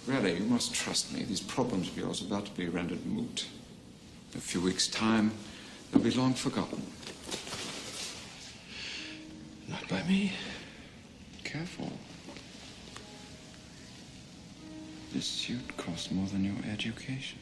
Really, you must trust me. These problems of yours are about to be rendered moot. In a few weeks' time, they'll be long forgotten. Not by me. Careful. This suit costs more than your education.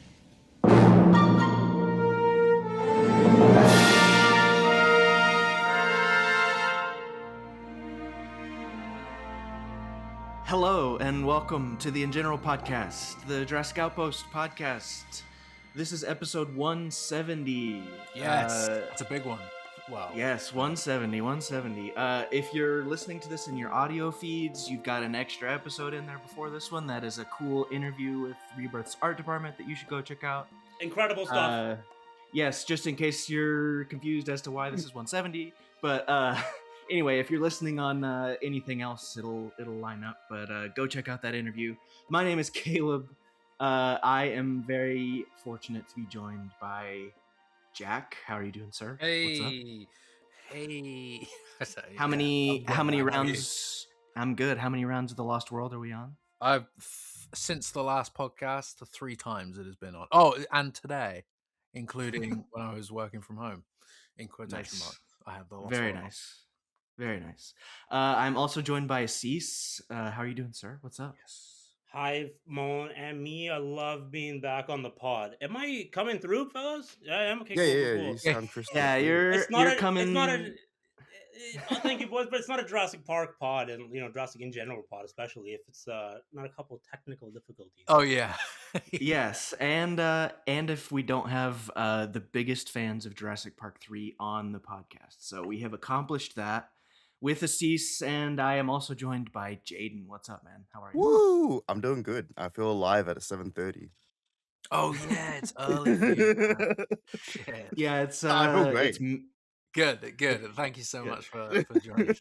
Hello and welcome to the InGeneral podcast, the Jurassic Outpost podcast. This is episode 170. Yes, it's a big one. Wow. Yes, 170. If you're listening to this in your audio feeds, you've got an extra episode in there before this one. That is a cool interview with Rebirth's art department that you should go check out. Incredible stuff. Yes, just in case you're confused as to why this is 170. But anyway, if you're listening on anything else, it'll line up. But go check out that interview. My name is Caleb. I am very fortunate to be joined by Jack. How are you doing, sir? Hey. What's up? Hey. How many rounds? I'm good. How many rounds of The Lost World are we on? I've since the last podcast, 3 times it has been on. Oh, and today, including when I was working from home, in quotation marks. I have the Lost Very World. nice. Very nice. I'm also joined by Cease. How are you doing, sir? What's up? Hi, Mon and me. I love being back on the pod. Am I coming through, fellas? Yeah, I am. Okay, cool. You sound crystal Yeah, clear. you're coming. It's not a. Thank you, boys, but it's not a Jurassic Park pod, and Jurassic InGeneral pod, especially if it's not a couple technical difficulties. Oh yeah. Yes, and if we don't have the biggest fans of Jurassic Park 3 on the podcast, so we have accomplished that with Assis, and I am also joined by Jaden. What's up, man? How are you? Woo! I'm doing good. I feel alive at 7:30. Oh yeah, it's early for you, man. Shit. Yeah, it's I feel great. Good. Thank you so much for joining.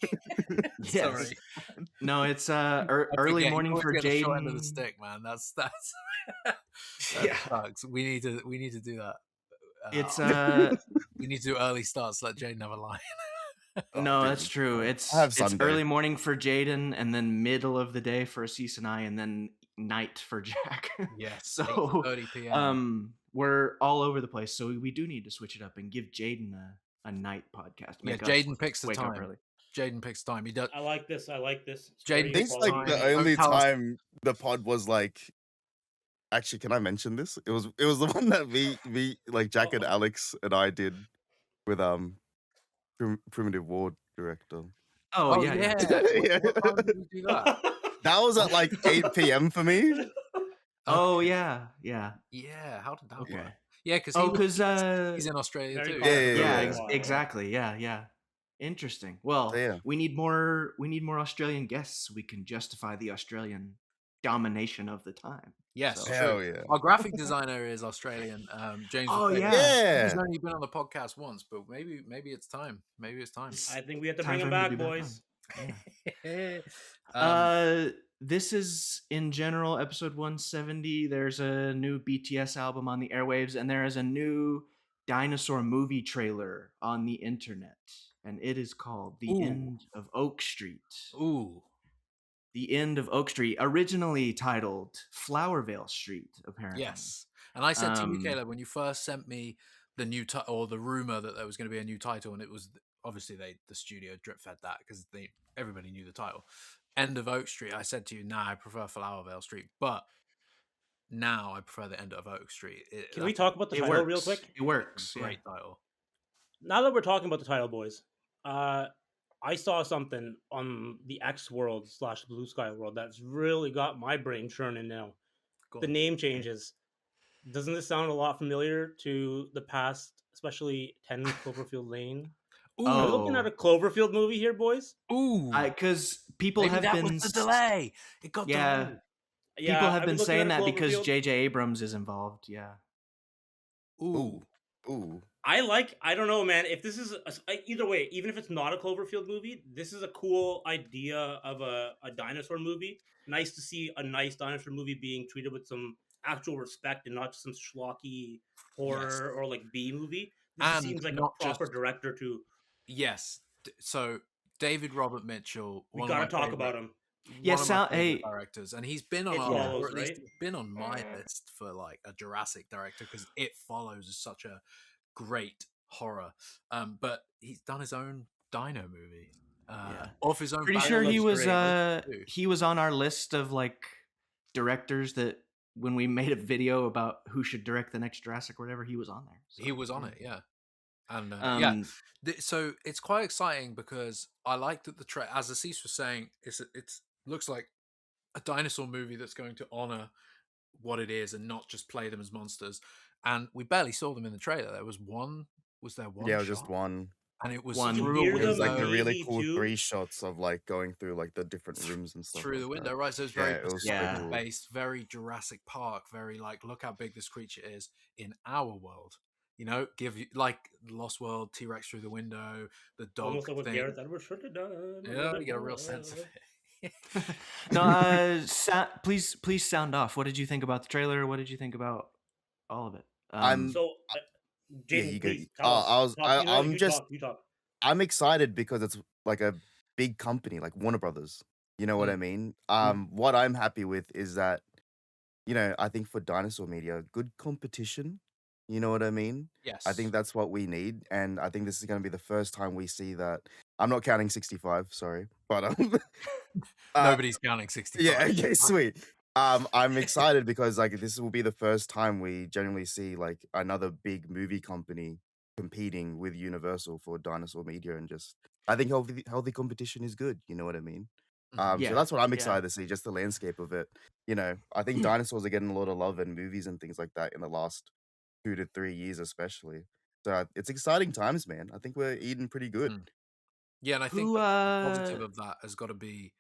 Yes. Sorry. No, it's early morning for Jaden. Short end of the Jaden. stick, man. That Yeah. sucks. We need to do that. It's we need to do early starts. Let Jaden have a line. no, that's true. It's Sunday. early morning for Jaden, and then middle of the day for Assis and I, and then night for Jack. Yes. So 8:30 p.m. We're all over the place, so we do need to switch it up and give Jaden a night podcast. Yeah, Make us Jaden picks the wake up time. early. Jaden picks time. He does. I like this. It's Jaden very It's Equality. like quality. the only Tell us- time the pod was like. Actually, can I mention this? It was the one that we like Jack and Alex and I did with Primitive War director. Oh, yeah. Yeah. What time did we do that? That was at like 8 p.m. for me. Oh, yeah. Yeah. How did that Okay. work? Yeah, because he's in Australia Very too. cool. Yeah, Yeah. exactly. Yeah. Interesting. Well, So, yeah. we need more Australian guests so we can justify the Australian domination of the time. Yes, So- Hell true. yeah. Our graphic designer is Australian. James. Oh, McCabe. yeah. He's only been on the podcast once, but maybe it's time. Maybe it's time. I think we have to Time bring for him him to back, be boys. on. This is InGeneral episode 170. There's a new BTS album on the airwaves, and there is a new dinosaur movie trailer on the internet, and it is called The Ooh. End of Oak Street. Ooh. The End of Oak Street, originally titled Flowervale Street, apparently. Yes. And I said to you, Um, Caleb, when you first sent me the new or the rumor that there was going to be a new title, and it was obviously the studio drip fed that because everybody knew the title. End of Oak Street. I said to you, nah, I prefer Flowervale Street, but now I prefer the End of Oak Street. Can we talk about the It title works. real quick? It works. Great title. Now that we're talking about the title, boys, I saw something on the X world / Blue Sky world that's really got my brain churning now. Go The on. name changes. Doesn't this sound a lot familiar to the past, especially 10 Cloverfield Lane? Ooh. Are we looking at a Cloverfield movie here, boys? Ooh. Because people Maybe have that been was the delay. It got Yeah. delayed. Yeah, people have are we been looking saying at a that because Cloverfield? J.J. Abrams is involved. Yeah. Ooh. Ooh. I don't know, man. If this is either way, even if it's not a Cloverfield movie, this is a cool idea of a dinosaur movie. Nice to see a nice dinosaur movie being treated with some actual respect and not just some schlocky horror or like B movie. This And seems like a not proper just- director to. Yes. So David Robert Mitchell. We one of gotta my talk favorite- about him. Yeah, one of my favorite hey, directors, and he's been on It our, Yeah. or follows, at least right? he's been on my list for like a Jurassic director because It Follows is such a great horror. But he's done his own Dino movie, Yeah. off his own Pretty back. Dino sure looks great. he was on our list of like directors that when we made a video about who should direct the next Jurassic or whatever, he was on there. So, He was on it, yeah. And Um, so it's quite exciting because I like that as Assis was saying, it's looks like a dinosaur movie that's going to honor what it is and not just play them as monsters. And we barely saw them in the trailer. Was there one Yeah, it was just shot? one. And it was One. You through a hear It was them like the window, really maybe cool too. 3 shots of like going through like the different rooms and stuff through the like window, that. right? So it's Yeah, very it was Yeah. so cool. based, very Jurassic Park, very like, look how big this creature is in our world. You know, give you like Lost World, T-Rex through the window, the dog Almost like what thing. Gareth Edwards should have done. Yeah, you get a real sense of it. no, please sound off. What did you think about the trailer? What did you think about all of it? I'm So, yeah, Jason, you go. please tell us. I'm You just talk. You talk. I'm excited because it's like a big company like Warner Brothers. You know what I mean? What I'm happy with is that, I think for dinosaur media, good competition. You know what I mean? I think Yes. that's what we need, and I think this is going to be the first time we see that. I'm not counting 65, sorry, but Nobody's counting 65. yeah, okay, sweet. I'm excited because like this will be the first time we generally see like another big movie company competing with Universal for dinosaur media, and just I think healthy competition is good. You know what I mean? Mhm. So Yeah, that's what I'm yeah. excited to see, just the landscape of it. I think dinosaurs are getting a lot of love in movies and things like that in the last 2 to 3 years, especially. So it's exciting times, man. I think we're eating pretty good. Mm. Yeah, and I think Who the positive of that has got to be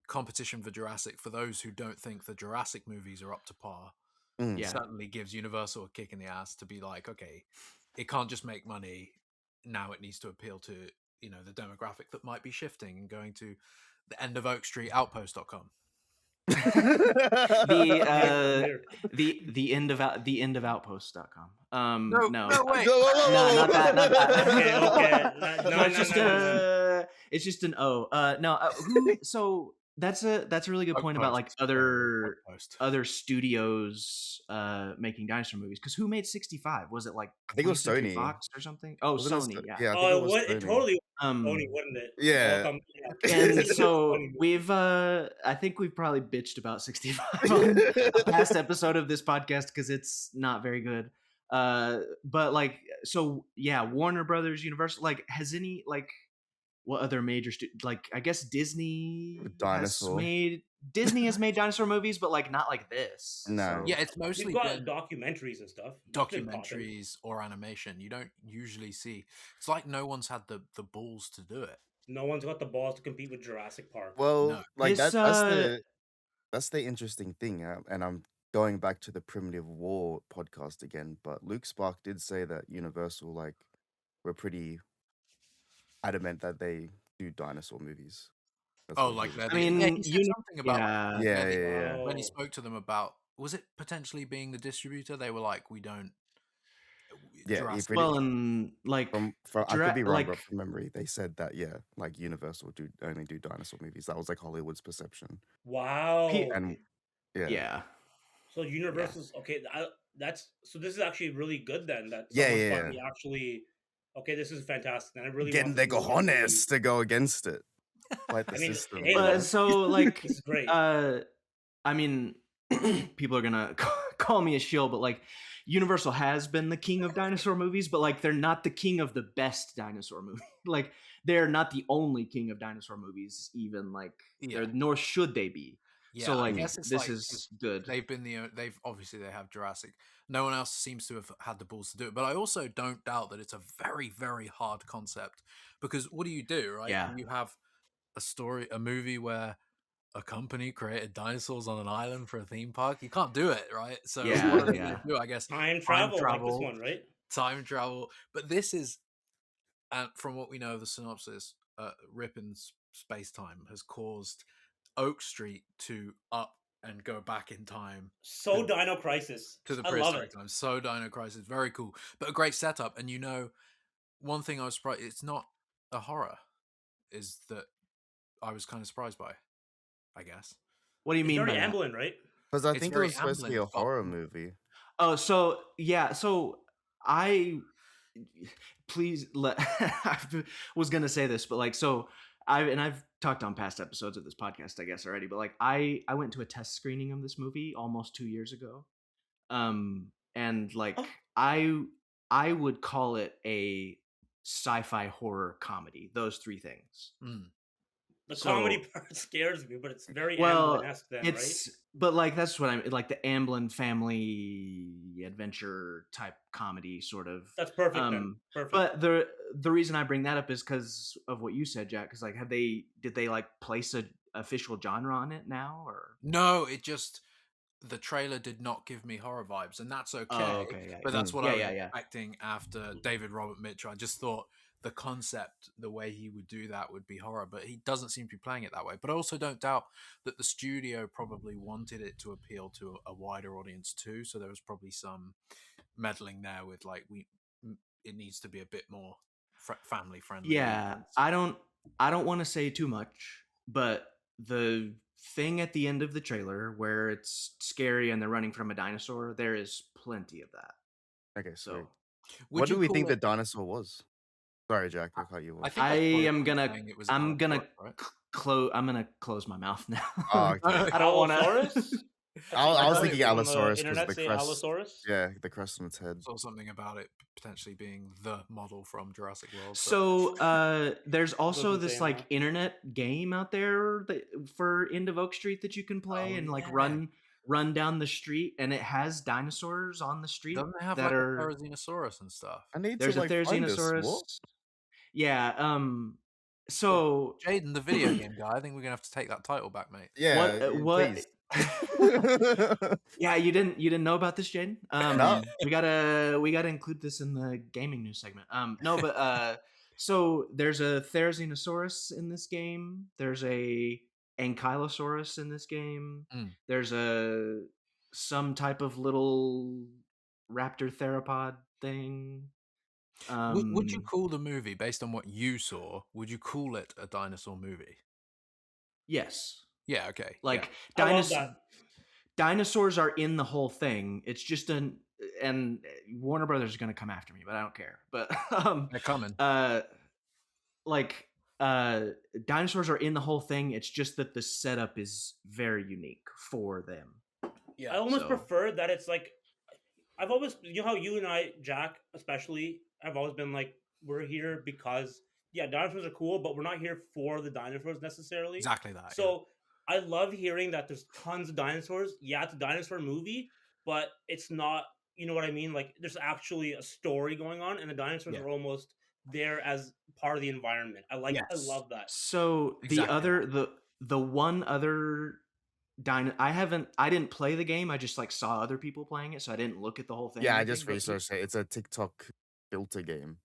competition for Jurassic. For those who don't think the Jurassic movies are up to par, Mm. Yeah. certainly gives Universal a kick in the ass to be like, okay, it can't just make money. Now it needs to appeal to, the demographic that might be shifting and going to the end of Oak Street Outpost.com. the Here. the end of outpost.com. No. Wait. No, not that. Not that. Okay. No, No, it's just no. it's just an O. No, so that's a really good Oak point about like Post. Oak Post. other studios making dinosaur movies. Because who made 65? Was it like I think it was 20th Century Sony. Fox or something? Oh, Wasn't it Sony. Yeah. Yeah, I think it was It Sony. totally was Um, Sony, wouldn't it? Yeah. and It's a so funny movie. we've I think we've probably bitched about 65 on a past episode of this podcast because it's not very good. But like, so yeah, Warner Brothers, Universal, like, has any like what other major like I guess Disney Dinosaur. Disney has made dinosaur movies, but like not like this. No. So, Yeah, it's mostly We've got been documentaries and stuff. That's been popping. documentaries or animation. You don't usually see. It's like no one's had the balls to do it. No one's got the balls to compete with Jurassic Park. Well, No. like This, that's the interesting thing, and I'm going back to the Primitive War podcast again. But Luke Spark did say that Universal like were pretty adamant that they do dinosaur movies. That's Oh, what he like was that. I saying. mean, He said something about yeah, Yeah. when he Oh. spoke to them about, was it potentially being the distributor? They were like, we don't. Yeah, he Jurassic. pretty well, and like from I could be wrong, like but from memory, they said that like Universal only do dinosaur movies. That was like Hollywood's perception, Wow. and yeah. So Universal's okay. So this is actually really good then. That Yeah, someone's yeah. finally actually okay. This is fantastic. And I really getting want their this movie to be- cojones to go against it. Fight the I mean, system. hey, bro. look, So like this is great. I mean, people are gonna call me a shill, but like Universal has been the king of dinosaur movies, but like they're not the king of the best dinosaur movie. Like they're not the only king of dinosaur movies, even like Yeah. nor should they be. Yeah, So I like guess it's this like, is good. they've obviously they have Jurassic. No one else seems to have had the balls to do it, but I also don't doubt that it's a very, very hard concept because what do you do, right? Yeah. You have a movie where a company created dinosaurs on an island for a theme park. You can't do it, right? So Yeah, what are they yeah. gonna do? I guess Time travel, like this one, right? time travel. But this is, and from what we know of the synopsis, Rippon's space time has caused Oak Street to up and go back in time So Dino Crisis. to the I love prehistoric it. time. So Dino Crisis, very cool, but a great setup. And one thing I was surprised, it's not a horror, is that I was kind of surprised by. I guess. What do you It's mean very by that? ambulant, right? Because I It's think it very was supposed to be ambulant. a It's got horror movie. Oh, so yeah, so I please let I was gonna say this, but like so I've talked on past episodes of this podcast, I guess already, but like I went to a test screening of this movie almost 2 years ago. And like Oh. I would call it a sci-fi horror comedy, those three things. Mm. The So- comedy part scares me, but it's very Well, Amblin-esque then, right? it's but like that's what I'm like, the Amblin family adventure type comedy sort of. That's perfect then. Perfect. But the reason I bring that up is because of what you said, Jack. Because like, did they like place a official genre on it now, or? No, it just the trailer did not give me horror vibes, and that's okay. Oh, okay, yeah, but yeah. that's what Yeah, I was yeah, yeah. expecting after David Robert Mitchell. I just thought the concept, the way he would do that, would be horror, but he doesn't seem to be playing it that way. But I also don't doubt that the studio probably wanted it to appeal to a wider audience too. So there was probably some meddling there with like it needs to be a bit more family friendly. Yeah, I don't want to say too much, but the thing at the end of the trailer where it's scary and they're running from a dinosaur, there is plenty of that. Okay, so So what do we think the dinosaur was? Sorry, Jack, I cut you off. I think that's probably am gonna saying it was I'm gonna Allosaurus, right? close I'm gonna close my mouth now. Oh, okay. I don't want Allosaurus? to. I was saw thinking it on the Allosaurus because internet the say crest. Allosaurus? Yeah, the crest on its head. Saw something about it potentially being the model from Jurassic World. but- So there's also Doesn't this say like enough. internet game out there for End of Oak Street that you can play Oh, and like yeah. run down the street, and it has dinosaurs on the street doesn't it have that like are a Therizinosaurus and stuff? I need there's to a like find this. Therizinosaurus. What? Yeah. So Jaden, the video game guy. I think we're gonna have to take that title back, mate. Yeah, what? please. Yeah, you didn't know about this, Jaden? No. We gotta include this in the gaming news segment. No, but so there's a Therizinosaurus in this game. There's a Ankylosaurus in this game. Mm. There's some type of little raptor theropod thing. Would you call the movie, based on what you saw, would you call it a dinosaur movie? Yes. Yeah. Okay. Like I love that. dinosaurs are in the whole thing. It's just and Warner Brothers is going to come after me, but I don't care. But They're coming. dinosaurs are in the whole thing. It's just that the setup is very unique for them. Yeah. I almost so- prefer that it's like I've always, you know how you and I, Jack, especially, I've always been like, we're here because dinosaurs are cool, but we're not here for the dinosaurs necessarily. Exactly that. So I love hearing that there's tons of dinosaurs. Yeah, it's a dinosaur movie, but it's not, you know what I mean? Like there's actually a story going on, and the dinosaurs Yeah. are almost there as part of the environment. I Yes. love that. So Exactly. the one other I didn't play the game. I just like saw other people playing it, so I didn't look at the whole thing. Yeah, or I anything, just but- researched it. It's a TikTok filter game.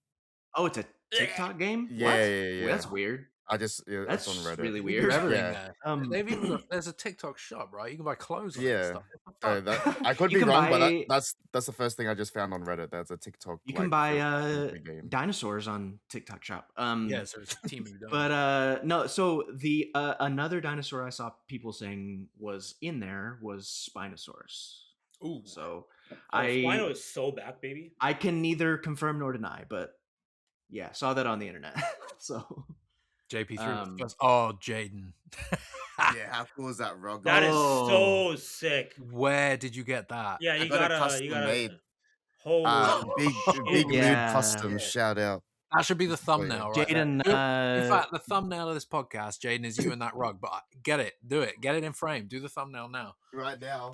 Oh, it's a TikTok game. Yeah, What? yeah. That's weird. It's That's on Reddit. really We do weird. everything Yeah. there. They've even got, there's a TikTok shop, right? You can buy clothes on it and Yeah. stuff. What the fuck? I could You be can wrong, but buy- that's the first thing I just found on Reddit. That's a TikTok. You can like, buy filter game. dinosaurs on TikTok Shop. Yeah, so it's Timu. But no. So the another dinosaur I saw people saying was in there was Spinosaurus. Ooh. So Spino is so back, baby. I can neither confirm nor deny, but yeah, saw that on the internet. So JP3 Um, first. Oh, Jaden. Yeah, how cool is that rug? That is Oh. so sick. Where did you get that? Yeah, I you got it gotta, custom you gotta. made. Holy Big shit. Yeah. Mood Custom. Shout out. That should be the thumbnail, right? there. Jaden, In fact, the thumbnail of this podcast, Jaden, is you in that rug. But get it, do it, get it in frame. Do the thumbnail now. Right now.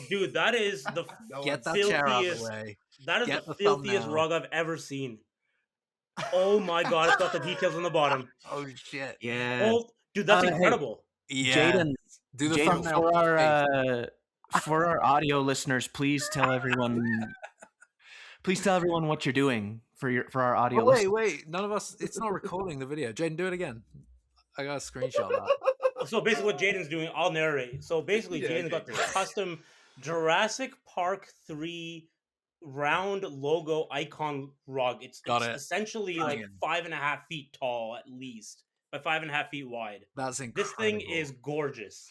Dude, that is the Get that chair out of filthiest. the way. That is Get the the filthiest thumbnail. rug I've ever seen. Oh my god, it's got the details on the bottom. Oh shit. yeah, Oh, dude, that's Hey, incredible. Yeah. Jaden, Do the Jaden, thumbnail. for our audio listeners, please tell everyone what you're doing for our audio. Oh, wait, listeners. wait. None of us. It's not recording the video. Jaden, do it again. I got a screenshot of that. So basically, what Jaden's doing, I'll narrate. So basically, Yeah, Jaden's got the custom Jurassic Park 3 round logo icon rug. It's Got it. essentially Bang like it. 5.5 feet tall at least. by 5.5 feet wide. That's This thing incredible. is gorgeous.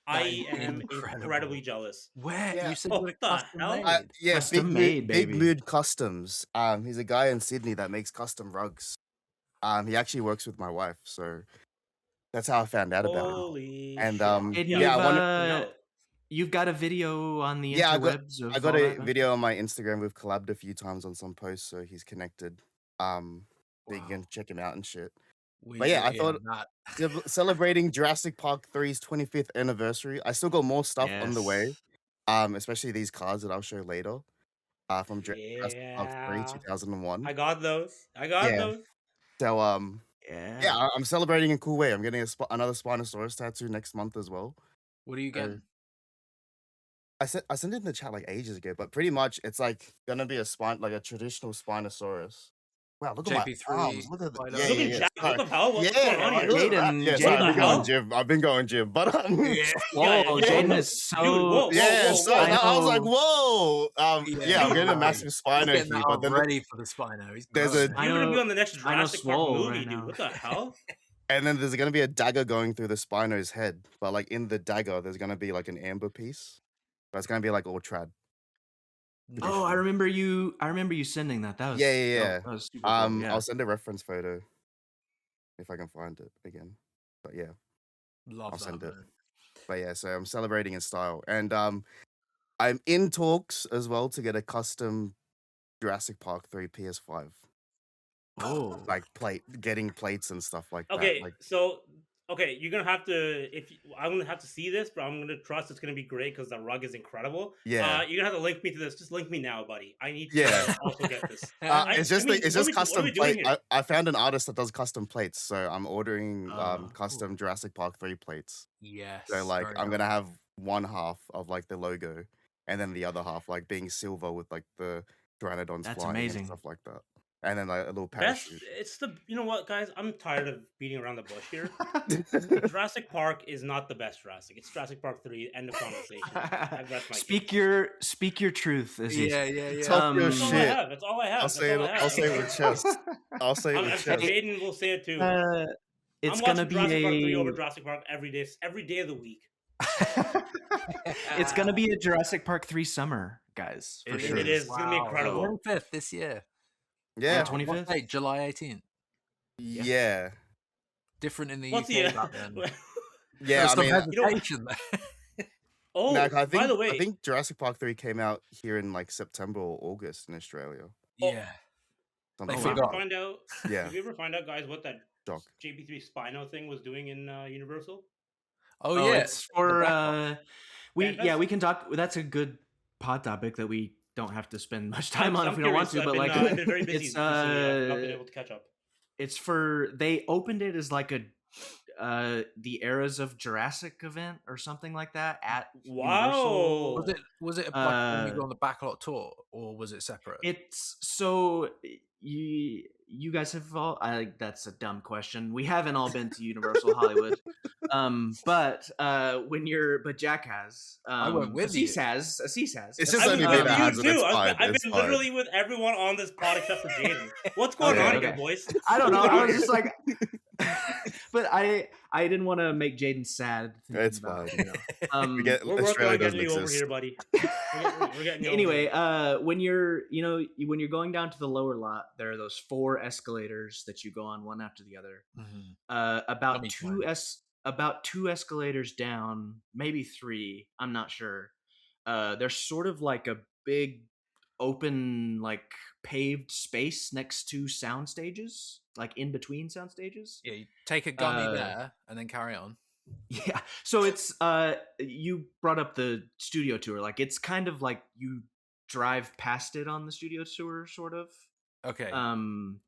That I is am incredible. incredibly jealous. Where Yeah. you said Oh, you were the custom hell? made? Yeah, Custom made, Big baby. Mood Customs. He's a guy in Sydney that makes custom rugs. He actually works with my wife, so that's how I found out about him. Holy And shit. And yeah, you've got a video on the yeah, interwebs of I got all a that, video on my Instagram. We've collabed a few times on some posts, so he's connected. So you can Wow. check him out and shit. We But yeah, do- I thought that. celebrating Jurassic Park 3's 25th anniversary. I still got more stuff on the way. Especially these cards that I'll show later. From Jurassic Park 3 Yeah. 2001. I got those. Yeah. So Yeah. yeah, I'm celebrating in a cool way. I'm getting another Spinosaurus tattoo next month as well. What are you So- getting? I sent it in the chat like ages ago, but pretty much it's like gonna be a traditional Spinosaurus. Wow, look at my JP3 arms. Look at Spider- yeah, Look yeah, at yeah. Jack. Sorry. What the hell? What's going on Yeah, here? look at that. Jaden- Yeah, sorry, Jaden- I've been What going the gym. I've been going gym, but Yeah. Whoa, Yeah, Jaden yeah. is so. Dude, whoa. yeah, so I I was like, know. whoa. Yeah, I'm Dude, getting a right. massive He's Spino getting here, that but arm then ready for the Spino. He's there's growing a- it. You're gonna be know- on the next I know Jurassic Park swole movie, right dude. now. What the hell? and then there's gonna be a dagger going through the Spino's head, but like in the dagger, there's gonna be like an amber piece. But it's gonna be like all trad. Oh, I remember you. I remember you sending that. That was Yeah. That was super cool. Yeah. I'll send a reference photo if I can find it again. But yeah, Love I'll that, send it. man. But yeah, so I'm celebrating in style, and I'm in talks as well to get a custom Jurassic Park 3 PS5, Oh, like getting plates and stuff like Okay, that. Like, so you're gonna have to I'm gonna have to see this, but I'm gonna trust it's gonna be great because the rug is incredible. Yeah. You're gonna have to link me to this. Just link me now, buddy. I need to Yeah. also get this. it's just I mean, it's what are just we custom doing plate. here? I found an artist that does custom plates, so I'm ordering Oh, custom Jurassic Park 3 plates. Yes. So like very I'm nice. gonna have one half of like the logo, and then the other half like being silver with like the pteranodons That's flying amazing. and stuff like that, and then like a little Best, parachute. it's the you know what, guys? I'm tired of beating around the bush here. Jurassic Park is not the best Jurassic. It's Jurassic Park 3. End of conversation. That's my speak case. your truth. As you Yeah, yeah, yeah. Talk your That's all I shit. have. That's all I have. I'll say it. I'll say it with chest. I'll say it I'm with sure chest. Jaden will say it too. it's I'm gonna watching be Jurassic Park 3 a. over Jurassic Park every day of the week. It's gonna be a Jurassic Park 3 summer, guys. For It sure. is. It's gonna be incredible. 25th this year. Yeah, 25th? What date? July 18th. yeah. Different in the What's UK the back then. Yeah, There's I some mean, hesitation there. Oh, no, by the way, I think Jurassic Park 3 came out here in like September or August in Australia. Yeah. Something did They you like ever forgot. find out? Yeah. Did you ever find out, guys, what that Shock. JP3 Spino thing was doing in Universal? Oh, yeah. It's for we Fantastic. we can talk. That's a good pod topic that we don't have to spend much time on if we don't want to. I've But been, like, I've been very busy. it's recently. I've not been able to catch up. it's for they opened it as like a the Eras of Jurassic event or something like that at Wow. Universal. Was it like when you go on the backlot tour, or was it separate? It's so you guys have all. That's a dumb question. We haven't all been to Universal Hollywood, but Jack has. I went with Assis you. has. Assis has. It's just I've only been me with that you has it. too. It's I've fine. been It's fine. literally with everyone on this pod except for Jaden. What's going Okay, on okay. here, boys? I don't know. I was just like, but I didn't want to make Jaden sad. thinking It's about, fine. you know. We're working Australia on getting doesn't you over exist. here, buddy. We're getting you Anyway, over here. when you're going down to the lower lot, there are those 4 escalators that you go on one after the other. Mhm. About me about 2 escalators down, maybe 3. I'm not sure. There's sort of like a big open, like paved space next to sound stages, like in between sound stages. Yeah, you take a gummy Uh, there and then carry on. Yeah. So it's you brought up the studio tour. Like it's kind of like you drive past it on the studio tour, sort of. Okay. I'm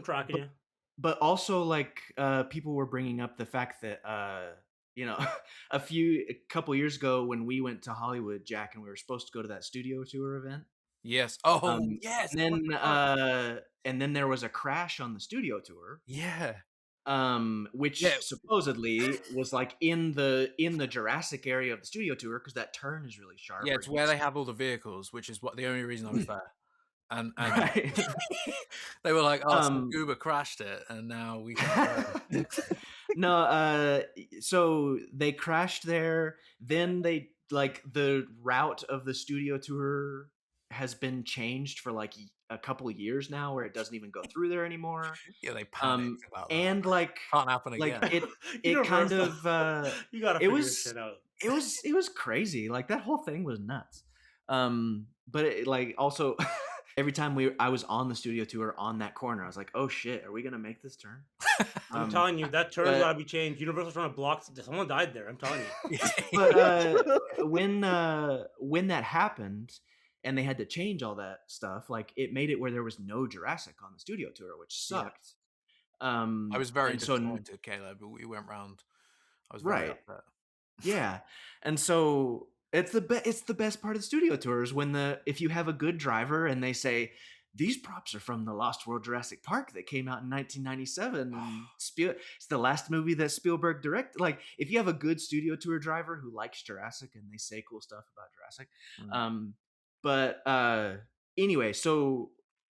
tracking you. But also like people were bringing up the fact that you know a couple years ago when we went to Hollywood, Jack, and we were supposed to go to that studio tour event. yes. Oh, yes. And then there was a crash on the studio tour. Yeah. Which Yeah. supposedly was like in the Jurassic area of the studio tour because that turn is really sharp. Yeah, or it's you where they can- have all the vehicles, which is what the only reason I was there. and Right. they were like, "Oh, so Um, Uber crashed it, and now we can go." no, so they crashed there. Then they like the route of the studio tour has been changed for like a couple of years now, where it doesn't even go through there anymore. Yeah, they panicked about that. And like Can't happen like again. it kind Universal. of You gotta it figure this was shit out. it was crazy. Like that whole thing was nuts. But it, like also every time I was on the studio tour on that corner, I was like, oh shit, are we gonna make this turn? I'm telling you, that turn's but gotta be changed. Universal's trying to block. Someone died there. I'm telling you. but when that happened and they had to change all that stuff, like it made it where there was no Jurassic on the studio tour, which Yeah. sucked. I was very And so disappointed, Caleb. But we went round. I was very right. upset. Yeah. And so it's the best part of the studio tours when if you have a good driver and they say these props are from the Lost World Jurassic Park that came out in 1997 and it's the last movie that Spielberg directed. Like if you have a good studio tour driver who likes Jurassic and they say cool stuff about Jurassic. But anyway, so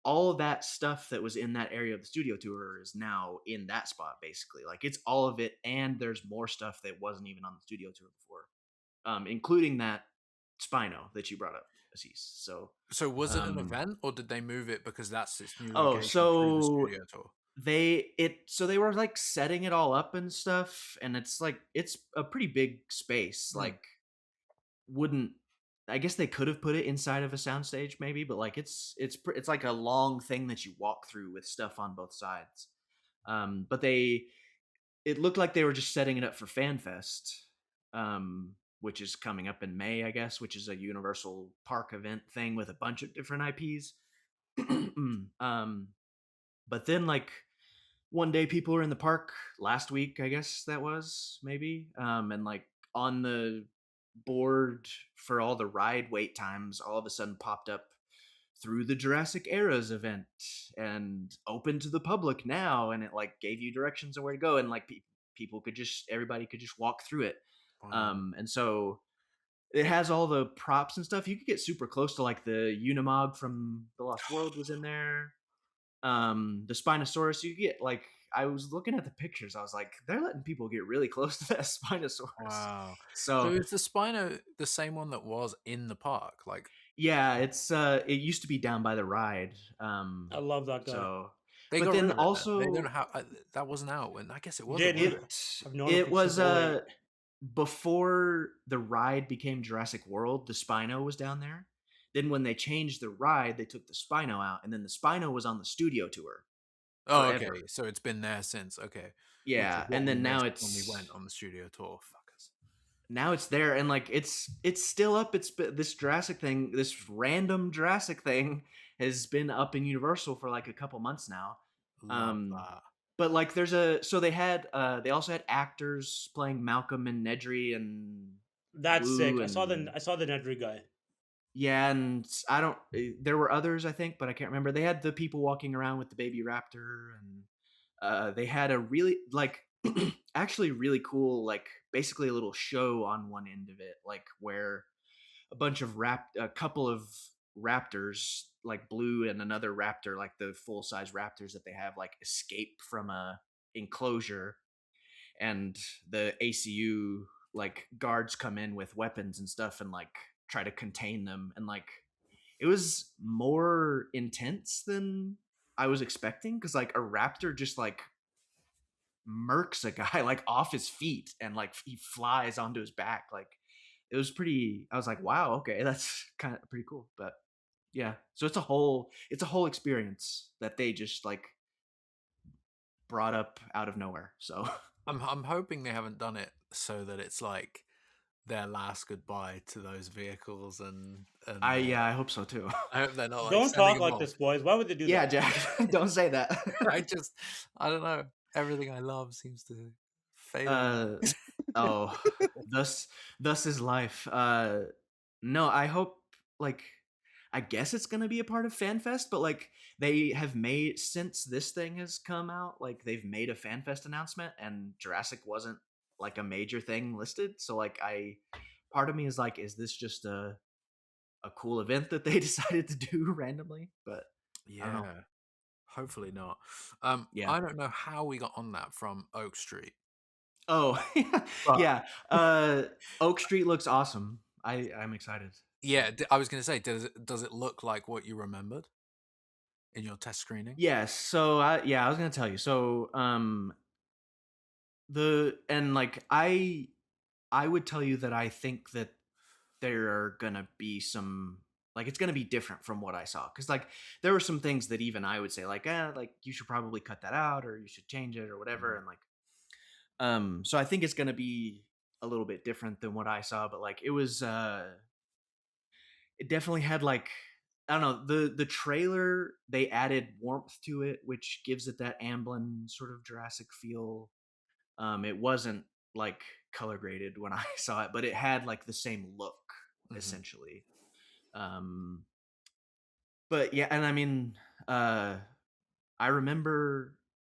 all of that stuff that was in that area of the studio tour is now in that spot basically. Like it's all of it, and there's more stuff that wasn't even on the studio tour before, including that Spino that you brought up, Assis. So was it an event, or did they move it because that's its new Oh, location through the so studio tour? they were like setting it all up and stuff, and it's like it's a pretty big space. Like wouldn't I guess they could have put it inside of a soundstage maybe, but like it's like a long thing that you walk through with stuff on both sides. But it looked like they were just setting it up for FanFest, which is coming up in May, I guess, which is a Universal Park event thing with a bunch of different IPs. But then like one day people were in the park last week, I guess that was maybe, and like on the board for all the ride wait times all of a sudden popped up through the Jurassic Eras event and open to the public now, and it like gave you directions on where to go, and like everybody could just walk through it. Wow. And so it has all the props and stuff. You could get super close to like the Unimog from the Lost World was in there. The Spinosaurus, you get like I was looking at the pictures, I was like, they're letting people get really close to that Spinosaurus. Wow. So is the Spino the same one that was in the park? Like, yeah, it used to be down by the ride. I love that guy. So they but got then rid of it. also They don't have that wasn't out when I guess it was. Didn't. it I've known him it from was since 08. before the ride became Jurassic World, the Spino was down there. Then when they changed the ride, they took the Spino out, and then the Spino was on the studio tour. Oh, forever. okay. So it's been there since. Okay. Yeah, Which is what and we then now missed when we it's went on the studio tour. Fuckers. now it's there, and like it's still up. This Jurassic thing, this random Jurassic thing, has been up in Universal for like a couple months now. Love that. But like they also had actors playing Malcolm and Nedry and That's Wu sick. and I saw the Nedry guy. yeah, and I don't. There were others, I think, but I can't remember. They had the people walking around with the baby raptor, and they had a really like actually really cool like basically a little show on one end of it, like where a couple of raptors, like Blue and another raptor, like the full size raptors that they have, like escape from a enclosure, and the ACU like guards come in with weapons and stuff and like try to contain them, and like it was more intense than I was expecting, because like a raptor just like murks a guy like off his feet and like he flies onto his back. Like it was pretty, I was like, wow, okay, that's kind of pretty cool. But yeah, so it's a whole experience that they just like brought up out of nowhere. So I'm hoping they haven't done it so that it's like their last goodbye to those vehicles and I hope so too. I hope they're not like Don't sending talk them like off. this, boys. Why would they do Yeah, that? Jack, don't say that. I don't know. Everything I love seems to fail. Oh, thus is life. No, I hope like I guess it's gonna be a part of FanFest, but like they have made since this thing has come out, like they've made a FanFest announcement, and Jurassic wasn't like a major thing listed. So like part of me is like, is this just a a cool event that they decided to do randomly. But I don't know. Yeah. Hopefully not. Yeah. I don't know how we got on that from Oak Street. Oh, But yeah. Oak Street looks awesome. I'm excited. yeah, I was going to say, does it look like what you remembered in your test screening? Yes. So I was gonna tell you. So I would tell you that I think that there are gonna be some like it's gonna be different from what I saw because like there were some things that even I would say like you should probably cut that out or you should change it or whatever and like so I think it's gonna be a little bit different than what I saw but like it definitely had like I don't know the trailer they added warmth to it which gives it that Amblin sort of Jurassic feel. It wasn't like color graded when I saw it, but it had like the same look essentially. Um, but yeah, and I mean, I remember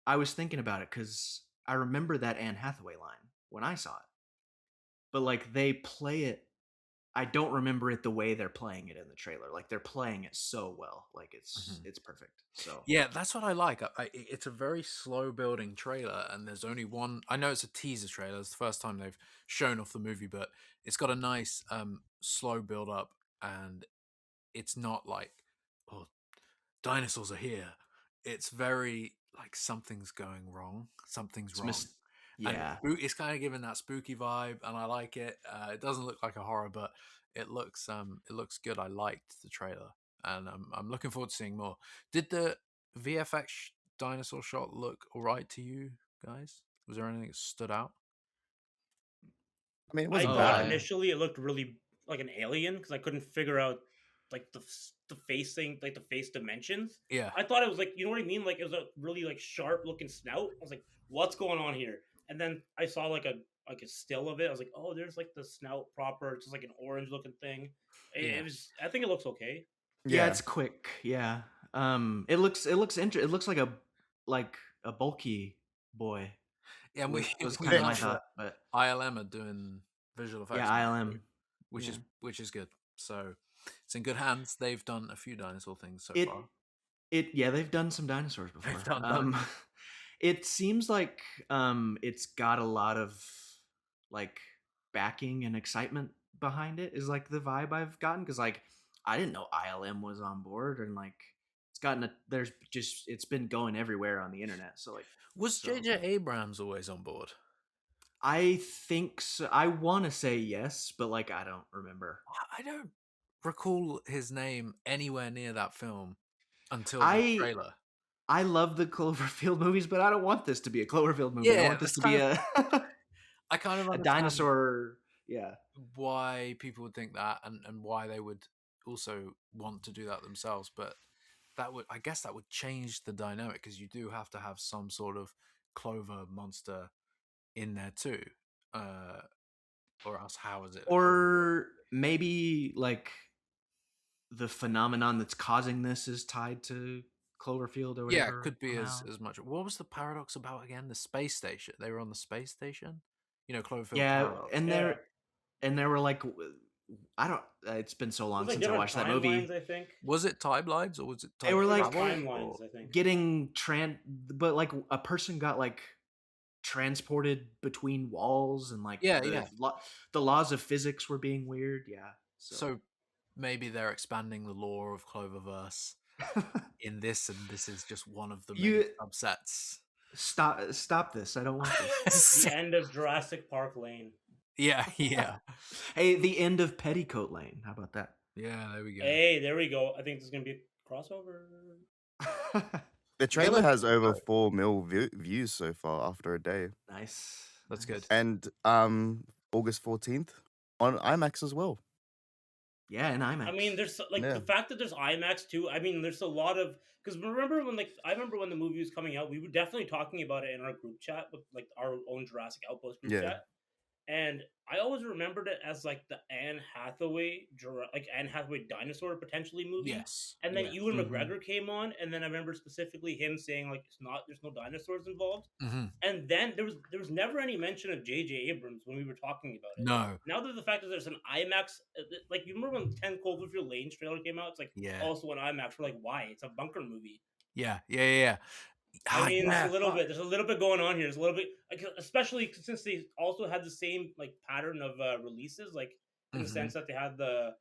I was thinking about it because I remember that Anne Hathaway line when I saw it, but like they play it. I don't remember it the way they're playing it in the trailer. Like they're playing it so well, like it's perfect. So Yeah, that's what I like. It's a very slow building trailer, and there's only one. I know it's a teaser trailer. It's the first time they've shown off the movie, but it's got a nice slow build up, and it's not like, oh, dinosaurs are here. It's very like something's going wrong. Something's it's wrong. And yeah. it's kind of giving that spooky vibe, and I like it. It doesn't look like a horror, but it looks good. I liked the trailer, and I'm looking forward to seeing more. Did the VFX dinosaur shot look alright to you guys? Was there anything that stood out? I mean, it I wasn't Oh, thought bad. initially it looked really like an alien because I couldn't figure out like the face thing, like the face dimensions. Yeah, I thought it was like you know what I mean, like it was a really like sharp looking snout. I was like, what's going on here? And then I saw like a still of it. I was like, oh, there's like the snout proper. It's just like an orange looking thing. yeah, It was. I think it looks okay. yeah, Yeah. it's quick. Yeah. It looks like a bulky boy. yeah. And we Was we kind of They- my know that thought, but ILM are doing visual yeah, effects now too, ILM. which Yeah. is good. So it's in good hands. They've done a few dinosaur things so It far. yeah, they've done some dinosaurs They've before. done that. It seems like it's got a lot of like backing and excitement behind it is like the vibe I've gotten because like I didn't know ILM was on board and like there's just it's been going everywhere on the internet. So like Was so JJ Abrams always on board? I think so. I want to say yes, but like I don't remember. I don't recall his name anywhere near that film until the I trailer. I love the Cloverfield movies, but I don't want this to be a Cloverfield movie. I Yeah, want this that's to kind be of. a I kind of a understand dinosaur. Yeah, why people would think that, and why they would also want to do that themselves. But I guess, that would change the dynamic because you do have to have some sort of Clover monster in there too, or else how is it a Clover? or maybe like the phenomenon that's causing this is tied to Cloverfield or Yeah, it whatever could be somehow. as much. What was the paradox about again? The space station. They were on the space station. Cloverfield Yeah, paradox. Yeah, and there were like I don't. It's been so there's long like since I different watched that timelines. movie. I think Was it timelines or was it They time were there's like travel? timelines. Or I think. getting but like a person got like transported between walls and like yeah, yeah. the laws of physics were being weird. Yeah, so So maybe they're expanding the lore of Cloververse in this, and this is just one of the many you subsets. stop this. I don't want this. The end of Jurassic Park Lane. Yeah, yeah, Hey, the end of Petticoat Lane. How about that? yeah. There we go. Hey, there we go. I think this is gonna be a crossover. The trailer has looking over good. 4 mil views so far after a day, Nice. That's nice. good. and August 14th on IMAX as well. Yeah, in IMAX. I mean, there's like Yeah. the fact that there's IMAX too. I mean, there's a lot of because remember when I remember when the movie was coming out, we were definitely talking about it in our group chat with like our own Jurassic Outpost group Yeah. chat, and I always remembered it as like the Anne Hathaway, Anne Hathaway dinosaur potentially movie. Yes. And then Yeah. Ewan Mhm. McGregor came on, and then I remember specifically him saying like there's no dinosaurs involved. Mhm. And then there was never any mention of J.J. Abrams when we were talking about it. No. Now that the fact that there's an IMAX, like you remember when 10 Cloverfield Lane's trailer came out, it's like Yeah. also an IMAX. We're like, why? It's a bunker movie. Yeah. Yeah. I mean, yeah, there's a little bit going on here. There's a little bit, like, especially since they also had the same like pattern of releases, like in the Mhm. sense that they had the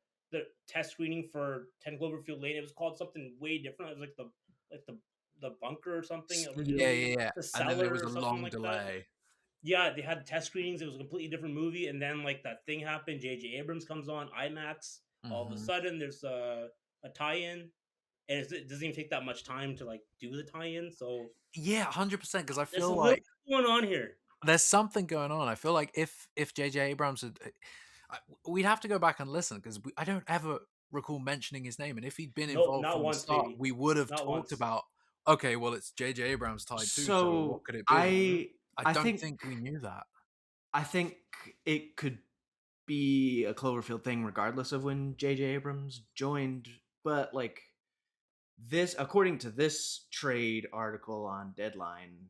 test screening for 10 Cloverfield Lane. It was called something way different. It was like the bunker or something Yeah. originally, the And then cellar there was or a something long like that. delay. Yeah, they had test screenings. It was a completely different movie, and then like that thing happened. J.J. Abrams comes on IMAX. All of a Mhm. sudden, there's a tie-in, and it doesn't even take that much time to like do the tie-in. So Yeah, 100%. Because I there's a feel little like going on here. there's something going on. I feel like if J.J. Abrams had, we'd have to go back and listen because I don't ever recall mentioning his name. And if he'd been Nope, involved not from the once, start, baby. we would have Not talked once. about, okay, well, it's J.J. Abrams tied too. So So what could it be? I I don't think think we knew that. I think it could be a Cloverfield thing regardless of when J.J. Abrams joined, but like this, according to this trade article on Deadline,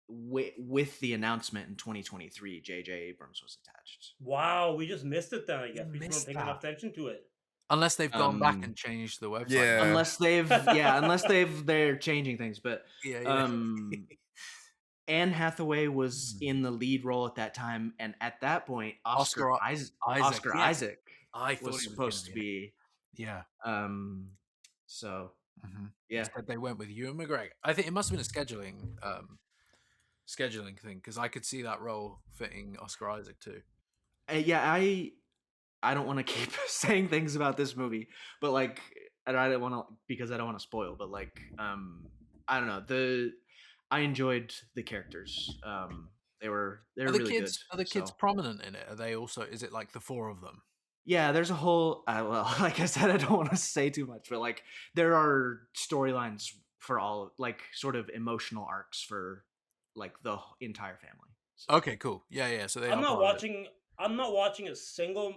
with the announcement in 2023, J.J. Abrams was attached. Wow, we just missed it then. I guess we just weren't missed paying enough attention to it. Unless they've gone back Um, and changed the website. Yeah. Unless they're changing things, but Yeah. Anne Hathaway was in the lead role at that time, and at that point, Oscar Isaac, Isaac I thought was he was supposed to gonna be. Yeah. So Mm-hmm. yeah, Instead, they went with Ewan McGregor. I think it must have been a scheduling thing because I could see that role fitting Oscar Isaac too. I don't want to keep saying things about this movie, but like, and I don't want to because I don't want to spoil. But like, I don't know. I enjoyed the characters. They were really kids, good. Are the kids So prominent in it? Are they also? Is it like the four of them? yeah, there's a whole. Well, like I said, I don't want to say too much, but like, there are storylines for all, like, sort of emotional arcs for like the entire family. So. Okay, cool. Yeah. So they I'm are not part of it. watching. I'm not watching a single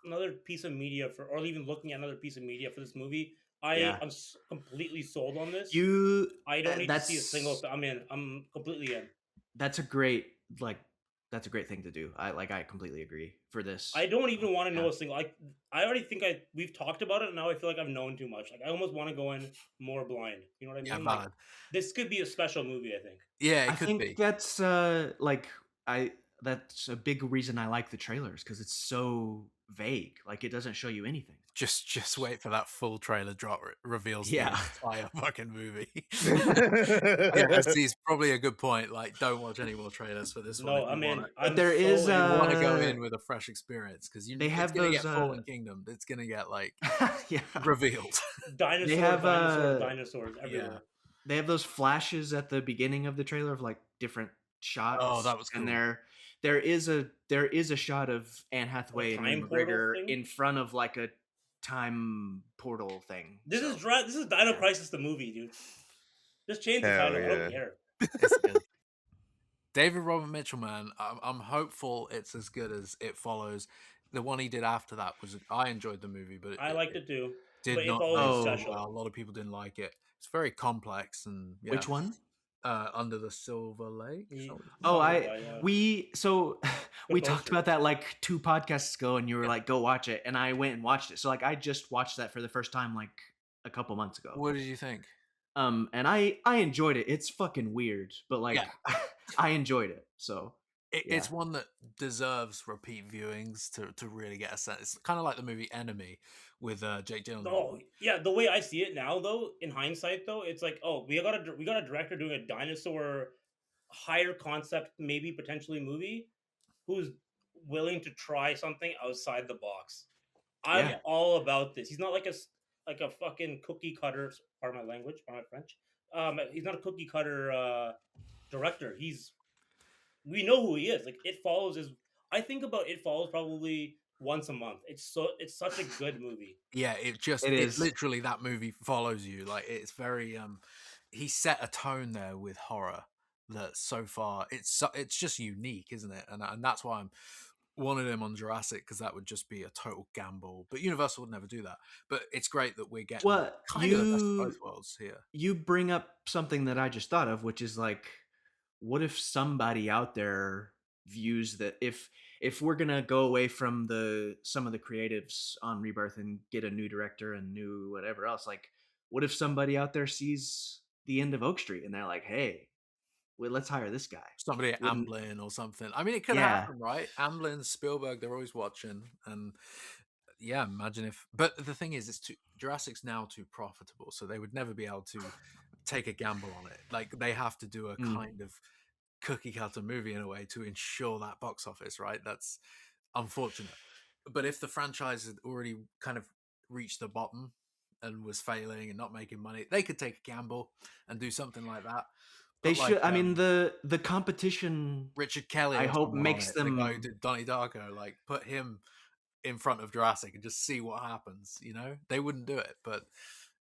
another piece of media for, or even looking at another piece of media for this movie. Yeah. I'm completely sold on this. You. I don't need to that's see a single. I mean, I'm completely in. That's a great thing to do. I completely agree for this. I don't even want to know Yeah. a single. I already think we've talked about it, and now I feel like I've known too much. Like I almost want to go in more blind. You know what I mean? Yeah, Like, valid. this could be a special movie. I think. Yeah, I it could think be. that's that's a big reason I like the trailers because it's so vague. Like it doesn't show you anything. Just wait for that full trailer drop. Reveals Yeah. the entire fucking movie. Yeah, it's probably a good point. Like, don't watch any more trailers for this one. No, if I you mean, wanna- I'm there so is, in. you want to go in with a fresh experience because they have it's gonna those, get Fallen Kingdom. It's gonna get like yeah. revealed. Dinosaurs everywhere. Yeah. They have those flashes at the beginning of the trailer of like different shots. Oh, that was cool. And there is a shot of Anne Hathaway and time Ewan portal McGregor thing? in front of like a time portal thing. This So, is Dino Crisis the movie, dude. Just change the Hell title. I yeah. don't care. it's good. David Robert Mitchell, man, I'm hopeful it's as good as It Follows. The one he did after that I enjoyed the movie, but I liked it too. did But It not Follows do is so special. well. A lot of people didn't like it. It's very complex and yeah. Which one? Under the Silver Lake. Ye- Oh, something like that, yeah. we Good talked poster. about that like 2 podcasts ago, and you were like, "Go watch it," and I went and watched it. So like, I just watched that for the first time like a couple months ago. What did you think? And I enjoyed it. It's fucking weird, but like, I enjoyed it. So It's one that deserves repeat viewings to really get a sense. It's kind of like the movie Enemy with Jake Gyllenhaal. Oh yeah, the way I see it now, though, in hindsight, though, it's like, oh, we got a director doing a dinosaur higher concept, maybe potentially movie, who's willing to try something outside the box. I'm Yeah. all about this. He's not like a fucking cookie cutter. Pardon my language, pardon my French. He's not a cookie cutter director. We know who he is. Like It Follows is. I think about It Follows probably once a month. It's such a good movie. Yeah, it is. literally that movie follows you. Like it's very he set a tone there with horror that so far it's just unique, isn't it? And that's why I'm wanted him on Jurassic, because that would just be a total gamble. But Universal would never do that. But it's great that we're getting Well, kind of the best of both worlds here. you bring up something that I just thought of, which is like, what if somebody out there views that if we're gonna go away from some of the creatives on Rebirth and get a new director and new whatever else, like, what if somebody out there sees the end of Oak Street and they're like, hey, well, let's hire this guy? Somebody at Wouldn't- Amblin or something. I mean, it could Yeah. happen, right? Amblin, Spielberg, they're always watching. And yeah, imagine if. But the thing is, Jurassic's now too profitable, so they would never be able to take a gamble on it. Like, they have to do a kind of cookie cutter movie in a way to ensure that box office, right? That's unfortunate. But if the franchise had already kind of reached the bottom and was failing and not making money, they could take a gamble and do something like that. They But should. I mean, the competition. Richard Kelly, I or hope someone makes on it, them. the guy who did Donnie Darko, like, put him in front of Jurassic and just see what happens. You know, they wouldn't do it, but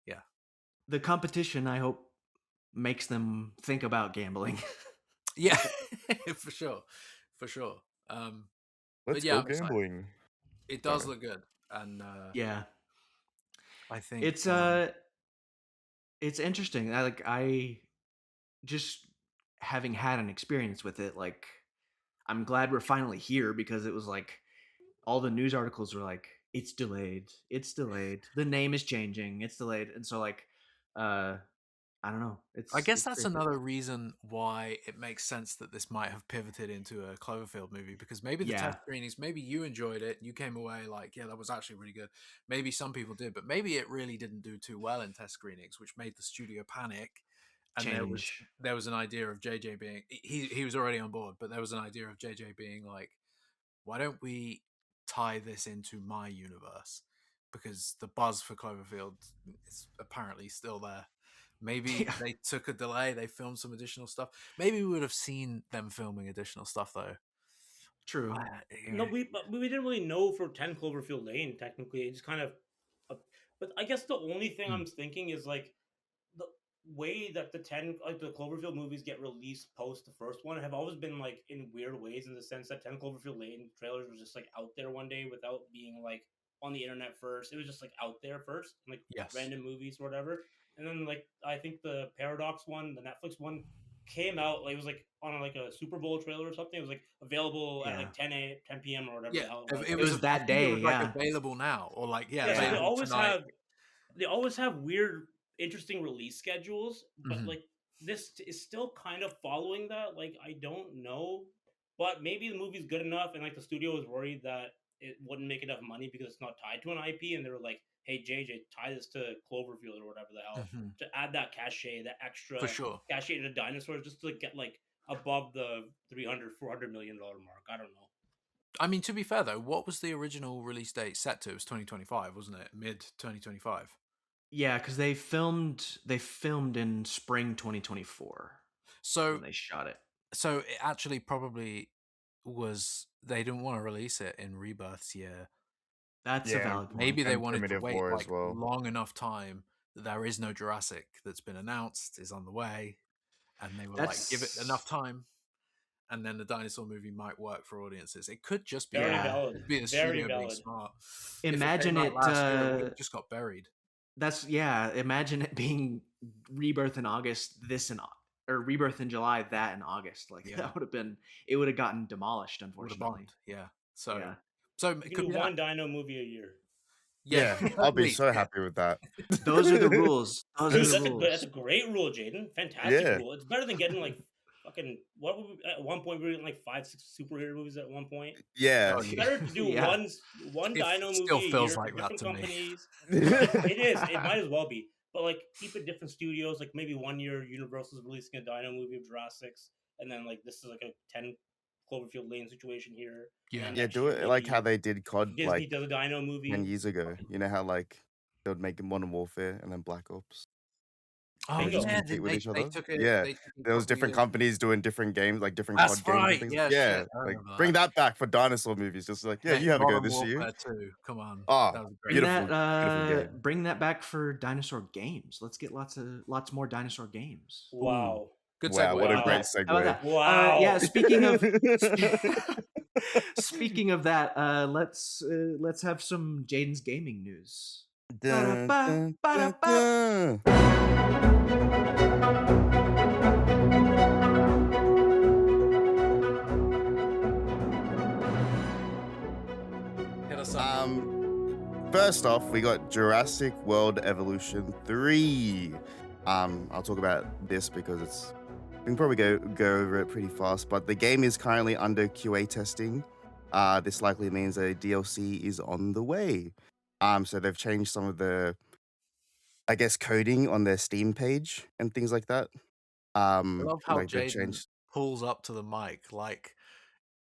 yeah, The competition, I hope, makes them think about gambling. yeah, for sure, for sure. Let's yeah, go I'm excited. gambling. It does look good, and Yeah, I think it's interesting. I just having had an experience with it, like, I'm glad we're finally here, because it was like all the news articles were like, it's delayed, the name is changing, it's delayed. And so, like, I don't know, I guess it's that's great. another reason why it makes sense that this might have pivoted into a Cloverfield movie, because maybe the Yeah. test screenings, maybe you enjoyed it, you came away like, yeah, that was actually really good. Maybe some people did, but maybe it really didn't do too well in test screenings, which made the studio panic. And Change. there was an idea of JJ being, he was already on board, but there was an idea of JJ being like, why don't we tie this into my universe? Because the buzz for Cloverfield is apparently still there. Maybe Yeah. they took a delay, they filmed some additional stuff. Maybe we would have seen them filming additional stuff, though. True. No, but we didn't really know for 10 Cloverfield Lane. Technically, it's kind of. But I guess the only thing I'm thinking is like the way that the Cloverfield movies get released post the first one have always been like in weird ways, in the sense that 10 Cloverfield Lane trailers were just like out there one day without being like on the internet first. It was just like out there first, like Yes. random movies or whatever. And then like I think the Paradox one, the Netflix one, came out like it was like on like a Super Bowl trailer or something. It was like available at like 10 p.m. or whatever Yeah, the hell it was that I think day, it was like yeah. available now, or like, yeah, Yeah, so available tonight. they always have weird, interesting release schedules, but Mhm. like this is still kind of following that. Like I don't know, but maybe the movie's good enough, and like the studio was worried that it wouldn't make enough money because it's not tied to an IP, and they were like, "Hey JJ, tie this to Cloverfield or whatever the hell Mhm. to add that cachet, that extra For sure. cachet to dinosaurs, just to like, get like above the 300-400 million dollar mark." I don't know. I mean, to be fair though, what was the original release date set to? It was 2025, wasn't it? Mid 2025. Yeah, because they filmed in spring 2024 So when they shot it. So it actually probably was, they didn't want to release it in Rebirth's year. That's a Yeah, valid point. Maybe they And wanted to Primitive wait War as like well. long enough time that there is no Jurassic that's been announced, is on the way, and they were like, give it enough time, and then the dinosaur movie might work for audiences. It could just be Very Yeah. valid. It could be the Very studio being valid. smart. Imagine if it came out last year, it would it. have just got buried. Imagine it being Rebirth in August, or Rebirth in July, that in August. Like, Yeah. that would have been. It would have gotten demolished, Would have unfortunately. bombed. Yeah. So Yeah. so You it can could do be one that. dino movie a year. Yeah, at I'll be least, so yeah. happy with that. Those are the rules. Those Dude, are the that's rules. a great rule, Jaden. Fantastic Yeah. rule. It's better than getting like fucking what would we, at one point we were getting like 5-6 superhero movies at one point. Yeah. It's better to do Yeah. one It dino still movie a feels year like for that different to me. companies. It is. It might as well be. But like keep it different studios. Like maybe 1 year Universal's releasing a dino movie of Jurassic's, and then like this is like a 10 Cloverfield Lane situation here. Yeah. And Yeah, next do year, it like maybe how they did COD Disney like does a dino movie. 10 years ago. You know how like they would make Modern Warfare and then Black Ops? Oh Bingo. Just yeah, compete with each they other? took it. Yeah. They took it There was a couple different years. companies doing different games, like different That's COD games right. and things. Yeah, Yeah, shit, I like remember bring that. that back for dinosaur movies. Just like, yeah, Heck, you have a go Modern this year. Warfare 2. Come on. Ah, That was a great Bring beautiful, that. beautiful game. Bring that back for dinosaur games. Let's get lots more dinosaur games. Wow. Good Wow, segue. what a Wow. great How about segue. that? Wow. Yeah. Speaking of speaking of that, let's have some Jaden's gaming news. Dun, Ba-da-ba, dun, dun, ba-da-ba. dun. Hit us up. First off, we got Jurassic World Evolution 3. I'll talk about this because we can probably go over it pretty fast, but the game is currently under QA testing. This likely means a DLC is on the way. So they've changed some of the, I guess, coding on their Steam page and things like that. I love how Like they've Jaden changed. pulls up to the mic like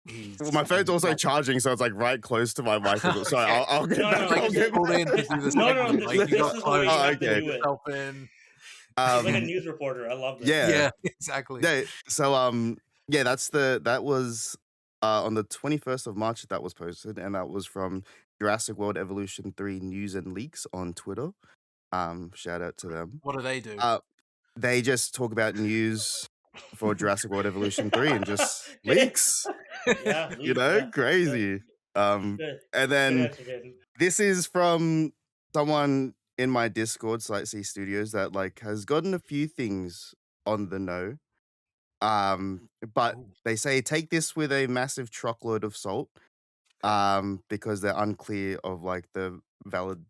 he's. Well, my phone's also charging, so it's like right close to my mic as well. Sorry, Okay. I'll get No, back. no, Like I'll you get pulled back. in to do the No, no, segment. this- Like you this got is the way you close, have to okay. do it. yourself in. He's like a Um, news reporter. I love this. yeah. Exactly. Yeah, so yeah, that was on the 21st of March that was posted, and that was from Jurassic World Evolution 3 News and Leaks on Twitter. Shout out to them. What do they do? They just talk about news for Jurassic World Evolution 3 and just leaks. Yeah, You know, yeah. crazy. Good. And Good then answer, Jaden. this is from someone in my Discord, Slight C Studios, that like has gotten a few things on the know. But Ooh. they say take this with a massive truckload of salt. Because they're unclear of like the validness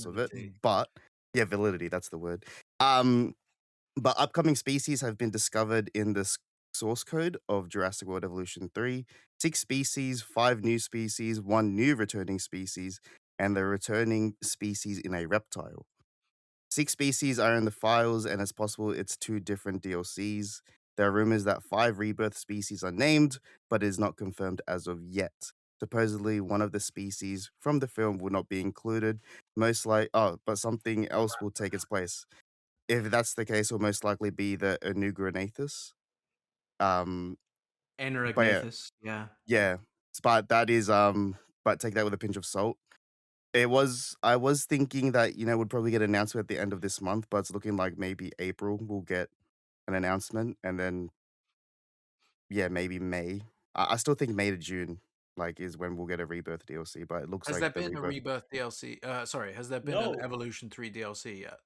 of it. Validity. But yeah, validity, that's the word. But upcoming species have been discovered in the source code of Jurassic World Evolution 3. 6 species, 5 new species, 1 new returning species, and the returning species in a reptile. 6 species are in the files, and it's possible it's 2 different DLCs. There are rumors that 5 rebirth species are named, but it is not confirmed as of yet. Supposedly, one of the species from the film will not be included. But something else will take its place. If that's the case, it will most likely be the Anugranathus. Anorognathus. Yeah. Yeah, but that is but take that with a pinch of salt. I was thinking that would probably get an announcement at the end of this month, but it's looking like maybe April we'll get an announcement, and then maybe May. I still think May to June is when we'll get a Rebirth DLC, but it looks Has like there the been a Rebirth. Rebirth DLC? Sorry, has there been No. an Evolution 3 DLC yet?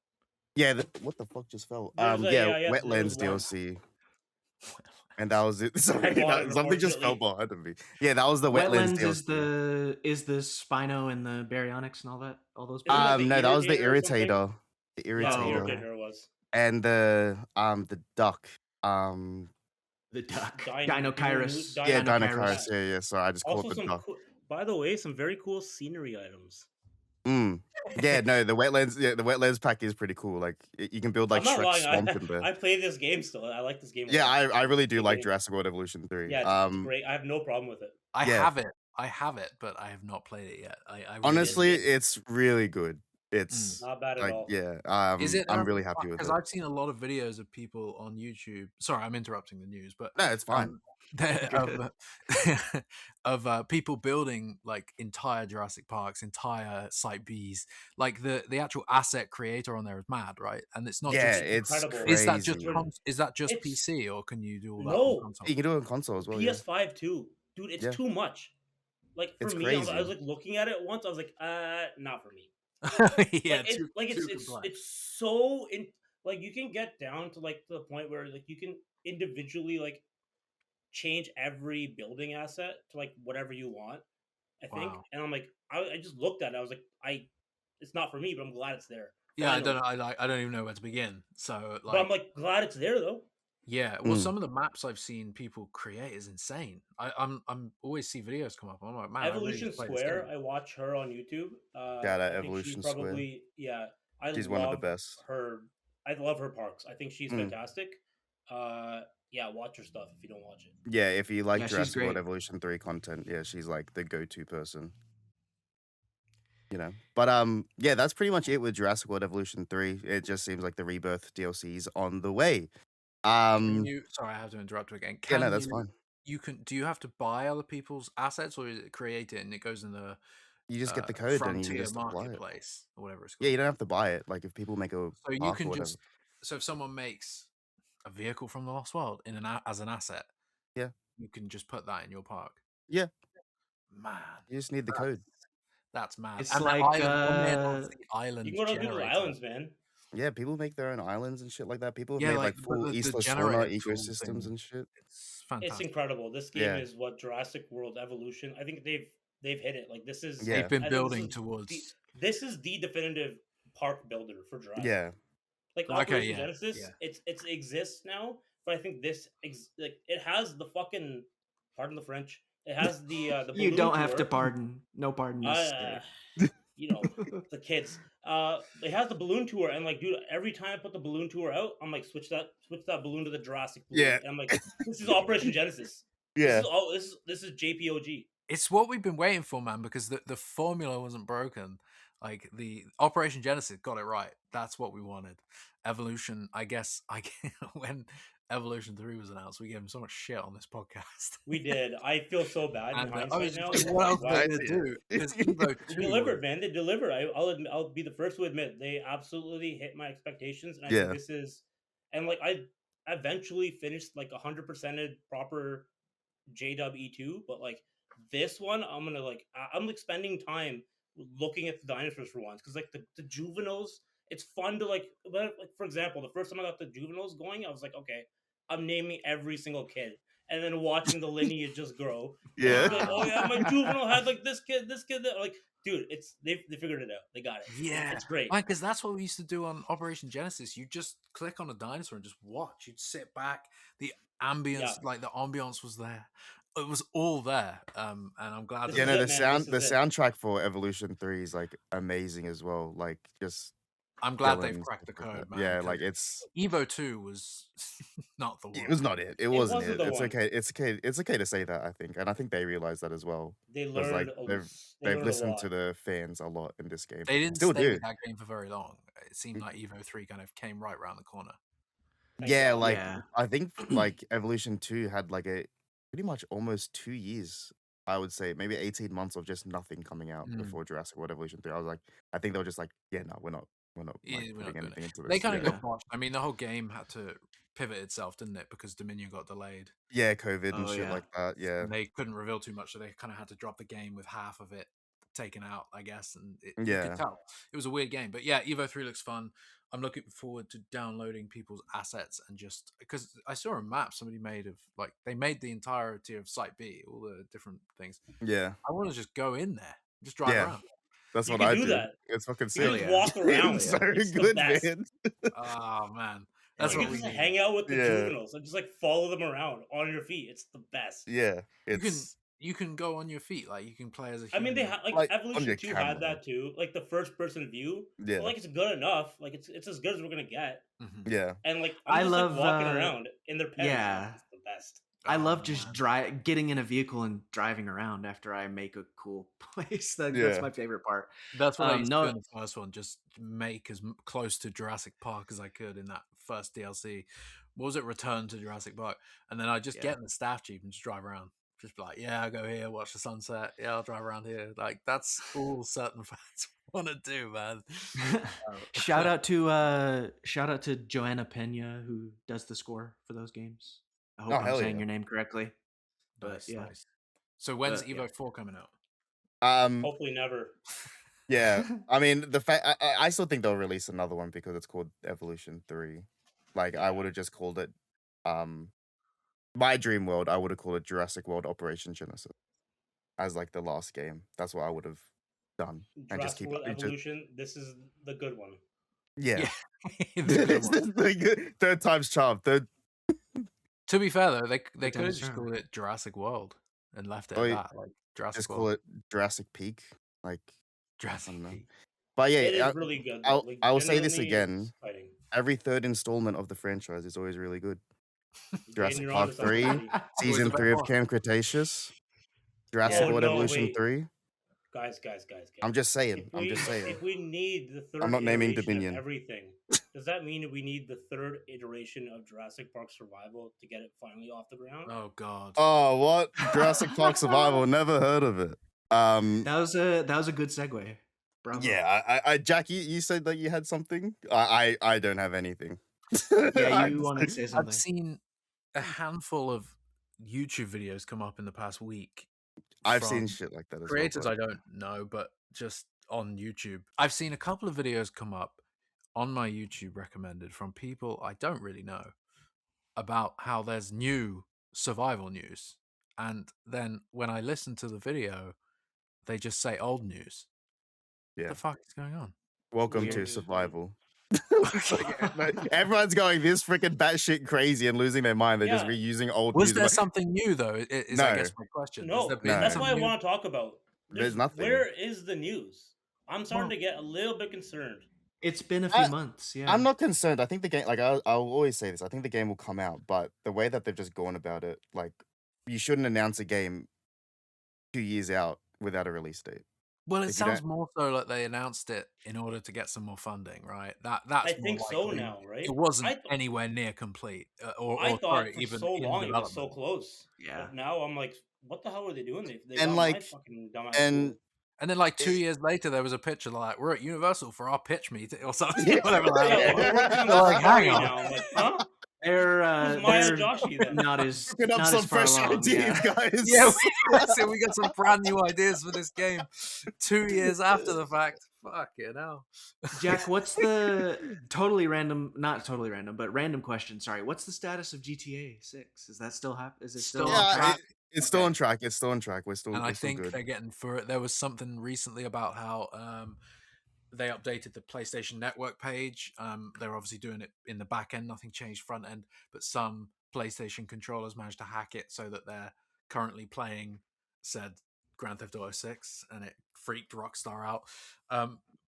Yeah, what the fuck just fell? There's a- yeah, there Wetlands was one. DLC. And that was it. Sorry, bought it, something just fell unfortunately. behind me. Yeah, that was the Wetlands Wetlands DLC. is the Spino and the Baryonyx and all those. Isn't that the No, that was the Irritator or Irritator. The Yeah, Irritator. the Oh, okay. Irritator was. And the duck. The duck. Dino- Dinokairos. Dino- Yeah, Dinokairos. Dinokairos. Yeah. Sorry, I just called Also it the some duck. by the way, some very cool scenery items. Yeah, no, the wetlands. Yeah, the wetlands pack is pretty cool. Like you can build like I'm not Shrek lying. swamp in there. I play this game still. I like this game. a Yeah, lot. I really do Good like game. Jurassic World Evolution 3. Yeah, it's great. I have no problem with it. I Yeah. have it, but I have not played it yet. I really Honestly, is. it's really good. It's Not bad at like all. yeah. Is it? I'm really happy with Because it. I've seen a lot of videos of people on YouTube. Sorry, I'm interrupting the news, but No, it's fine. of people building like entire Jurassic Parks, entire Site Bs. Like the actual asset creator on there is mad, right? And it's not Yeah, just. it's incredible. crazy. Is that just It's- PC, or can you do all that No. on console? You can do it on console as well. Yeah. PS5 too, dude. It's Yeah. too much. Like for It's me, I was crazy. like looking at it once. I was like, not for me. Yeah, It's so in like you can get down to like the point where like you can individually like change every building asset to like whatever you want. I think, Wow. and I'm like, I just looked at it. I was like, it's not for me, but I'm glad it's there. Yeah, I Finally. don't know. I don't even know where to begin. So But I'm like glad it's there though. yeah, well, Mm. some of the maps I've seen people create is insane. I'm always see videos come up. I'm like, man, Evolution I really play this Square. game. I watch her on YouTube. Shout out I think Evolution she's Square. probably I She's love one of the best. her. I love her parks. I think she's Mm. fantastic. Watch her stuff if you don't watch it. Yeah, if you like Yeah, she's Jurassic World great. Evolution 3 content, yeah, she's like the go-to person. But yeah, that's pretty much it with Jurassic World Evolution 3. It just seems like the Rebirth DLC is on the way. Can you? Sorry, I have to interrupt you again. Yeah, Can no, that's you? fine. You can. Do you have to buy other people's assets, or is it create it and it goes in the You just get the code and you Frontier just apply it. marketplace or whatever it's called? Yeah, you don't have to buy it. Like if people make a So you park or can whatever. just. So if someone makes a vehicle from the Lost World as an asset. Yeah. You can just put that in your park. Yeah. Man, You just need the code. that's mad. It's And like, the island, when they announced the You island can go to Google generator. Islands, man. Yeah, people make their own islands and shit like that. People have Yeah, made like but full the Isla Sorna generator tool ecosystems thing, and shit. it's It's fantastic. incredible. This game Yeah. is what Jurassic World Evolution. I think they've hit it. Like this is. Yeah. They've been I think building the, towards. this is the definitive park builder for Jurassic. Yeah. Like Okay, Operation yeah, Genesis, yeah. it exists now, but I think this like it has the fucking, pardon the French, it has the You balloon don't have to tour. pardon. No pardon necessary. You know, the kids. It has the balloon tour, and like, dude, every time I put the balloon tour out, I'm like, switch that balloon to the Jurassic balloon. Yeah. And I'm like, this is Operation Genesis. Yeah. This is JPOG. It's what we've been waiting for, man, because the formula wasn't broken. Like the Operation Genesis got it right. That's what we wanted. Evolution, I guess, when Evolution 3 was announced, we gave him so much shit on this podcast. We did. I feel so bad in And I hindsight was now. just like, what else Wow. are they gonna do? Because Evo They 2 delivered, was- man. They delivered. I'll be the first to admit they absolutely hit my expectations, and I Yeah. think this is, and like I eventually finished like 100%ed proper JW2, but like this one, I'm gonna like I'm like spending time looking at the dinosaurs for once because like the juveniles, it's fun to like for example, the first time I got the juveniles going, I was like, okay, I'm naming every single kid. And then watching the lineage just grow. Yeah. Like, oh yeah, my juvenile had like this kid, that. Like, dude, it's they figured it out. They got it. Yeah, It's great. because that's what we used to do on Operation Genesis. You just click on a dinosaur and just watch. You'd sit back. The ambience, Yeah. like the ambiance, was there. It was all there. And I'm glad. This Yeah, is no, it, the man. sound, This the is it. soundtrack for Evolution 3 is like amazing as well. Like just I'm glad villains they've cracked the stuff like code, that. man. Yeah, 'cause like it's Evo 2 was not the one. it was not it. It wasn't wasn't it. the It's one. okay. It's okay. It's okay to say that, I think, and I think they realize that as well. They Because learned. like They they've learned a listened lot. to the fans a lot in this game. They didn't Still stay do. with that game for very long. It seemed like Evo 3 kind of came right around the corner. Thank Yeah, God. like Yeah. I think like Evolution 2 had like a pretty much almost 2 years, I would say, maybe 18 months of just nothing coming out Mm. before Jurassic World Evolution 3. I was like, I think they were just like, yeah, no, we're not Yeah, like, we're not putting doing anything into this. They kind of yeah. got botched. I mean, the whole game had to pivot itself, didn't it? Because Dominion got delayed. Yeah, COVID and Oh, shit yeah. like that. Yeah. And they couldn't reveal too much, so they kind of had to drop the game with half of it taken out, I guess. And you Yeah. could tell it was a weird game. But yeah, Evo 3 looks fun. I'm looking forward to downloading people's assets and just because I saw a map somebody made of like they made the entirety of Site B, all the different things. Yeah. I want to just go in there, just drive Yeah. around. That's You what can I do do. that. It's fucking You sick. can just yeah. walk around. It's so It's the good, best. man. Oh man, that's You what can we just need. hang out with the Yeah. juveniles and just like follow them around on your feet. It's the best. Yeah. You can It's you can go on your feet, like you can play as a I human. mean, they had like Like, on Evolution your 2 camera. had that too, like the first person view. yeah. But like it's good enough. Like it's as good as we're gonna get. Mhm. Yeah. And like I I'm just love, like walking around in their pens. yeah. It's the best. I Oh, love just man. getting in a vehicle and driving around after I make a cool place. That's Yeah. my favorite part. That's what I used to no- do in the first one. Just make as close to Jurassic Park as I could in that first DLC. What was it? Return to Jurassic Park, and then I just Yeah. get in the staff jeep and just drive around. Just be like, yeah, I'll go here, watch the sunset. Yeah, I'll drive around here. Like that's all certain fans want to do, man. shout out to Joanna Pena who does the score for those games. I hope Oh, I'm hell saying yeah. your name correctly. But Nice, yeah. nice. So when's But, yeah. Evo 4 coming out? Hopefully never. Yeah. I mean, the fact I still think they'll release another one because it's called Evolution 3. Like I would have just called it my dream world, I would have called it Jurassic World Operation Genesis as like the last game. That's what I would have done. And just Jurassic keep World it just, Evolution. This is the good one. yeah. The good This one. is the good, third time's charm. Third To be fair though, they Good could have times just around. called it Jurassic World and left it Oh, at yeah. that. Like Jurassic just World. call it Jurassic Peak. Like Jurassic don't know. Peak. but It yeah, is really good. Though. Like, I will say this genuinely again. exciting. Every third installment of the franchise is always really good. Jurassic you're Park onto something, 3, buddy. Season the best 3 of one. Camp Cretaceous, Jurassic Oh, World no, Evolution wait. 3. Guys. I'm just saying. I'm just saying. If we need the third I'm not naming iteration Dominion. of everything, does that mean we need the third iteration of Jurassic Park Survival to get it finally off the ground? Oh god. Oh, what? Jurassic Park Survival? Never heard of it. That was a good segue. Bravo. Yeah, I Jack, you said that you had something. I don't have anything. Yeah, you wanted to say I've something. seen a handful of YouTube videos come up in the past week. I've from seen shit like that as well. creators but- I don't know, but just on YouTube. I've seen a couple of videos come up on my YouTube recommended from people I don't really know about how there's new survival news. And then when I listen to the video, they just say old news. What Yeah. the fuck is going on? Welcome Weird to news, survival. It's like, everyone's going this freaking batshit crazy and losing their mind. They're just Yeah. reusing old Was news. there Like, something new though? Is I guess No. my question. No, Has there been that's No. why I something new? want to talk about. There's nothing. Where is the news? I'm starting Well- to get a little bit concerned. It's been a few I- months. Yeah. I'm not concerned. I think the game, like I'll always say this, I think the game will come out, but the way that they've just gone about it, like you shouldn't announce a game 2 years out without a release date. Well, it If you sounds more so like they announced it in order to get some more funding, right? That's I more think so likely. now, right? It wasn't I th- anywhere near complete, or I thought sorry, for even so in long it was so development. close. Yeah. But now I'm like, what the hell are they doing? They And, got like, my fucking dumbass. and fooled. And then, like 2 It- years later, there was a picture like we're at Universal for our pitch meet or something. Yeah. Whatever. Yeah, we're working on They're the like, story hang on. now. I'm like, huh? They're Who's Maya they're Joshi then? not as Cooking up not some as far fresh along. ideas, Yeah. guys. Yeah, we got some brand new ideas for this game 2 years after the fact. Fuck it hell. Jack, what's the not totally random, but random question? Sorry, what's the status of GTA 6? Is that still Is it still Still on on Yeah, track? track. it's still Okay. on track. It's still on track. We're still, And I we're still think good. they're getting for it. There was something recently about how they updated the PlayStation Network page. They're obviously doing it in the back end, nothing changed front end, but some PlayStation controllers managed to hack it so that they're currently playing said Grand Theft Auto 6, and it freaked Rockstar out.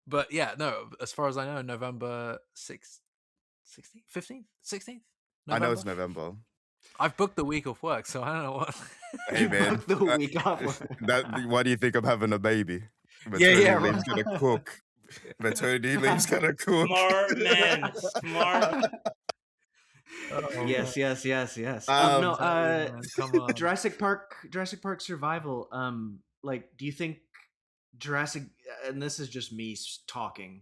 But yeah, no, as far as I know, November 6th, 16th, 15th, 16th? I know it's November. I've booked the week off work, so I don't know what. Hey, man. Book the week off. Why do you think I'm having a baby? Yeah, Maternity right. leave's gonna cook. Maternity leave's gonna cook. Smart man, smart. Yes. Um, No, Come on. Jurassic Park Survival. Like, do you think Jurassic? And this is just me talking,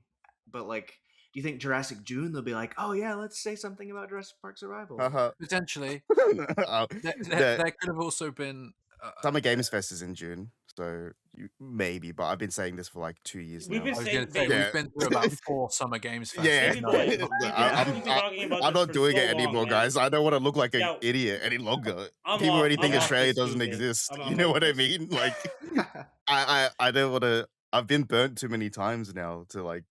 but like, do you think Jurassic June they'll be like, oh yeah, let's say something about Jurassic Park Survival? Potentially. Uh, There could have also been. Summer Games Fest is in June, so maybe. But I've been saying this for like 2 years We've now. been I was saying- going to say, Yeah. we've been through about 4 Summer Games Fest. Yeah, We've No, been- not- we've been talking about I'm this not for doing so it anymore, long, man. guys. I don't want to look like an Yeah. idiot any longer. I'm People off- already I'm think off Australia this doesn't Tuesday. exist. I'm You off know what I this. mean? Like, I don't want to. I've been burnt too many times now to like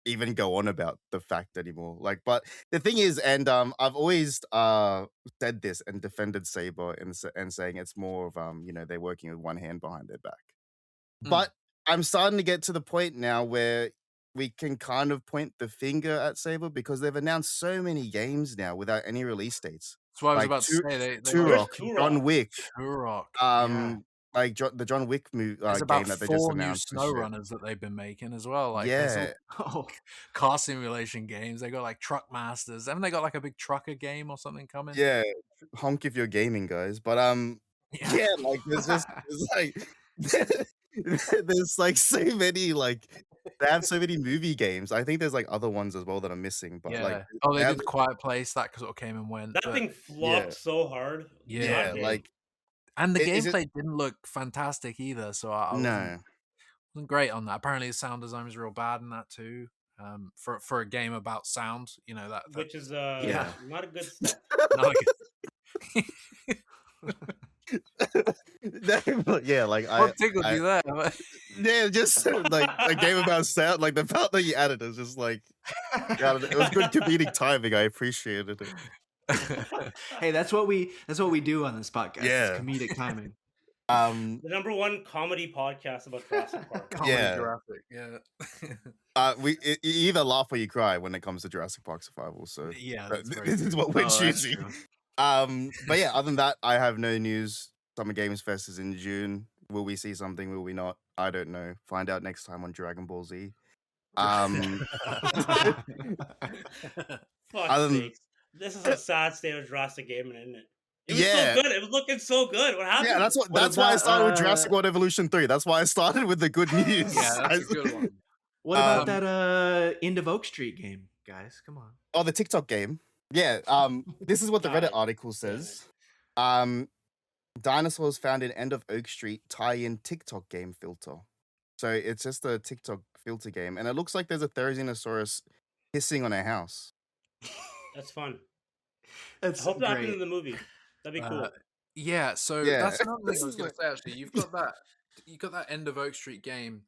even go on about the fact anymore. Like, but the thing is, and I've always said this and defended Saber and saying it's more of they're working with one hand behind their back. Mm. But I'm starting to get to the point now where we can kind of point the finger at Saber because they've announced so many games now without any release dates. That's what I was Like about to say. They Turok, Turok? John Wick, Turok. like the John Wick There's game about that they just 4 new announced. and shit. SnowRunners that they've been making as well. Like, there's Yeah. all car simulation games. They got like Truck Masters. Haven't they got like a big trucker game or something coming? Yeah, honk if you're gaming, guys. But yeah, like there's like there's like so many like they have so many movie games. I think there's like other ones as well that I'm missing. But Yeah. like Oh, they have- did Quiet Place. That sort of came and went. That but- thing flopped Yeah. so hard. yeah, God damn. like And the Is it- gameplay didn't look fantastic either, so I no. wasn't great on that. Apparently, the sound design was real bad in that too. For a game about sound, that which is Yeah. not a good step. not Yeah, like what tickled you there? yeah, just like a game about sound. Like the part that you added is just like God, it was good comedic timing. I appreciated it. Hey, that's what we do on this podcast. It's Yeah. comedic timing. Um, The #1 comedy podcast about Jurassic Park. Comedy Yeah. Jurassic, yeah. you either laugh or you cry when it comes to Jurassic Park Survival. So Yeah, that's very this is true. what we're Oh, that's choosing. true. But yeah, other than that, I have no news. Summer Games Fest is in June. Will we see something? Will we not? I don't know. Find out next time on Dragon Ball Z. Fuck's Other than- sakes. This is a sad state of Jurassic gaming, isn't it? It was Yeah. so good. It was looking so good. What happened? Yeah, that's What why I about, started with Jurassic World Evolution 3. That's why I started with the good news. Yeah, that's a good one. What about Um, that End of Oak Street game? guys. Come on. Oh, the TikTok game. Yeah. This is what the Reddit God article damn it. says. Dinosaurs found in end of Oak Street tie-in TikTok game filter. So it's just a TikTok filter game, and it looks like there's a Therizinosaurus hissing on a house. That's fun. I That's hope that happened great. in the movie. That'd be cool. Yeah, so Yeah. that's another thing This I was is going to like- say. Actually, you've got that end of Oak Street game,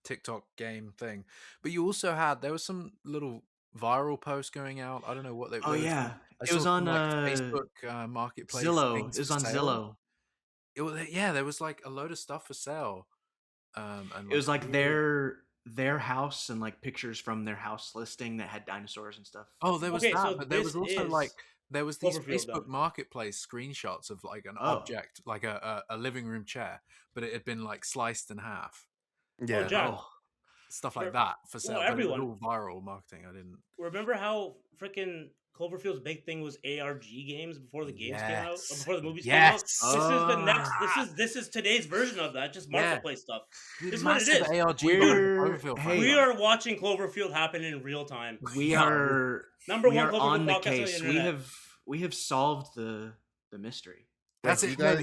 TikTok game thing, but you also had there was some little viral posts going out. I don't know what they. Oh there was yeah, some- I it saw was some, on like Facebook Marketplace. Zillow. things It was for on sale. Zillow. Yeah, there was like a load of stuff for sale. And It was like their house and like pictures from their house listing that had dinosaurs and stuff. oh, there was Okay, that, so but there was this also is like there was these Cloverfield, Facebook then. Marketplace screenshots of like an Oh. object, like a living room chair, but it had been like sliced in half, yeah. Oh, Jack. Oh, stuff like For- that for sale. But it everyone. was all viral marketing. I didn't. Remember how freaking Cloverfield's big thing was ARG games before the games came out, or Yes. before the movies Yes. came out? This is the next. Ah. This is today's version of that. Just Yeah. marketplace stuff. Dude, This is what it massive is. ARG We're- behind the Cloverfield hey, We franchise. are watching Cloverfield happen in real time. we Yeah. are Number we one are Cloverfield on the podcast on the case. internet. We have solved the mystery. That's Like, it. you No,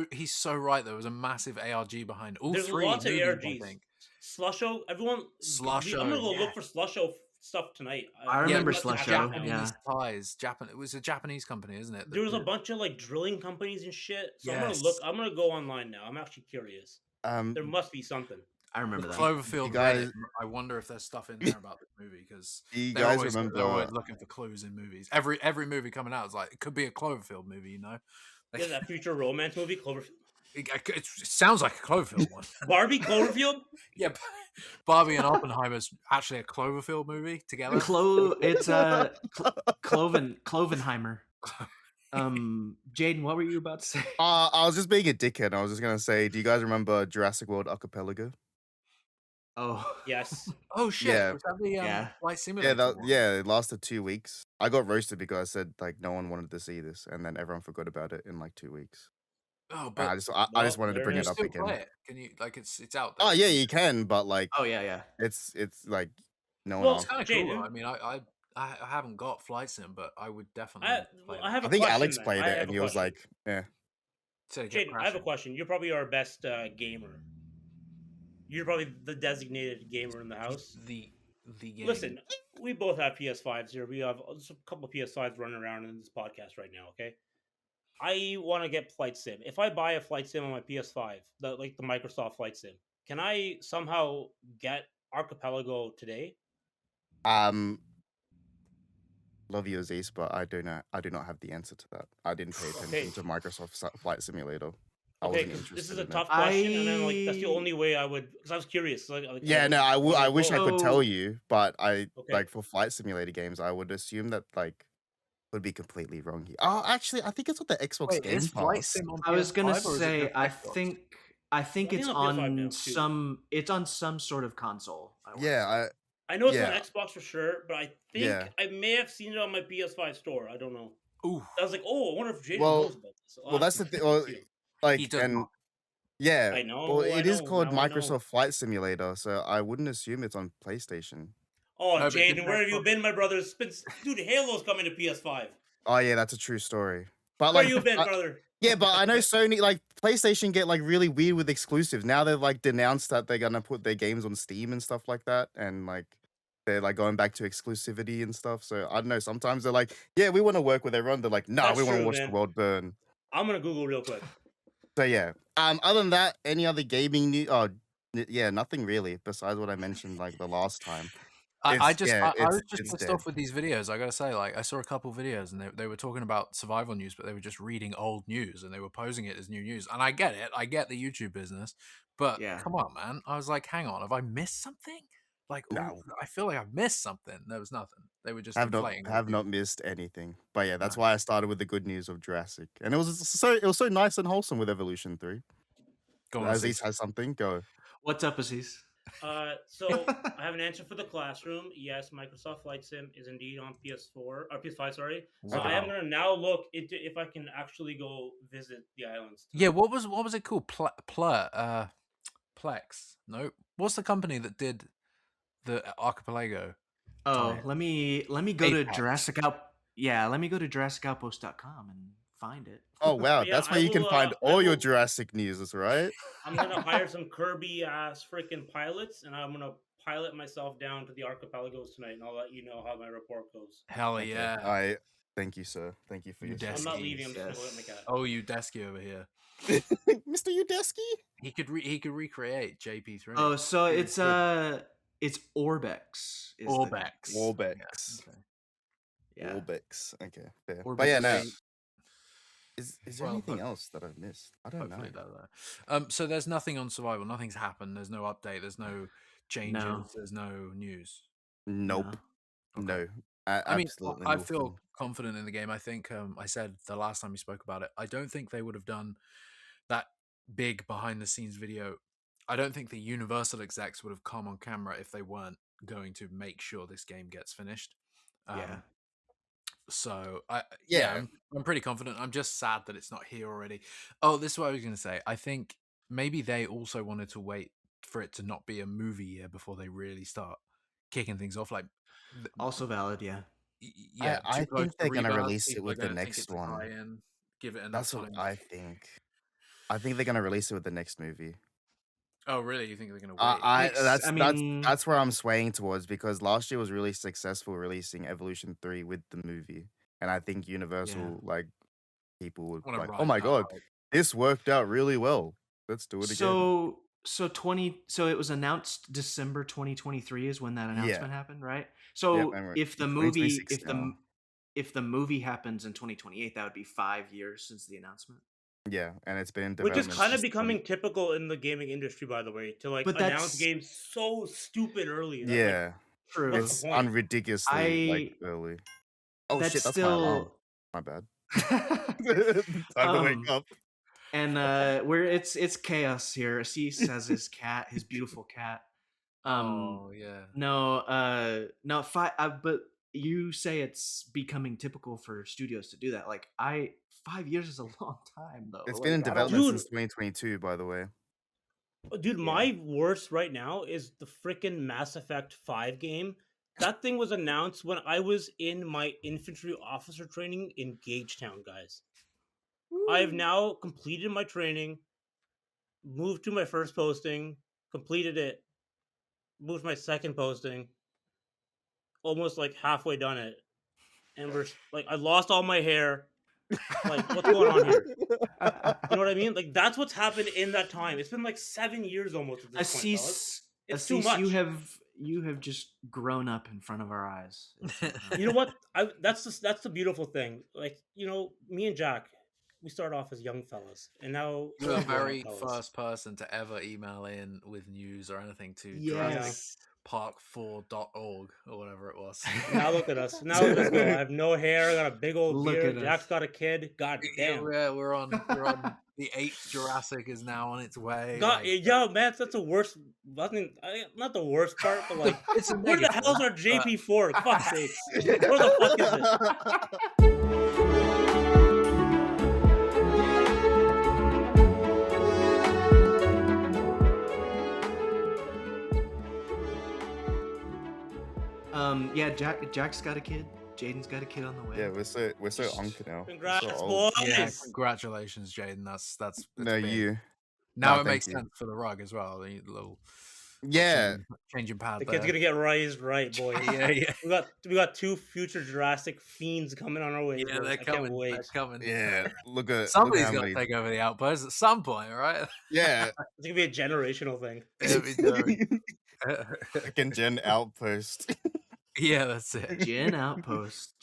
guys- he's so right. There was a massive ARG behind all There's three lots of movies, I ARGs. think. Slusho, everyone. Slusho, I'm gonna go yeah. look for Slusho stuff tonight. I remember that's Slusho, Japanese. yeah. Japanese ties. It was a Japanese company, isn't it? There was a bunch of like drilling companies and shit. So I'm gonna Yes. look. I'm gonna go online now. I'm actually curious. There must be something. I remember that. Cloverfield You guys- Reddit. I wonder if there's stuff in there about this movie because Do you they're guys always remember? looking for clues in movies. Every movie coming out is like it could be a Cloverfield movie, you know. Yeah, that future romance movie, Cloverfield. It sounds like a Cloverfield one. Barbie Cloverfield. Yeah, Barbie and Oppenheimer's actually a Cloverfield movie together. It's Clovenheimer. Jaden, what were you about to say? I was just being a dickhead. I was just gonna say, do you guys remember Jurassic World Archipelago? Oh, Yes. Oh shit! Yeah. Was that the Yeah. flight simulator? Yeah, one? yeah. It lasted 2 weeks. I got roasted because I said like no one wanted to see this, and then everyone forgot about it in like 2 weeks. Oh, And but I just well, wanted to there bring it it is. up still again. play it. Can you like it's out there? Oh yeah, you can, but like oh yeah. it's like no one Well, else. It's kind of cool. Jaden. I mean, I haven't got flight sim, but I would definitely play I that. have a I think question, Alex then. played I it, have and a he was question. like, "Yeah." To get Jaden, I have a crashing. question. You're probably our best gamer. You're probably the designated gamer in the house. The game. Listen, we both have PS5s here. We have a couple of PS5s running around in this podcast right now. Okay, I want to get Flight Sim. If I buy a Flight Sim on my PS5, the Microsoft Flight Sim, can I somehow get Archipelago today? Love you, Aziz, but I do not have the answer to that. I didn't pay attention to Microsoft Flight Simulator. I Okay, wasn't 'cause interested this is a in it. tough question, and then that's the I- only way I would. Because I was curious. Yeah, no, I wish I could tell So- you, but I Okay. like for flight simulator games, I would assume that like would be completely wrong here. Oh, actually, I think it's on the Xbox Wait, Game is flight Pass. sim on I was gonna PS5 or is it say just I Xbox? think it's think on PS5 now, on too. it's on some sort of console. I wanna Yeah, say. I know it's Yeah. on Xbox for sure, but I think Yeah. I may have seen it on my PS5 store. I don't know. Ooh, I was like, oh, I wonder if Jaden Well- knows about this. I'll well, that's ask the him. thing. Well, See him. like he does and not. yeah, I know. well, I it is know, called now I know. Microsoft Flight Simulator, so I wouldn't assume it's on PlayStation. Oh, No, but Jaden, didn't where have you Xbox- been, my brother? Dude, Halo's coming to PS5. Oh yeah, that's a true story. But Where like, you been, I- brother? yeah, but I know Sony, like PlayStation, get like really weird with exclusives. Now they've like denounced that they're gonna put their games on Steam and stuff like that, and like they're like going back to exclusivity and stuff. So I don't know. Sometimes they're like, yeah, we want to work with everyone. They're like, no, That's we want to true, watch man. the world burn. I'm gonna Google real quick. So yeah. Other than that, any other gaming news? Oh, yeah, nothing really besides what I mentioned like the last time. I It's- just yeah, I was it's just pissed dead. off with these videos. I gotta say, like I saw a couple videos and they were talking about survival news, but they were just reading old news and they were posing it as new news. And I get it, I get the YouTube business, but Yeah. come on, man. I was like, hang on, have I missed something? Like, No. ooh, I feel like I've missed something. There was nothing. They were just Have inflating. not missed anything. But yeah, that's No. why I started with the good news of Jurassic, and it was so nice and wholesome with Evolution 3. Go on, Aziz Aziz. has something. Go. What's up, Aziz? So I have an answer for the classroom. Yes, Microsoft Flight Sim is indeed on PS4 or PS5. Sorry. So I am Wow. gonna now look into if I can actually go visit the islands. Yeah, what was it called? Plex? No, what's the company that did the Archipelago? Oh, tie-in. let me go to Apex. Jurassic Out. Yeah, let me go to JurassicOutpost.com and find it. Oh wow, Yeah, that's where I you can will. find I all your will. Jurassic news, right? I'm gonna hire some Kirby ass freaking pilots, and I'm gonna pilot myself down to the archipelagos tonight, and I'll let you know how my report goes. Hell Okay. yeah. I thank you, sir. Thank you for your Udesky. I'm not leaving. I'm services. just gonna go Yes. get my cat. Oh, Udesky over here. Mr. Udesky? He could recreate JP3. Oh, so Dude, it's good. it's Orbex. Is the Orbex. Warbex. Okay. yeah. Warbex. Okay, fair. Orbex. But yeah, no. They- Is there Well, anything ho- else that I've missed? I don't know. Hopefully they'll so there's nothing on survival. Nothing's happened. There's no update. There's no changes. No. There's no news. Nope. No. No. Okay. I mean, Absolutely I nothing. feel confident in the game. I think I said the last time we spoke about it, I don't think they would have done that big behind the scenes video. I don't think the Universal execs would have come on camera if they weren't going to make sure this game gets finished. Yeah. So Yeah. I'm pretty confident. I'm just sad that it's not here already. Oh, this is what I was going to say. I think maybe they also wanted to wait for it to not be a movie year before they really start kicking things off. Like, Also valid, yeah. yeah, I go think to they're gonna Rebirth, release it people are with the gonna think next it's a one. tie-in. Give it enough That's what time. I think. I think they're gonna release it with the next movie. Oh, really? You think they're gonna wait? That's where I'm swaying towards, because last year was really successful releasing Evolution 3 with the movie. And I think Universal like people would Wanna like, oh ride my that god, hype. this worked out really well. Let's do it again. So it was announced December 2023 is when that announcement happened, right? So and we're if the in movie 2026 now. if the movie happens in 2028, that would be 5 years since the announcement. Yeah, and it's been in Which development. is kind of since becoming typical in the gaming industry, by the way, to like But announce that's games so stupid early. That, yeah, true. what's it's the point? unridiculously like early. Oh That's shit, that's my alarm. still My bad. Time to Um, wake up. and it's chaos here. Assis has his cat, his beautiful cat. Oh yeah. No, but you say it's becoming typical for studios to do that. Like 5 years is a long time though. It's Like, been in I don't- development Dude. since 2022, by the way. Dude, my worst right now is the freaking Mass Effect 5 game. That thing was announced when I was in my infantry officer training in Gagetown, guys. I have now completed my training, moved to my first posting, completed it, moved to my second posting, almost like halfway done it. And we're like, I lost all my hair. Like, what's going on here? You know what I mean? Like, that's what's happened in that time. It's been like 7 years almost at this point, fellas. Assis, It's too Assis, much. you have just grown up in front of our eyes. You know what? That's the beautiful thing. Like, you know, me and Jack, we start off as young fellas, and now You're we're the grown-up very fellas. first person to ever email in with news or anything to Yes. JurassicPark4.org or whatever it was. Now look at us. Now let's go. I have no hair. I got a big old Look beard. at Jack's us. got a kid. God Yeah, damn. we're on the 8th Jurassic is now on its way. God, like, yo, man, that's the worst. Not the worst part, but like, it's a where the negative, hell's our but- JP4? Fuck's sakes. Where the fuck is it? Yeah, Jack's got a kid. Jaden's got a kid on the way. Yeah, we're so uncle now. We're Congrats, so old. boys. Yeah, congratulations, Jaden. That's No, big. you. Now No, it makes thank you. sense for the rug as well. The little Yeah, changing pad. The kid's gonna get raised right, boys. yeah. We got 2 future Jurassic fiends coming on our way. Yeah, boys. they're I coming. can't wait. They're coming. yeah. Look at Somebody's how got to many. take over the outpost at some point, right? Yeah, It's gonna be a generational thing. second gen outpost. Yeah, that's it. Gin Outpost.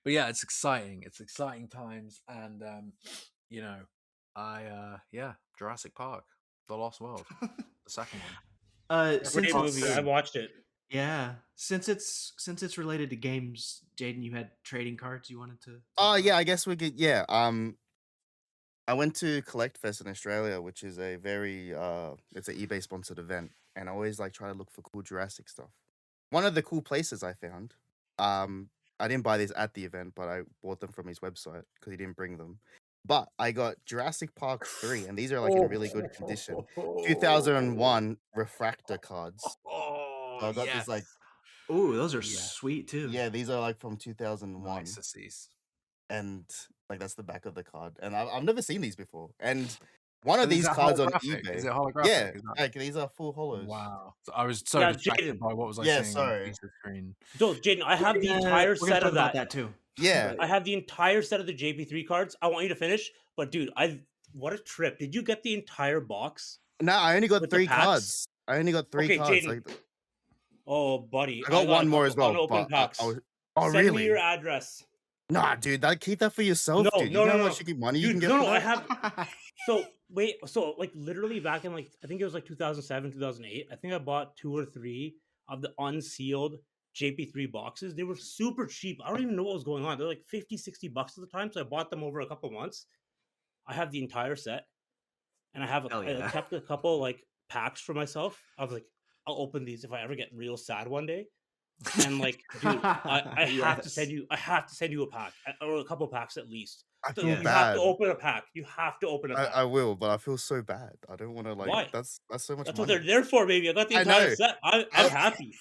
But yeah, it's exciting. It's exciting times, and you know, Jurassic Park, The Lost World, the second one. Great movie. I watched it. Yeah, since it's related to games, Jaden, you had trading cards you wanted to. Oh yeah, I guess we could. Yeah. I went to Collect Fest in Australia, which is a very it's an eBay sponsored event, and I always like try to look for cool Jurassic stuff. One of the cool places I found, I didn't buy these at the event, but I bought them from his website because he didn't bring them. But I got Jurassic Park 3, and these are like in really good condition. 2001 refractor cards. Oh, So I got yes. this like Oh, those are Yeah. sweet too. Yeah, these are like from 2001, Nice Assis. and like that's the back of the card. And I've never seen these before. And one of And is these that cards on holographic? eBay. Is it holographic? Yeah, Is that... like these are full hollows. Wow. So I was so Yeah, distracted Jaden. by what was I Yeah, seeing on sorry. the piece of screen. So, Jaden, I have the entire We're gonna set talk of about that. that too. Yeah. I have the entire set of the JP3 cards. I want you to finish, but dude, what a trip! Did you get the entire box? No, I only got With the 3 packs? cards. I only got 3 Okay, cards. Jaden. Like, Oh, buddy, I got a one more couple as well, unopened but I packs. was. Oh, Send me your really? address. Nah, dude, keep that for yourself, No, dude. no, You know no, how no. much money you Dude, can get no, for no, I that? have. So wait, so like literally back in like I think it was like 2007, 2008. I think I bought 2 or 3 of the unsealed JP3 boxes. They were super cheap. I don't even know what was going on. They're like 50, 60 bucks at the time. So I bought them over a couple months. I have the entire set, and Hell I yeah. kept a couple like packs for myself. I was like, I'll open these if I ever get real sad one day. And like, dude, I have to send Yes. you. I have to send you a pack or a couple packs at least. I So feel you have bad. to open a pack. You have to open a pack. I will, but I feel so bad. I don't want to Why? That's so much That's what money. they're there for, baby. I got the I entire know. set. I'm happy.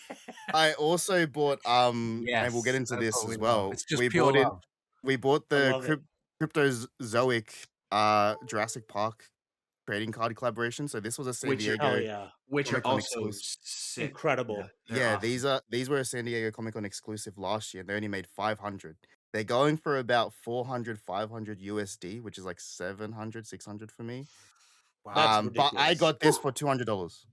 I also bought and we'll get into Yes, that's this what as we love. well. It's just We pure bought love. We bought I the love it. Cryptozoic Jurassic Park trading card collaboration. So this was a San Which are- Diego. Hell yeah, Which are Comic-Con also exclusive. sick. incredible. they're Yeah, awesome. these were a San Diego Comic-Con exclusive last year, and they only made 500. They're going for about 400, 500 USD, which is like 700, 600 for me. Wow. That's But I ridiculous. got this for $200.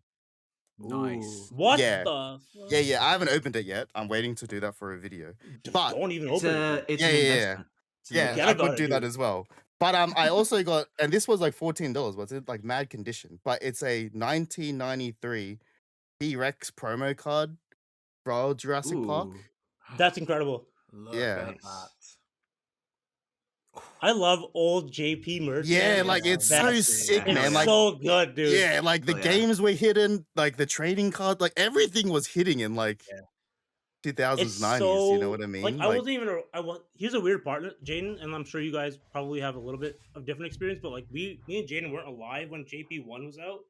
Nice. Ooh. What Yeah. the? Fuck? Yeah, I haven't opened it yet. I'm waiting to do that for a video. But Don't even It's open it. a dude. it's Yeah, an yeah, yeah. investment. It's an Yeah, Forget I about could it, do that dude. as well. But I also got, and this was like $14, but it's like mad condition. But it's a 1993 T-Rex promo card for Jurassic Park. Ooh. That's incredible. Look Yeah. at that. I love old JP merch. Yeah, man. like it's so best. sick, It's man. Like so good, dude. yeah, like the Oh, yeah. games were hidden, like the trading card, like everything was hitting in like Yeah. 2000s, It's 90s. so You know what I mean? Like I wasn't even. Here's a weird part, Jaden, and I'm sure you guys probably have a little bit of different experience. But like me and Jaden weren't alive when JP1 was out,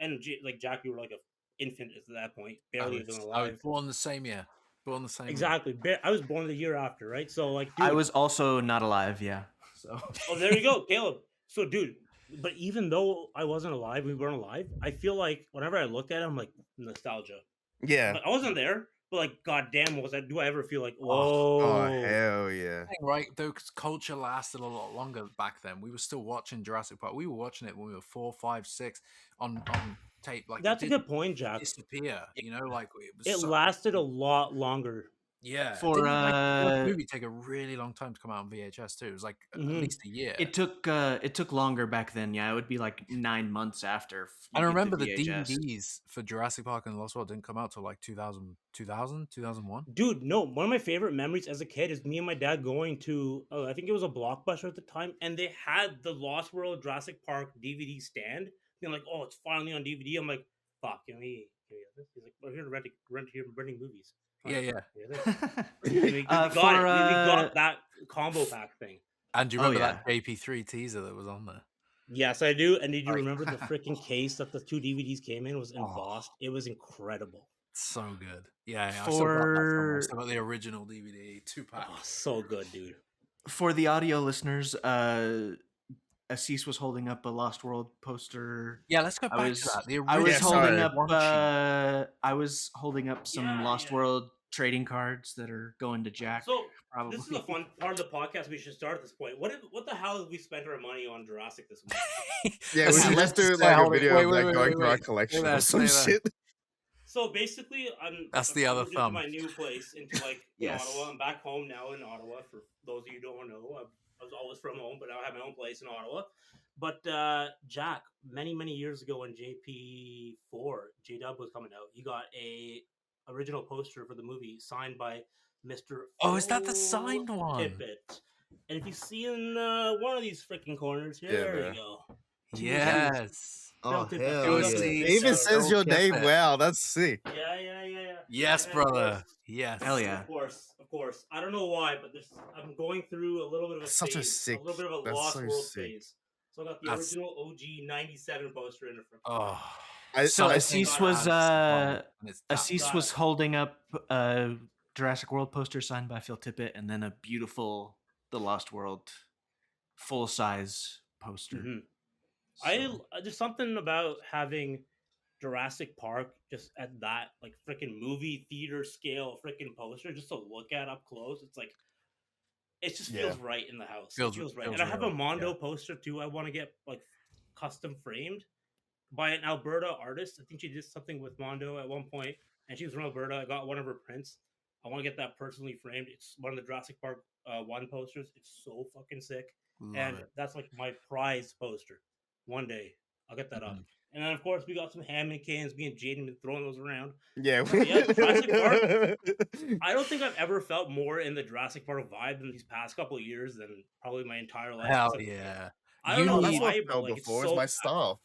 and like Jack, you were like a infant at that point, barely even I was alive. born the same year. Born the same year. Exactly. I was born the year after, right? So like, dude, I was also not alive. Yeah. So. Oh, there you go, Caleb. So, dude, but even though I wasn't alive, we weren't alive. I feel like whenever I look at it, I'm like nostalgia. Yeah. But I wasn't there. But like, goddamn, do I ever feel like, whoa? Oh hell yeah. Right, though, 'cause culture lasted a lot longer back then. We were still watching Jurassic Park. We were watching it when we were 4, 5, 6 on tape. Like That's it a didn't good point, Jack. disappear. You know, like It so, lasted a lot longer. Yeah. For, Didn't the movie take a really long time to come out on VHS too? It was like Mhm. at least a year. It took longer back then. Yeah, it would be like 9 months after. I you get remember the VHS. DVDs for Jurassic Park and the Lost World didn't come out till like 2001. Dude, no, one of my favorite memories as a kid is me and my dad going to, I think it was a Blockbuster at the time, and they had the Lost World Jurassic Park DVD stand, being like, oh, it's finally on DVD. I'm like, fuck, can we have this? He's like, we're here to renting movies. I'm like, Yeah. we got For, it. We got that combo pack thing. And do you Oh, remember yeah. that JP3 teaser that was on there? Yes, I do. And did you Like- remember the freaking case that the 2 DVDs came in was embossed? It was incredible. So good. Yeah, I still got that somewhere. I For still got the original DVD 2-pack. Oh, so good, dude. for the audio listeners, Assis was holding up a Lost World poster. Yeah, let's go I back was to that. The I was Yeah, holding sorry. up one sheet. I was holding up some Yeah, Lost yeah. World trading cards that are going to Jack. So probably. this is a fun part of the podcast. We should start at this point. What the hell have we spent our money on Jurassic this week? Yeah, we Let's- should let's just do stay like a holding- video wait, of wait, like wait, going wait, through our wait. collection Stay or there, some stay there. shit. So basically, That's the other moved into thumb. my new place into like in Yes. Ottawa. I'm back home now in Ottawa. For those of you who don't know, I was always from home, but now I have my own place in Ottawa. But Jack, many years ago when JP4 J-Dub was coming out, you got a original poster for the movie signed by Mr. Oh, is that the Phil signed one? Tippett. And if you see in one of these freaking corners here, Yeah, there man. you go. Yes. Oh Phil Tippett. hell Phil yeah! Tippett. It even says your Don't name. get it. Wow, that's sick. Yeah. Yes, And brother. of course- Yes. Hell yeah. Of course. I don't know why, but I'm going through a little bit of a That's such a phase, sick- a little bit of a that's Lost so World sick. phase. So I got the That's- original OG '97 poster in the front. Oh, So I Assis think was and it's that Assis bad. was holding up a Jurassic World poster signed by Phil Tippett, and then a beautiful The Lost World full size poster. Mhm. So- There's something about having Jurassic Park just at that like freaking movie theater scale freaking poster just to look at up close. It's like it just Yeah. feels right in the house. Feels- it feels right. feels And I have a real, Mondo yeah. poster too. I want to get like custom framed by an Alberta artist. I think she did something with Mondo at one point, and she was from Alberta. I got one of her prints. I want to get that personally framed. It's one of the Jurassic Park 1 posters. It's so fucking sick. Love And it. that's like my prized poster. One day I'll get that up. Mhm. And then of course we got some ham and cans. Me and Jaden been throwing those around. Yeah. But yeah, Jurassic Park. I don't think I've ever felt more in the Jurassic Park vibe in these past couple of years than probably my entire life. Hell Except- yeah. I don't You know That's need- what why, I but felt like it's before. It's so my stuff.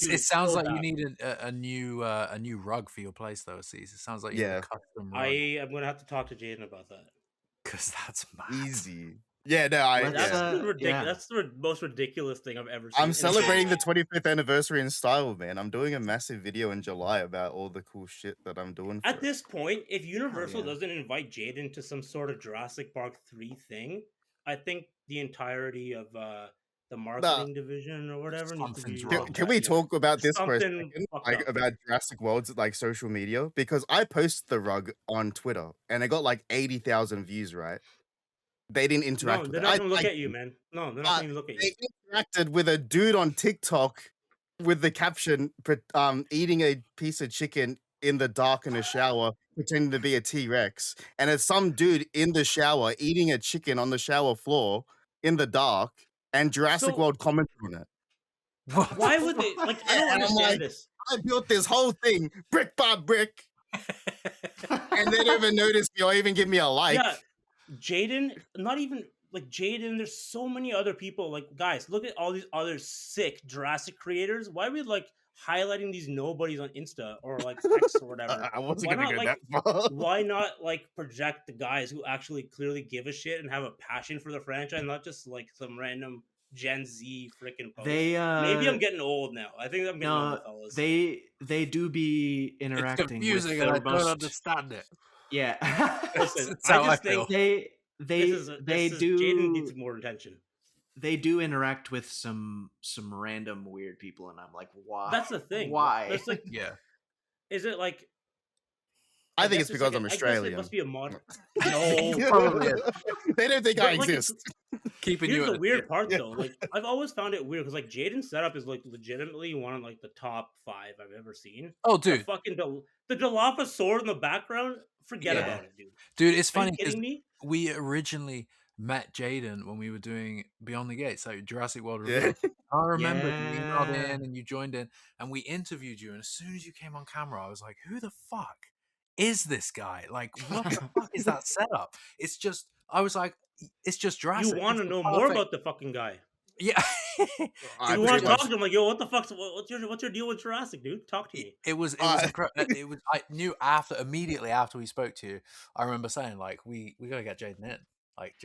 Dude, it sounds so like you bad. need a new rug for your place though, Assis. It sounds like you need Yeah. a custom I rug am gonna have to talk to Jaden about that. because that's mad. Easy. Yeah, no, I Let's, That's yeah. ridiculous. yeah. That's the most ridiculous thing I've ever seen. I'm in a celebrating the video. 25th anniversary in style, man. I'm doing a massive video in July about all the cool shit that I'm doing for At it. this point, if Universal yeah. doesn't invite Jaden to some sort of Jurassic Park 3 thing, I think the entirety of the marketing division or whatever needs to Something's be. wrong. Can we talk about this for a Something second? fucked Like up. about Jurassic World's like social media? Because I posted the rug on Twitter and it got like 80,000 views, right? They didn't interact No, with they're it. not I gonna look tagged at you, them, man. No, they're not but gonna even look at you. they interacted with a dude on TikTok with the caption eating a piece of chicken in the dark in a shower pretending to be a T-Rex, and it's some dude in the shower eating a chicken on the shower floor in the dark, and Jurassic So World commented on it. What why the would they like? I Yeah, don't and I'm understand like, this. I built this whole thing brick by brick, fuck? and they don't even notice me or even give me a like. Yeah, Jaden, not even like Jaden. There's so many other people. Like, guys, look at all these other sick Jurassic creators. Why are we like highlighting these nobodies on Insta or like X or whatever? I wasn't Why gonna not go like? that far. Why not like project the guys who actually clearly give a shit and have a passion for the franchise, not just like some random Gen Z freaking post? They Maybe I'm getting old now. I think I'm getting no, old, fellas. they do be It's interacting confusing with and I their don't most understand it. yeah. Listen, That's I how I just feel. think they Jaden needs do more attention. they do interact with some random weird people, and I'm like, why? That's the thing. Why? There's like, Yeah. is it like? I think guess it's because like I'm I guess Australian. it must be a mod. It No, probably is. They don't think But, I like, it's- exist. Keeping you here's at the a weird tip. part Yeah. though. Like I've always found it weird because like Jaden's setup is like legitimately one of like the top 5 I've ever seen. Oh, The dude. fucking the Dilophosaurus sword in the background. Forget Yeah. about it, dude. Dude, it's Are you funny because kidding me? we originally met Jaden when we were doing Beyond the Gates, like Jurassic World Yeah. Reveal. I remember you emailed Yeah. in and you joined in and we interviewed you. And as soon as you came on camera, I was like, who the fuck is this guy? Like, what the fuck is that setup? It's just, I was like, it's just You Jurassic. want to It's the know more perfect- about the fucking guy? Yeah. I You want pretty to talk much- to him like, yo, what the fuck's what's your deal with Jurassic, dude? Talk to me. It was Uh, it was I knew immediately after we spoke to you, I remember saying like we gotta get Jaden in. Like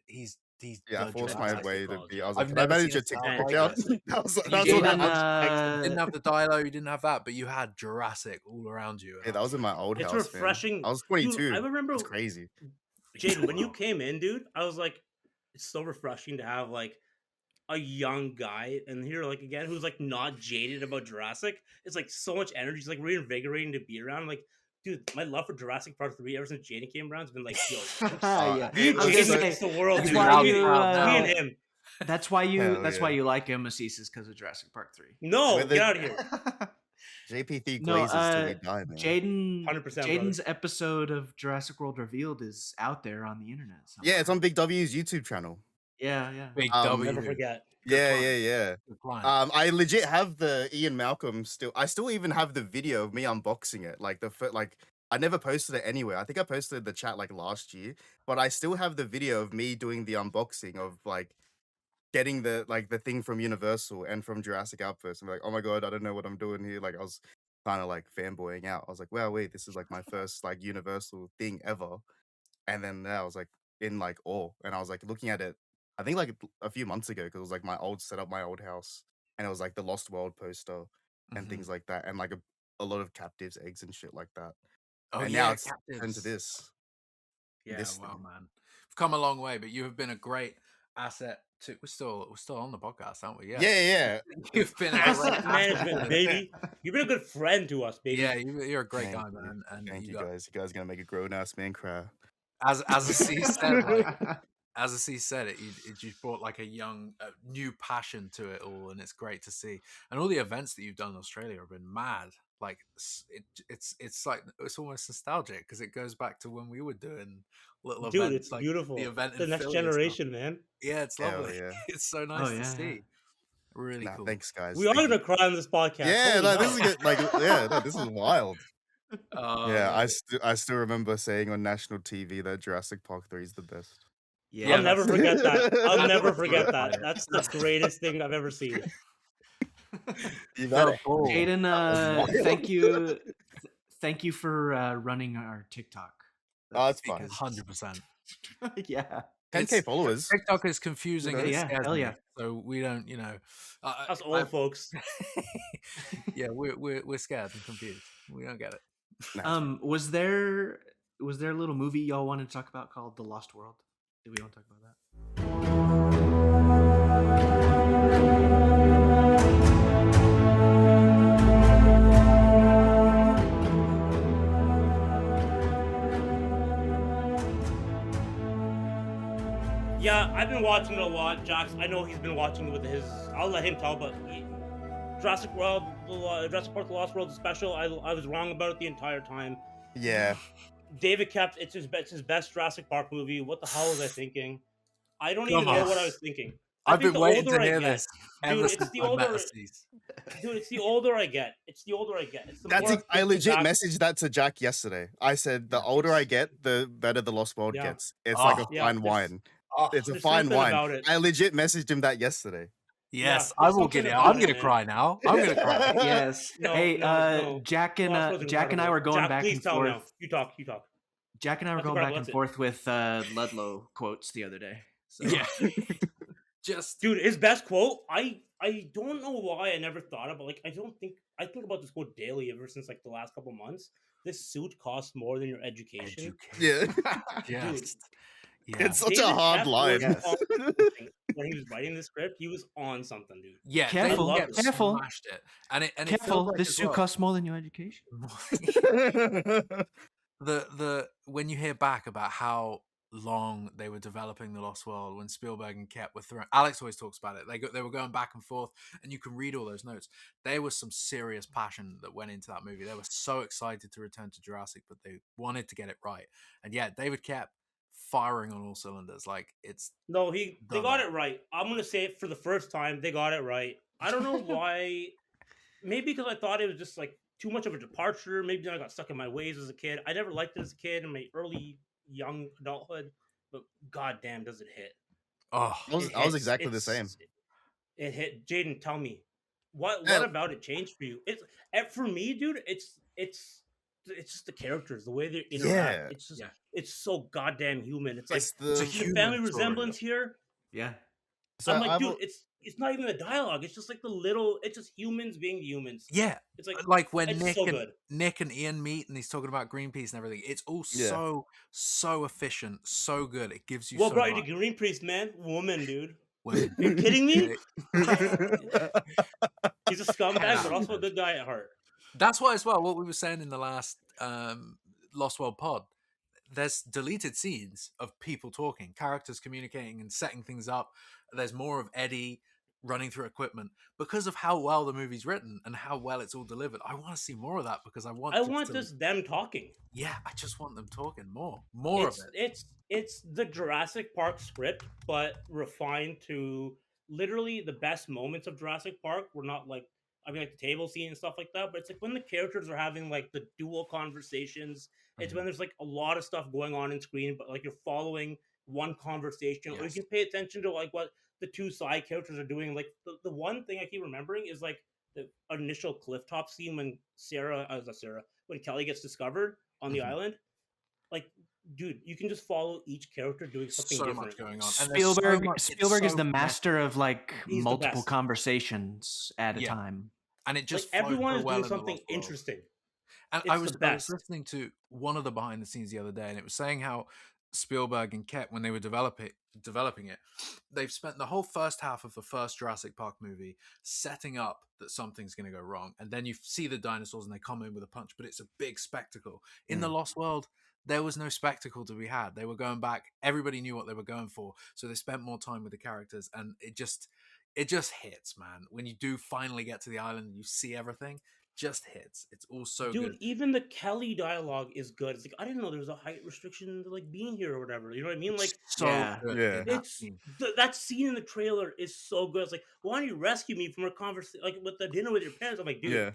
he's Yeah, I the forced my Jurassic. way to quality. be. I was I've like, can I never manage seen your a sound TikTok like account? this. That's You what Jaden, I You didn't have the dialogue, you didn't have that, but you had Jurassic all around you. and Yeah, I that was in my old It's house. refreshing. Man. I was Dude, 22. I remember It's crazy. Jaden, when you Wow. came in, dude, I was like, it's so refreshing to have like a young guy and here, like again, who's like not jaded about Jurassic. It's like so much energy. It's like reinvigorating to be around. Like, dude, my love for Jurassic Park 3 ever since Jaden came around has been like, yo, Yeah. me and I was Jaden gonna against the world, that's dude. why me, you, me and him. That's why you. Hell That's yeah. why you like him, Assis, is because of Jurassic Park 3. No, With get it- out of here. JP3 No, glazes till we die, man. Jaden. 100%, brother. Jaden's episode of Jurassic World Revealed is out there on the internet. Somewhere. Yeah, it's on Big W's YouTube channel. Yeah, yeah. Big Um, W. Never forget. Yeah, plan. yeah, yeah. Good plan. I legit have the Ian Malcolm still. I still even have the video of me unboxing it. Like I never posted it anywhere. I think I posted the chat like last year, but I still have the video of me doing the unboxing of like getting the thing from Universal and from Jurassic Outpost. I'm like, oh my god, I don't know what I'm doing here. Like I was kind of like fanboying out. I was like, wow, wait, this is like my first like Universal thing ever. And then I was like in like awe, and I was like looking at it. I think like a few months ago because it was like my old setup, my old house, and it was like the Lost World poster. and things like that, and like a lot of captives' eggs and shit like that. Oh And yeah, now it's turned to captives. this. Yeah, this wow, thing. man, we've come a long way, but you have been a great asset to. We're still on the podcast, aren't we? Yeah. You've been a great Asset asset management, to- baby. You've been a good friend to us, baby. Yeah, you're a great Thank guy, you. man, and Thank you you got guys. You guys are gonna make a grown ass man cry. as Aziz said, like as Aziz said it, you brought like a young, new passion to it all, and it's great to see. And all the events that you've done in Australia have been mad. Like it's like it's almost nostalgic because it goes back to when we were doing little Dude, events, it's like beautiful. the event in The next Philly and stuff. generation, man. Yeah, it's Hell lovely. yeah. It's so nice to yeah, see. yeah. Really Nah, cool. thanks guys. We are Thank gonna you. cry on this podcast. Yeah, Holy no, this hell. is good. Like, yeah, no, this is wild. Oh, Yeah, man. I still remember saying on national TV that Jurassic Park 3 is the best. Yeah, I'll never that's- forget that. I'll that's never what forget solidified that. it. That's the greatest thing I've ever seen. You The gotta- ball. Jaden, wild. thank you for running our TikTok. Oh, it's fine. 100%. Yeah. 10K followers. TikTok is confusing. You know? And it Yeah, scares hell me, yeah. So we don't, Us old folks. yeah, we're scared and confused. We don't get it. Nah, Was there a little movie y'all wanted to talk about called The Lost World? Did we want to talk about that? Yeah, I've been watching it a lot. Jax, I know he's been watching it with his. I'll let him tell, but Jurassic World, Jurassic Park: The Lost World special. I was wrong about it the entire time. yeah. David kept it's his best Jurassic Park movie. What the hell was I thinking? I don't Come even know on. what I was thinking. I've think been the waiting older to I hear get- this ever Dude, since it's the I met older. Aziz. Dude, it's the older I get. It's the older I get. It's the That's more I think legit back- messaged that to Jack yesterday. I said the older I get, the better the Lost World Yeah. gets. It's like a Oh, yeah, fine there's- wine. Oh, It's a there's fine something wine. about it. I legit messaged him that yesterday. yes, Yeah, I there's will get something it. about I'm it, gonna man. cry now. I'm gonna cry. Yes. No, hey, no. Jack Lost and World's Jack and I were going Jack, back please and tell forth. now. You talk. Jack and I were That's going back and incredible, forth with Ludlow quotes the other day. So. Yeah, just Dude, his best quote. I don't know why I never thought about. Like, I think about this quote daily ever since like the last couple months. This suit costs more than your education. Yeah. Just, yeah, It's such a David hard Tepper line. was on something. When he was writing the script, he was on something, dude. yeah. Careful, they careful. smashed it, and it Careful, feels like this as suit well- costs more than your education. the when you hear back about how long they were developing the Lost World, when Spielberg and Kep were thrown, Alex always talks about it. They were going back and forth, and you can read all those notes. There was some serious passion that went into that movie. They were so excited to return to Jurassic, but they wanted to get it right. And yeah, David Kep firing on all cylinders. Like it's No, they Done got that. it right. I'm gonna say it for the first time. They got it right. I don't know why. Maybe because I thought it was just like too much of a departure. Maybe then I got stuck in my ways as a kid. I never liked it as a kid in my early young adulthood, but goddamn, does it hit? oh I was It exactly hits. the same. It hit. Jaden, tell me what Yeah. about it changed for you? It's for me, dude. It's just the characters, the way they interact. Yeah. It's just Yeah. it's so goddamn human. It's like It's it's a the human family story. resemblance here. Yeah. so I'm like, I've dude, al- it's not even the dialogue. It's just like the little. It's just humans being humans. Yeah, It's like like when it's Nick so and good. Nick and Ian meet and he's talking about Greenpeace and everything. It's all Yeah. so efficient, so good. It gives you What so brought you much. to Green Priest, man? Woman, dude. Women. Are you kidding me? Yeah, He's a scumbag, but also a good guy at heart. that's why as well. What we were saying in the last Lost World pod, there's deleted scenes of people talking, characters communicating and setting things up. There's more of Eddie running through equipment because of how well the movie's written and how well it's all delivered. I want to see more of that because I want just them talking. Yeah, I just want them talking more of it. It's the Jurassic Park script, but refined to literally the best moments of Jurassic Park were not like like the table scene and stuff like that, but it's like when the characters are having like the dual conversations. It's when there's like a lot of stuff going on in screen, but like you're following one conversation, or you Yes. can pay attention to like what the two side characters are doing. Like the one thing I keep remembering is like the initial clifftop scene when when Kelly gets discovered on the Mhm. island. Like, dude, you can just follow each character doing something So different. much going on. And there's so Spielberg much- it's Spielberg is so the messy. master of like He's the multiple best. conversations at a Yeah. time. and it just Like flowed everyone so is well doing in the something Lost World. interesting. And It's I the was best. listening to one of the behind the scenes the other day, and it was saying how Spielberg and Ket, when they were developing it, they've spent the whole first half of the first Jurassic Park movie setting up that something's going to go wrong, and then you see the dinosaurs and they come in with a punch, but it's a big spectacle. In the Lost World, there was no spectacle to be had. They were going back. Everybody knew what they were going for, so they spent more time with the characters, and it just hits, man. When you do finally get to the island and you see everything, just hits. It's all so Dude, good. even the Kelly dialogue is good. It's like, I didn't know there was a height restriction to like being here or whatever. You know what I mean? Like, So Yeah. good Yeah. in that it's scene. that scene in the trailer is so good. It's like, why don't you rescue me from a conversation like with the dinner with your parents? I'm like, dude, Yeah.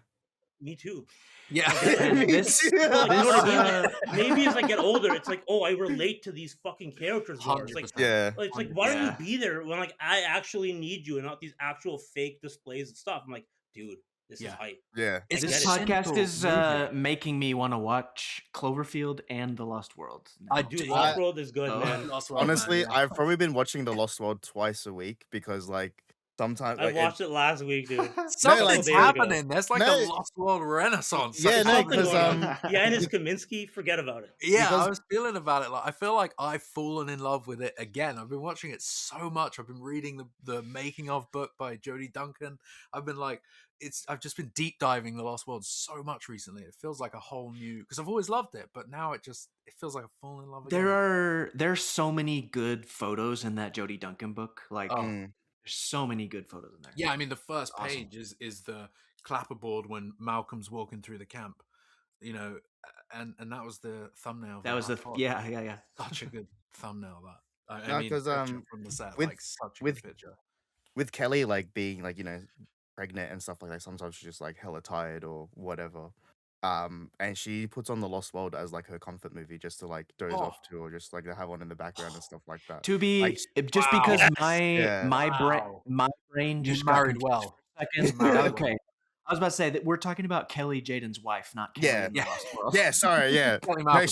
me too. Yeah. I get it. And Me this, too. But like, you know what I mean? Like, this, maybe as I get older, it's like, oh, I relate to these fucking characters more. It's like, 100%. Yeah. it's like, why don't you Yeah. be there when like I actually need you and not these actual fake displays and stuff? I'm like, dude, this is Yeah. hype. Yeah. It's get this it. podcast simple is movie. making me want to watch Cloverfield and The Lost World. I now. Dude, do- Lost I- World is good, Oh. man. Lost World, Honestly, man, yeah. I've probably been watching The Lost World twice a week because, like, sometimes I watched it last week, dude. Something's days ago. happening. There's like No. a Lost World renaissance. Yeah, Something's no, Something because going on. um, Yanis Kaminsky, forget about it. Yeah, because- I was feeling about it. Like I feel like I've fallen in love with it again. I've been watching it so much. I've been reading the making of book by Jodie Duncan. I've been like, I've just been deep diving The Lost World so much recently. It feels like a whole new, because I've always loved it, but now it feels like I've fallen in love again. there's so many good photos in that Jodie Duncan book. Like, Oh. there's so many good photos in there. Yeah, I mean the first Awesome. page is the clapperboard when Malcolm's walking through the camp, you know, and that was the thumbnail. of That it. was I the thought yeah. such a good thumbnail. That I No, mean, 'cause, picture from the set, with- like such a with- good picture. with Kelly, like, being, like, you know, pregnant and stuff like that, sometimes she's just, like, hella tired or whatever. And she puts on The Lost World as, like, her comfort movie just to, like, doze Oh. off to, or just, like, to have on in the background and stuff like that. To be Like, just wow. because Yes. Yeah. my Wow. brain You just got married confused well. for a You second. married Okay, well. I was about to say that we're talking about Kelly Jaden's wife, not Kelly Yeah. in The Yeah. Lost World. Yeah, sorry, yeah. Kelly No, Malcolm.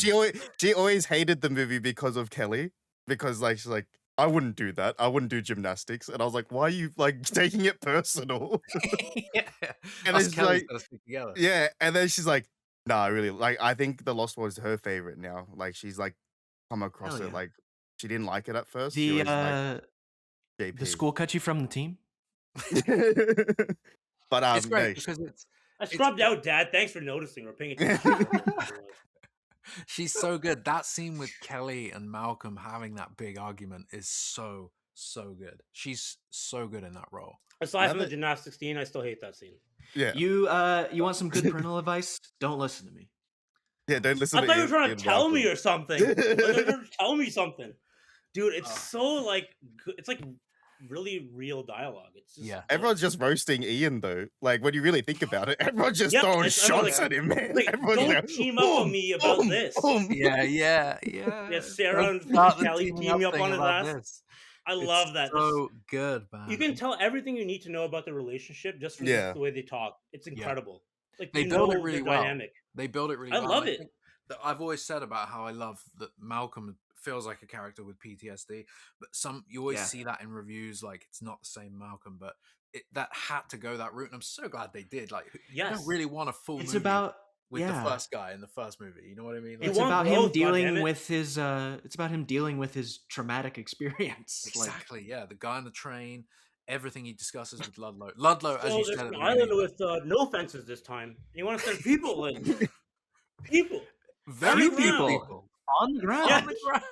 she always hated the movie because of Kelly. Because, like, she's like, I wouldn't do that. I wouldn't do gymnastics. And I was like, why are you, like, taking it personal? Yeah. And Us it's Kellys like- gotta stick together. Yeah, and then she's like, nah, really, like, I think The Lost World is her favorite now. Like, she's, like, come across Hell it, yeah. like, she didn't like it at first. She The was like, JP. the school cut you from the team. But, It's great no, because I scrubbed out, Dad. Thanks for noticing or paying attention. she's so good. That scene with Kelly and Malcolm having that big argument is so good. She's so good in that role. Aside from the Another- gymnastics scene, I still hate that scene. yeah. You want some good parental advice? Don't listen to me. Yeah, don't listen I to thought you were Ian- trying to Ian tell me Malcolm. or something. Like, you were trying to tell me something. Dude, it's Oh. so like it's like really real dialogue. It's just Yeah. Everyone's just roasting Ian, though. Like, when you really think about it, everyone's just Yep, throwing everyone's shots like- at him, man. like, Everyone's don't like, team up on "Boom, me about boom, this." boom." Yeah. Yeah, Sarah Don't and start the Kelly teaming up thing on his about ass. this. I It's love that. So good, man. You can tell everything you need to know about the relationship just from Yeah. just the way they talk. It's incredible. Like They you build know it really their well. dynamic. They build it really I well. love and it. think that I've always said about how I love that Malcolm feels like a character with PTSD, but you always Yeah. see that in reviews, like it's not the same Malcolm, but that had to go that route, and I'm so glad they did. Like, you Yes. don't really want a full It's movie about with yeah. the first guy in the first movie. You know what I mean? You It's want about growth, him dealing goddammit. with his it's about him dealing with his traumatic experience. exactly. Yeah, the guy on the train, everything he discusses with Ludlow. Ludlow, as So you there's said, at an the island beginning, with no fences this time. You want to send people in? People. very Few few people. people. On the ground. Yeah. On the ground.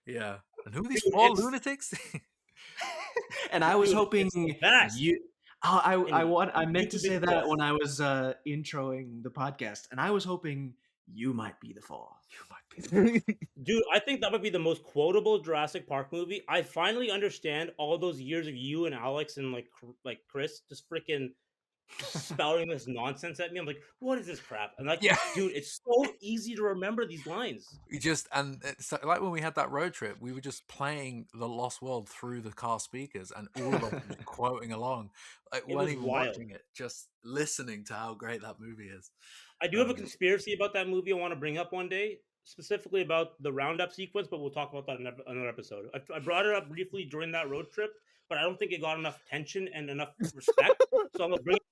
Yeah, and who are these Dude, 4 it's- lunatics? And I was Dude, hoping it's the best. you. Oh, I And meant you to could be say the that fourth. when I was introing the podcast, and I was hoping you might be the fourth. You might be. Dude, I think that might be the most quotable Jurassic Park movie. I finally understand all those years of you and Alex and like Chris just freaking spouting this nonsense at me. I'm like, what is this crap? And like, Yeah. dude, it's so easy to remember these lines. We just, and it's like when we had that road trip, we were just playing The Lost World through the car speakers, and all of us were just quoting along. Like, It weren't was even wild. watching it, just listening to how great that movie is. I do have a conspiracy about that movie I want to bring up one day, specifically about the roundup sequence, but we'll talk about that in another episode. I brought it up briefly during that road trip, but I don't think it got enough attention and enough respect. So I'm going to bring it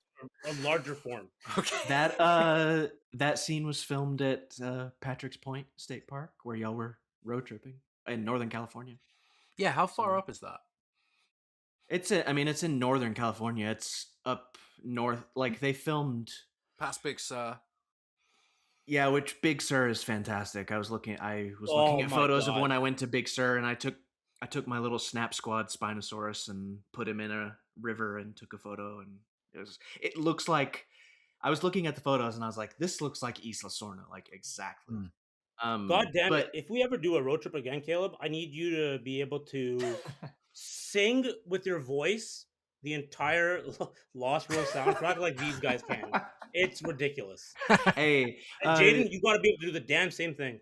a larger form. Okay. That scene was filmed at Patrick's Point State Park, where y'all were road tripping in Northern California. Yeah, how far So- up is that? It's in Northern California. It's up north. Like they filmed. Past Big Sur. Yeah, which Big Sur is fantastic. I was looking Oh at my photos of God. when I went to Big Sur, and I took my little Snap Squad Spinosaurus and put him in a river and took a photo, and it looks like I was looking at the photos and I was like, this looks like Isla Sorna, like exactly. God damn but it! If we ever do a road trip again, Caleb, I need you to be able to sing with your voice the entire Lost World soundtrack like these guys can. It's ridiculous. Hey, And Jaden, you got to be able to do the damn same thing.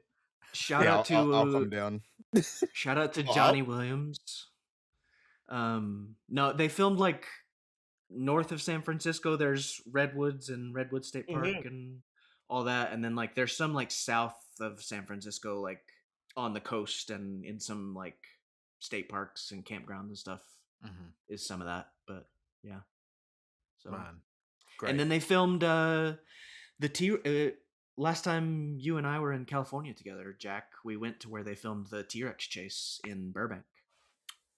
shout Yeah, out I'll to come down. shout out to Well, Johnny Williams. No, they filmed like north of San Francisco. There's redwoods and Redwood State Park Mhm. and all that, and then like there's some like south of San Francisco, like on the coast and in some like state parks and campgrounds and stuff. Is some of that, but yeah. So Man, great. and then they filmed last time you and I were in California together, Jack. We went to where they filmed the T-Rex chase in Burbank.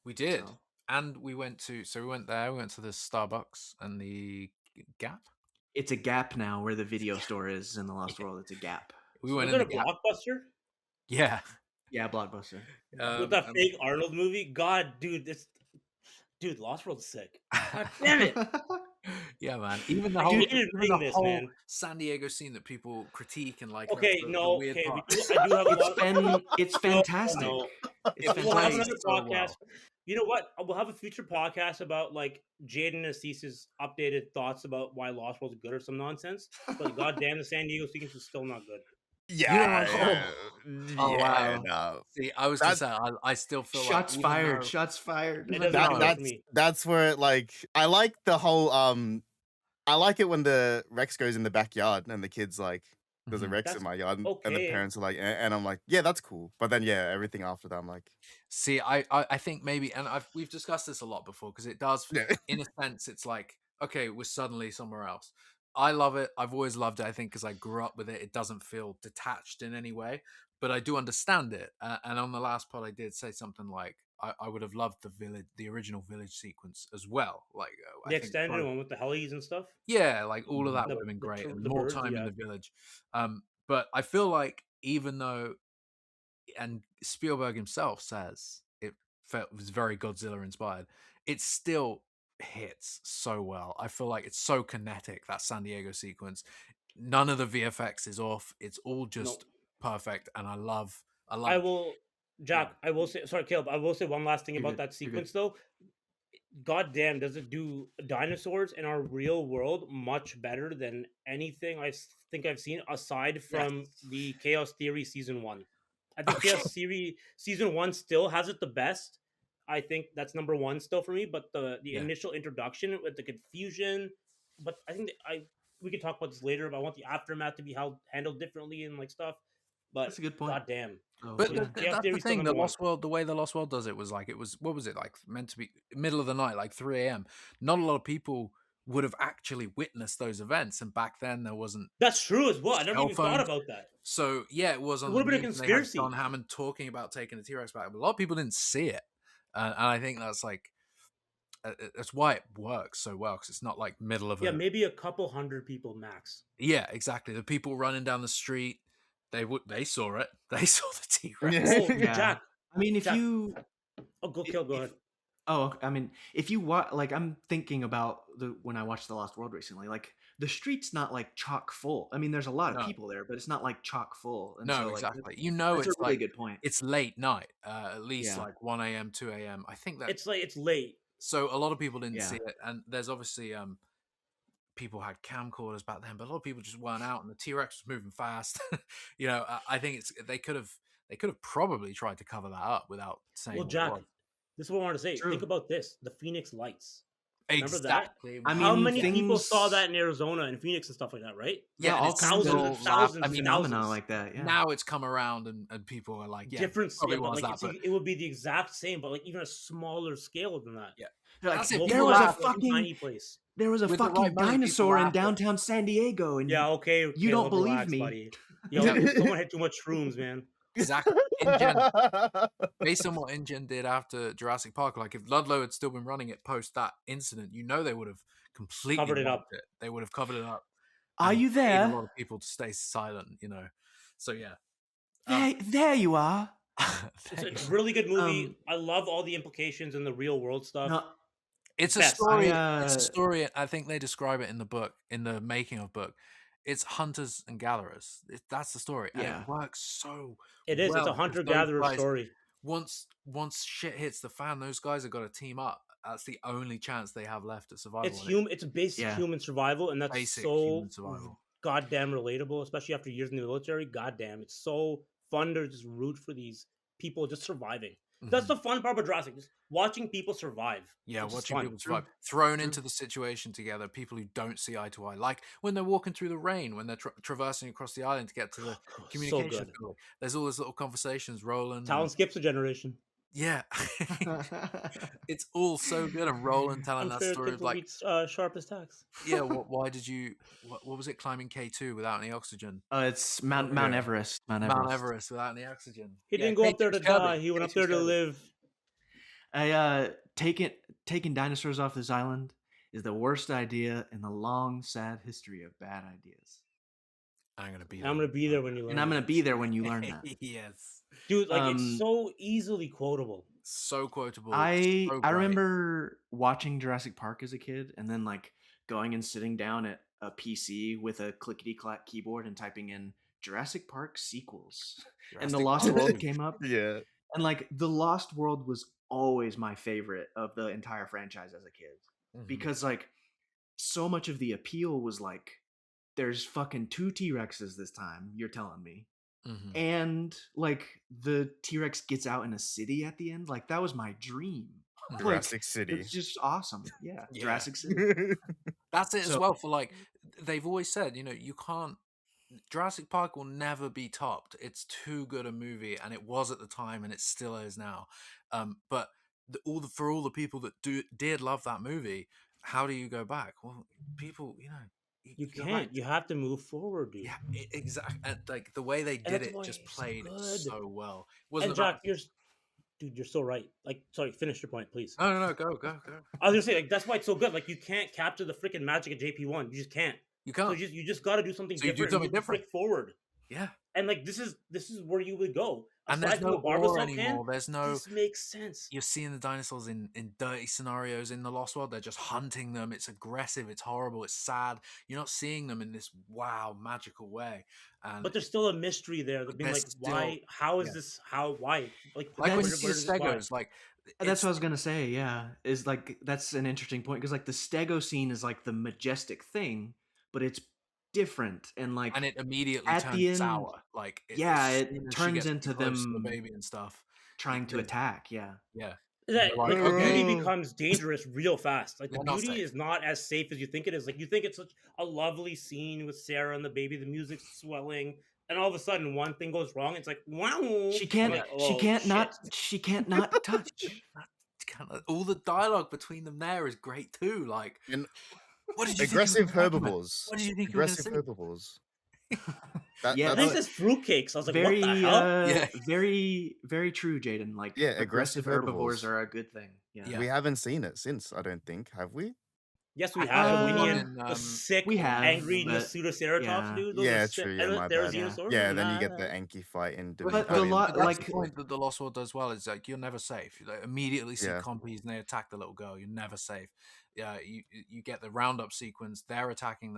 We did. So- And we went to we went to the Starbucks and the Gap. It's a Gap now where the video store is in the Lost World. It's a Gap. We went Was in it the a Gap. Blockbuster Yeah. Yeah, Blockbuster. with that fake Arnold movie? God, dude, Lost World's sick. God damn it! Yeah, man. Even the I whole, hated even reading the this, whole man. San Diego scene that people critique and like. Okay, the no, weird okay, part. I do have a It's lot. it's fantastic. No. It's We'll have fantastic. another so podcast. well. You know what? We'll have a future podcast about like Jaden and Asis's updated thoughts about why Lost World's good or some nonsense. But goddamn, the San Diego sequence is still not good. Yeah. Oh, wow. No. See, I was gonna That- say, I still feel Shots like fired. Shots fired. It doesn't That, matter that's for me. that's where it, like, I like the whole I like it when the Rex goes in the backyard and the kids like there's a Rex That's in my yard and the okay. parents are like and I'm like, yeah, that's cool. But then yeah, everything after that I'm like, See, I think maybe, and we've discussed this a lot before because it does, yeah. in a sense, it's like, okay, we're suddenly somewhere else. I love it. I've always loved it. I think because I grew up with it, it doesn't feel detached in any way, but I do understand it. And on the last pod, I did say something like, I would have loved the original village sequence as well. Like I The think extended probably- one with the helis and stuff. yeah, like all of that The- would have been the great, tur- and the more birds, time in yeah. the village. But I feel like even though, and Spielberg himself says it was very Godzilla inspired, it still hits so well. I feel like it's so kinetic, that San Diego sequence. None of the VFX is off. It's all just perfect, and I love. I will, Jack. Yeah. I will say, sorry, Caleb. I will say one last thing You're about good, that you're good. sequence, though. God damn, does it do dinosaurs in our real world much better than anything think I've seen aside from the Chaos Theory season 1. I think Okay. Chaos Theory season 1 still has it the best. I think that's number 1 still for me. But the Yeah. initial introduction with the confusion, but I think we can talk about this later. But I want the aftermath to be handled differently and like stuff. But That's a good point. God damn. Oh, But yeah. Chaos that's the Theory's still thing. The number 1. Lost World, the way the Lost World does it was like, it was, what was it like, meant to be middle of the night, like 3 a.m. Not a lot of people would have actually witnessed those events, and back then there wasn't. That's true as well. I never Cell even thought phones. about that. So yeah, it was on would've the been a news, and they had conspiracy. John Hammond talking about taking the T-Rex back, but a lot of people didn't see it, and I think that's like that's why it works so well, because it's not like middle of Yeah, a maybe a couple hundred people max. yeah, exactly. The people running down the street, they saw it. They saw the T-Rex. Oh, Yeah. Jack. I mean, if Jack- you Oh, go ahead. I mean, if you watch, like, I'm thinking about when I watched The Lost World recently, like, the street's not like chock full. I mean, there's a lot of No. people there, but it's not like chock full. And No, so, like, exactly. You know, that's it's a really like good point. it's late night, at least Yeah. like 1 a.m., 2 a.m. I think that It's like it's late. so a lot of people didn't Yeah. see it, and there's obviously people had camcorders back then, but a lot of people just weren't out, and the T-Rex was moving fast. You know, I think they could have probably tried to cover that up without saying. Well, what it Jack, was. this is what I want to say. True. Think about this: the Phoenix Lights. Remember that? Exactly. I How mean, many people things- saw that in Arizona and Phoenix and stuff like that, right? Yeah, and all it's kinds thousands, of still thousands, I mean, phenomena thousands. like that. Yeah. now it's come around and people are like, yeah, Different, probably yeah, but was like that, but it would be the exact same, but like even a smaller scale than that. yeah. They're like, That's it. Local there People was a laugh. like, fucking tiny place. there was a With the right fucking money, people dinosaur in laugh, but- downtown San Diego, and Yeah, okay, you don't Caleb, believe relax, me. buddy. Yo, someone had too much shrooms, man. Exactly. InGen, based on what InGen did after Jurassic Park, like if Ludlow had still been running it post that incident, they would have completely Covered it up. wiped it. They would have covered it up. Are and you paid there? A lot of people to stay silent, So yeah. There you are. It's a really good movie. Um, I love all the implications and the real world stuff. No, It's a Best. story. I, It's a story. I think they describe it in the book, in the making of book. It's hunters and gatherers. That's the story, and Yeah. it works so. It is. well, It's a 'cause hunter those gatherer guys- story. Once shit hits the fan, those guys have got to team up. That's the only chance they have left at survival. It's and It's basic Yeah. human survival, and that's Basic so human survival. goddamn relatable, especially after years in the military. Goddamn, it's so fun to just root for these people just surviving. That's Mhm. the fun part about Jurassic, just watching people survive. Yeah, It's just watching fun. people survive, thrown True. into the situation together, people who don't see eye to eye, like when they're walking through the rain, when they're traversing across the island to get to the So communication good. facility. There's all those little conversations rolling. Talon skips a generation. Yeah, it's all so good. And Roland telling that Unfair story kids of will like, be sharp as tacks. yeah, why did you? What was it? Climbing K2 without any oxygen. it's Mount Yeah. Everest. Mount Mount Everest without any oxygen. He Yeah, didn't go up there to K2's Kirby. die. He went up K2's there to Kirby. live. Taking dinosaurs off this island is the worst idea in the long, sad history of bad ideas. I'm gonna be. I'm gonna be there when you learn. And I'm gonna it. be there when you learn that. Yes, Dude, like Um, it's so easily quotable. so quotable. I so I great. remember watching Jurassic Park as a kid, and then like going and sitting down at a PC with a clickety clack keyboard and typing in Jurassic Park sequels, and the Jurassic Lost Park. World came up, Yeah. and like the Lost World was always my favorite of the entire franchise as a kid, Mhm. because like so much of the appeal was like there's fucking 2 T-Rexes this time, you're telling me. Mhm. And like the T-Rex gets out in a city at the end, like that was my dream. Like, Jurassic City. it's just awesome. Yeah, Yeah. Jurassic City. That's it as So- well. For like, they've always said, you can't. Jurassic Park will never be topped. It's too good a movie, and it was at the time, and it still is now. But for all the people that did love that movie, how do you go back? Well, people, You go can't. back You have to move forward, dude. Yeah, exactly. And like the way they did that's it why just it's so played good. so well. Wasn't And about. Jack, you're so right. Like, sorry, finish your point, please. No, go. I was gonna say, like, that's why it's so good. Like, you can't capture the freaking magic of JP1. You just can't. You So can't. you just got to do something So you do different. something and move the different. frick forward. Yeah. And like, this is where you would go. And Aside there's from no a Barbasol war can, anymore. There's no. This makes sense. You're seeing the dinosaurs in dirty scenarios in the Lost World. They're just hunting them. It's aggressive. It's horrible. It's sad. You're not seeing them in this wow magical way. And But there's still a mystery there. That being like, There's why? still- How is yeah. this? How? Why? Like like when you That's- see the Stegos, like That's what I was gonna say. Yeah, is like that's an interesting point because like the Stego scene is like the majestic thing, but it's different and like and it immediately at turns the end, sour. Like yeah, as it soon as she turns gets into too close to them the baby and stuff. trying to Yeah. attack. Yeah, Yeah, that Like, like, the okay. beauty becomes dangerous real fast. Like the Yeah, not beauty safe. is not as safe as you think it is. Like you think it's such a lovely scene with Sarah and the baby, the music's swelling, and all of a sudden one thing goes wrong. It's like wow. she can't. I'm like, she "Oh, can't shit." not. She can't not touch. all the dialogue between them there is great too. Like, And what did you aggressive think you were gonna talk about? herbivores. What did you think you were gonna Aggressive say? herbivores. Yeah, And then he says fruitcakes. I was like, Very, what the hell? Yeah. very, very true, Jaden. Like, Yeah, aggressive aggressive herbivores herbivores. are a good thing. Yeah, Yeah. We haven't seen it since, I don't think, have we? Yes, we I- have. uh, The one Minion, in, the sick, we have, angry but- Nasutoceratops, yeah. dude. Those Yeah, are sick. true. Yeah, And my there's bad. Xenosaurus. Yeah, then you get the Anki fight in But the Pavilion. lot- But that's like- the point that the Lost World does well. Is like you're never safe. You like, immediately see Yeah. compies and they attack the little girl. You're never safe. Yeah, you get the roundup sequence. They're attacking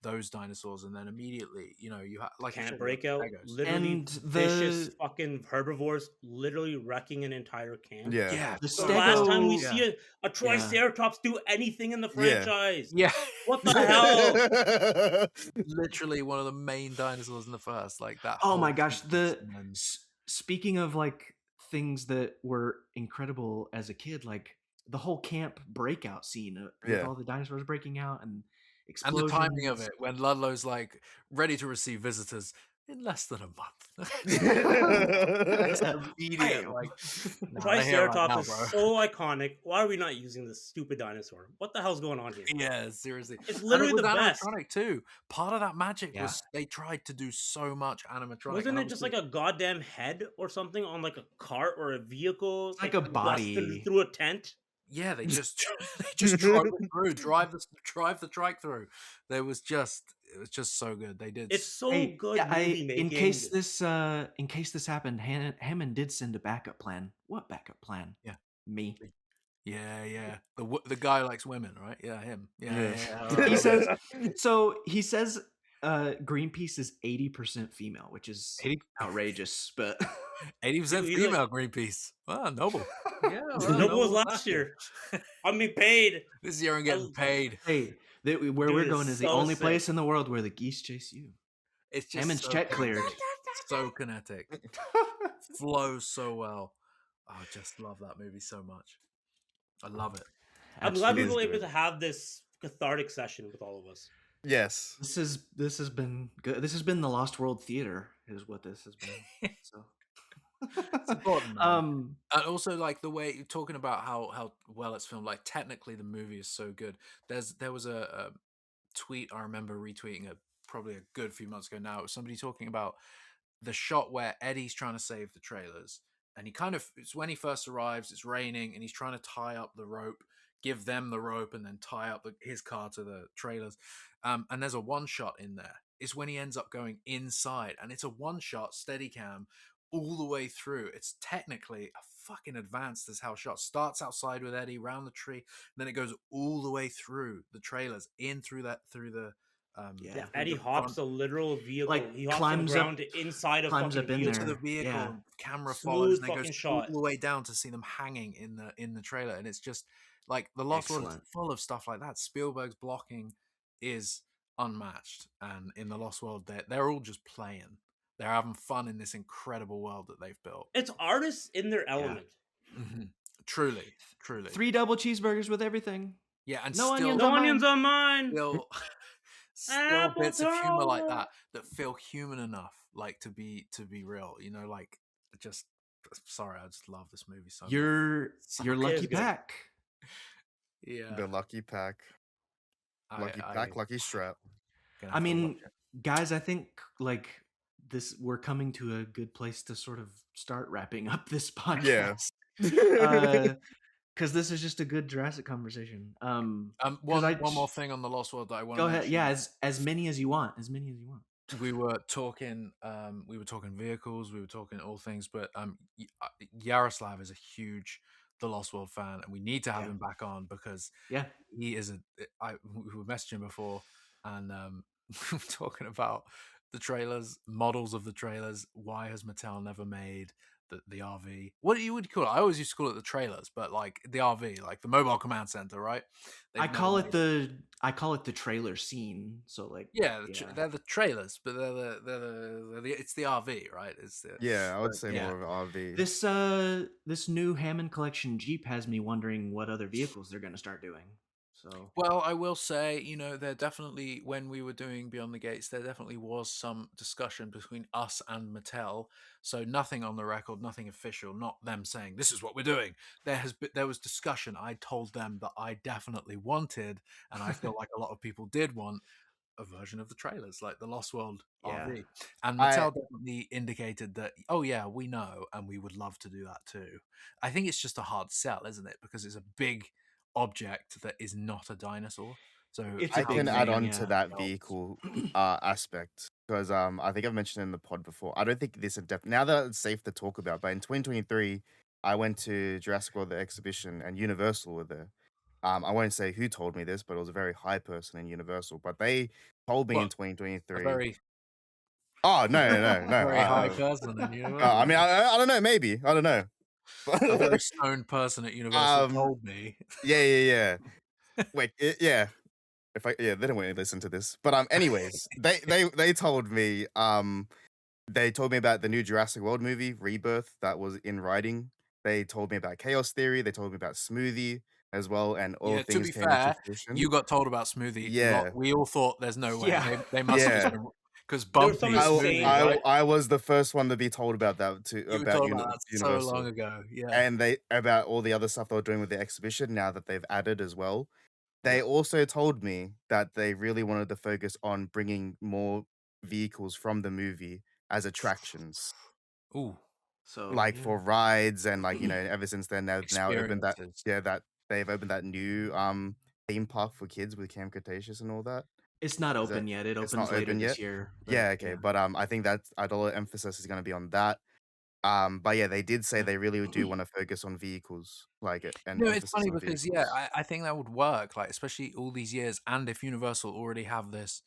those dinosaurs, and then immediately, you have like you Can't said, break you have out. Stegos. Literally And vicious the- fucking herbivores, literally wrecking an entire camp. Yeah. Yeah, The The last time we Stego- see a Triceratops do anything in the Yeah. franchise. yeah. What the hell? Literally one of the main dinosaurs in the first. Like that. Oh whole my gosh, sequence, and then- Speaking of like things that were incredible as a kid, like the whole camp breakout scene with Yeah. all the dinosaurs breaking out and And the explosions. timing of it, when Ludlow's like ready to receive visitors in less than a month. It's immediate, like, nah, they're here right Triceratops now, is bro. so iconic. Why are we not using this stupid dinosaur? What the hell's going on here? Yeah, seriously. It's And literally it was the best. animatronic too. Part of that magic Yeah. was they tried to do so much animatronic. Wasn't and it just like a goddamn head or something on like a cart or a vehicle? It's like a body. busted through a tent. yeah, they just drove it through, drive the trike through. It was just so good. They did. It's so Hey, good yeah, movie making. in case this happened, Hammond did send a backup plan. What backup plan? Yeah. Me. Yeah. The guy likes women, right? Yeah, him. Yeah. He says so. He says Greenpeace is 80% female, which is 80 outrageous. But 80% He's female Greenpeace. Wow, noble. Yeah, well, Noble was noble last year. I'm being paid. This year I'm getting paid. hey, where Dude, we're it's going is the so only sick. place in the world where the geese chase you. It's just Hammond's so check good. cleared. So kinetic. Flows so well. Oh, I just love that movie so much. I love it. I'm glad we Absolutely. were able to have this cathartic session with all of us. Yes. This has been good. This has been the Lost World Theater, is what this has been. So, It's important, man. And also, like, the way you're talking about how well it's filmed, like, technically the movie is so good. There was a tweet I remember retweeting probably a good few months ago now. It was somebody talking about the shot where Eddie's trying to save the trailers, and it's when he first arrives, it's raining, and he's trying to tie up the rope, give them the rope, and then tie up his car to the trailers. And there's a one shot in there. It's when he ends up going inside, and it's a one shot steady cam all the way through. It's technically a fucking advanced as hell shot. Starts outside with Eddie, round the tree, then it goes all the way through the trailers, in through the Yeah. Yeah, through Eddie the hops a literal vehicle. Like, He hops climbs on the up- ground inside a climbs fucking up in vehicle. into the there. vehicle, Yeah. and camera Smooth follows, and then fucking goes shot. all the way down to see them hanging in the trailer, and it's just like the Lost World is Excellent. full of stuff like that. Spielberg's blocking is unmatched, and in the Lost World, they're all just playing. They're having fun in this incredible world that they've built. It's artists in their element. Truly. 3 double cheeseburgers with everything. Yeah, and No still, onions No on onions mine. on mine. still Apple bits of humor like tower. that feel human enough, like to be real. You know, like just. Sorry, I just love this movie so much. You're lucky good. pack. Yeah, The lucky pack. Lucky pack, lucky strap. I mean, guys, I think like we're coming to a good place to sort of start wrapping up this podcast. Yeah. Because this is just a good Jurassic conversation. one more thing on the Lost World that I want to Go ahead. mention. Yeah, as many as you want. We were talking vehicles, we were talking all things, but Yaroslav is a huge The Lost World fan, and we need to have him back on because he is we were messaging before, and we were talking about the trailers, models of the trailers. Why has Mattel never made the RV? What you would call it? I always used to call it the trailers, but like the RV, like the mobile command center, right? I call it the trailer scene. So like they're the trailers, but it's the RV, right? I would say more of RV. This new Hammond collection Jeep has me wondering what other vehicles they're going to start doing. So, well, I will say, there definitely, when we were doing Beyond the Gates, there definitely was some discussion between us and Mattel. So nothing on the record, nothing official, not them saying this is what we're doing. There was discussion. I told them that I definitely wanted, and I feel like a lot of people did want, a version of the trailers, like the Lost World RV. And Mattel definitely indicated that, oh yeah, we know, and we would love to do that too. I think it's just a hard sell, isn't it? Because it's a big object that is not a dinosaur. So It's I a big can add thing, on yeah. to that vehicle aspect because I think I've mentioned in the pod before. I don't think this in depth now that it's safe to talk about. But in 2023, I went to Jurassic World the exhibition and Universal were there. I won't say who told me this, but it was a very high person in Universal. But they told me in 2023. a very no. very high person in Universal. I mean, I don't know. Maybe I don't know. A very stoned person at Universal told me. Yeah. Wait, yeah. They don't want to listen to this. But anyways, they told me about the new Jurassic World movie, Rebirth, that was in writing. They told me about Chaos Theory, they told me about Smoothie, as well, and all Yeah, to things be came into fair, fruition. you got told about Smoothie. Yeah. We all thought there's no way. Yeah. They must have Yeah. just been because There was Bumpy some is insane- Smoothie, right? I was the first one to be told about that You were told about that so long ago. Yeah. and they about all the other stuff they were doing with the exhibition now that they've added as well. They Yeah. also told me that they really wanted to focus on bringing more vehicles from the movie as attractions, Ooh, So like yeah. for rides, and like ever since then they've now opened that experiences. they've opened that new theme park for kids with Camp Cretaceous and all that. It's not Is that open yet. It it's opens not later open this yet? year. Yeah, okay, but I think that's a lot of emphasis is going to be on that. But yeah, they did say Yeah. they really do want to focus on vehicles, like an No, it's emphasis funny on because vehicles. I think that would work, like especially all these years, and if Universal already have this